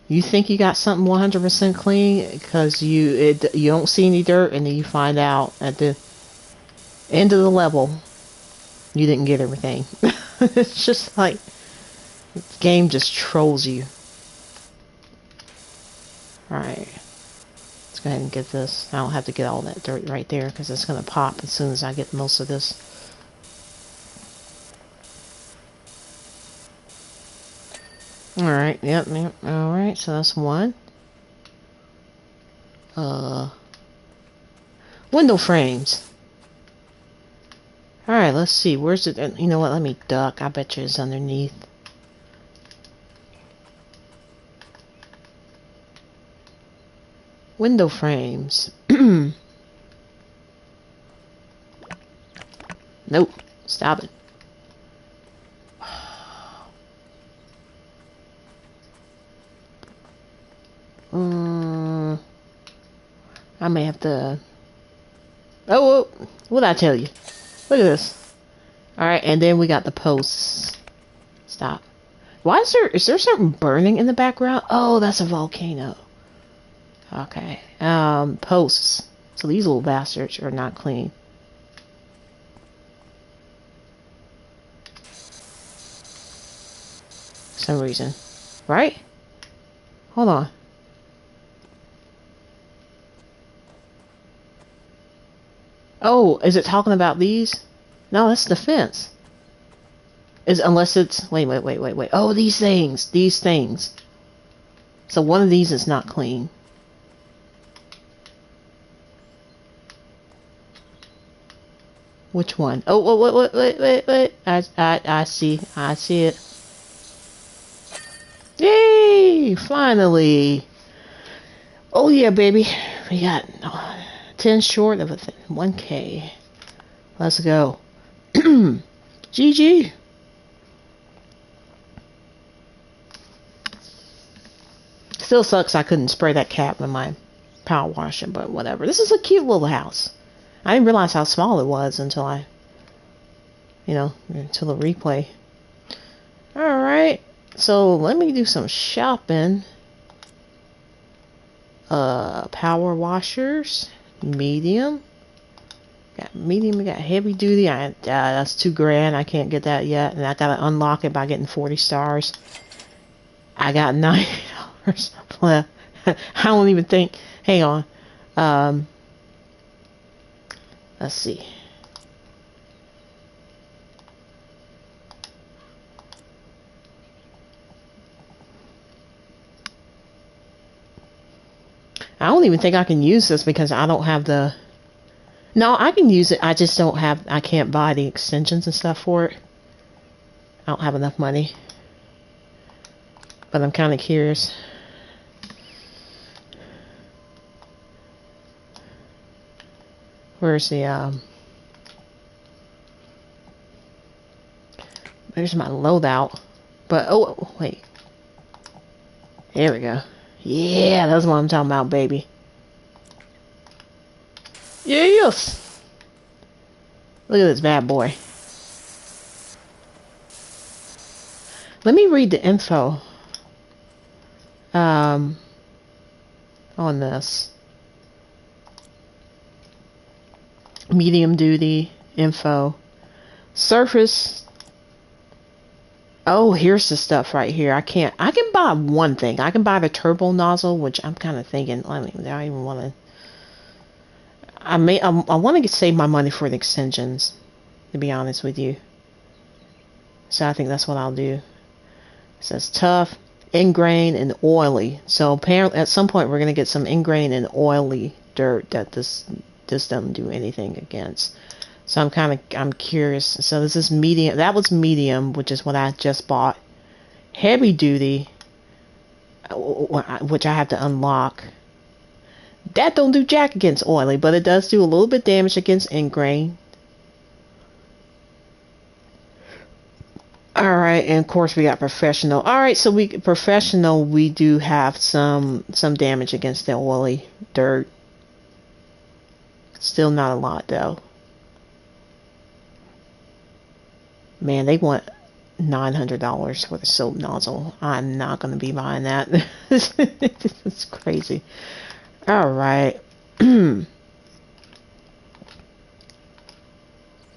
you think you got something 100% clean because you don't see any dirt, and then you find out at the end of the level you didn't get everything. It's just like the game just trolls you. Alright, let's go ahead and get this. I don't have to get all that dirt right there because it's going to pop as soon as I get most of this. Alright, yep. Alright, so that's one. Window frames. Alright, let's see. Where's it? You know what? Let me duck. I bet you it's underneath. Window frames. Nope. Stop it. I may have to... Oh, what did I tell you? Look at this. Alright, and then we got the posts. Stop. Why is there something burning in the background? Oh, that's a volcano. Okay. Posts. So these little bastards are not clean. For some reason. Right? Hold on. Oh, is it talking about these? No, that's the fence. Unless it's... Wait. Oh, these things. So one of these is not clean. Which one? Oh, wait. I see it. Yay! Finally! Oh yeah, baby. We got 10 short of 1K. Let's go. GG. Still sucks I couldn't spray that cap with my power washer, but whatever. This is a cute little house. I didn't realize how small it was until until the replay. Alright. So let me do some shopping. Power washers. Medium. Got medium, we got heavy duty. That's $2,000. I can't get that yet. And I gotta unlock it by getting 40 stars. I got $90 left. I don't even think. Hang on. Let's see. I don't even think I can use this because I don't have the... No, I can use it. I just don't have... I can't buy the extensions and stuff for it. I don't have enough money. But I'm kind of curious. Where's the... There's my loadout. But, oh, wait. There we go. Yeah, that's what I'm talking about, baby. Yes! Look at this bad boy. Let me read the info. On this. Medium duty info. Surface. Oh, here's the stuff right here. I can buy one thing. I can buy the turbo nozzle, which I'm kind of thinking, I don't even want to. I want to save my money for the extensions, to be honest with you. So I think that's what I'll do. It says tough, ingrained, and oily. So apparently, at some point, we're gonna get some ingrained and oily dirt that this doesn't do anything against. So I'm curious. So this is medium. That was medium, which is what I just bought. Heavy duty, which I have to unlock. That don't do jack against oily, but it does do a little bit damage against ingrain. Alright, and of course we got professional. Alright, so we do have some damage against the oily dirt. Still not a lot though. Man, they want $900 for the soap nozzle. I'm not gonna be buying that. It's crazy. Alright. I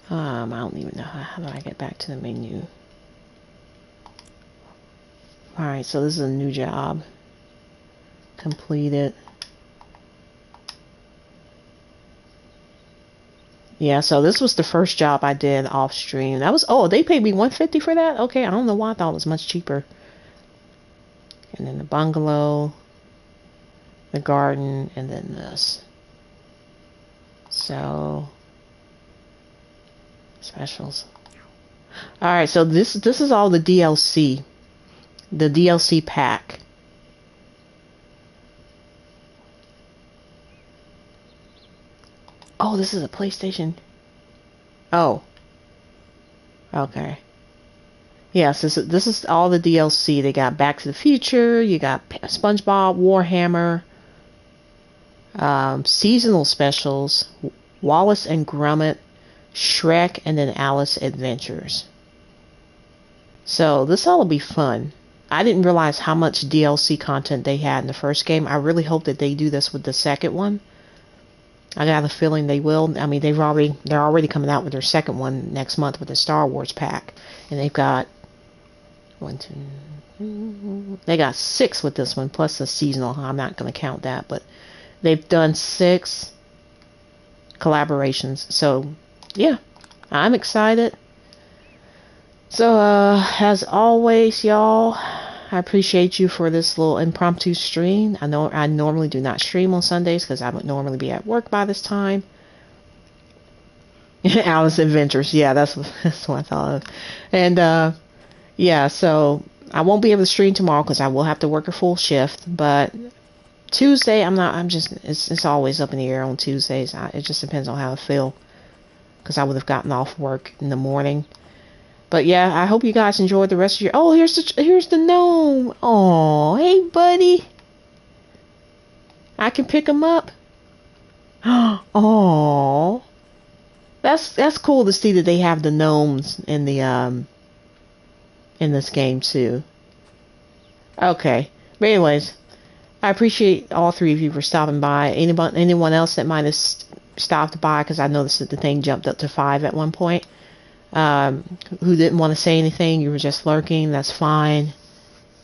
don't even know how do I get back to the menu. Alright, so this is a new job. Completed. Yeah, so this was the first job I did off stream. That was, oh, they paid me $150 for that? Okay, I don't know why I thought it was much cheaper. And then the bungalow, the garden, and then this. So, specials. Alright, so this is all the DLC. The DLC pack. Oh, this is a PlayStation. Oh. Okay. Yes, this is all the DLC. They got Back to the Future. You got SpongeBob, Warhammer, seasonal specials, Wallace and Gromit, Shrek, and then Alice Adventures. So this all will be fun. I didn't realize how much DLC content they had in the first game. I really hope that they do this with the second one. I got a feeling they will. I mean, they're already coming out with their second one next month with the Star Wars pack, and they've got they got 6 with this one plus the seasonal. I'm not going to count that, but they've done 6 collaborations. So yeah, I'm excited. So as always, y'all, I appreciate you for this little impromptu stream. I know I normally do not stream on Sundays because I would normally be at work by this time. Alice Adventures, yeah, that's what I thought of. And yeah, so I won't be able to stream tomorrow because I will have to work a full shift. But Tuesday, it's always up in the air on Tuesdays. It just depends on how I feel because I would have gotten off work in the morning. But yeah, I hope you guys enjoyed the rest of your... Oh, here's the gnome. Oh, hey, buddy. I can pick him up. Oh, that's cool to see that they have the gnomes in the in this game too. Okay, but anyways, I appreciate all 3 of you for stopping by. Anyone else that might have stopped by because I noticed that the thing jumped up to 5 at one point. Who didn't want to say anything, you were just lurking, that's fine.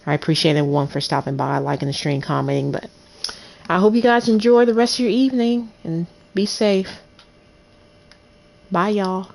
I appreciate everyone for stopping by, liking the stream, commenting, but I hope you guys enjoy the rest of your evening and be safe. Bye, y'all.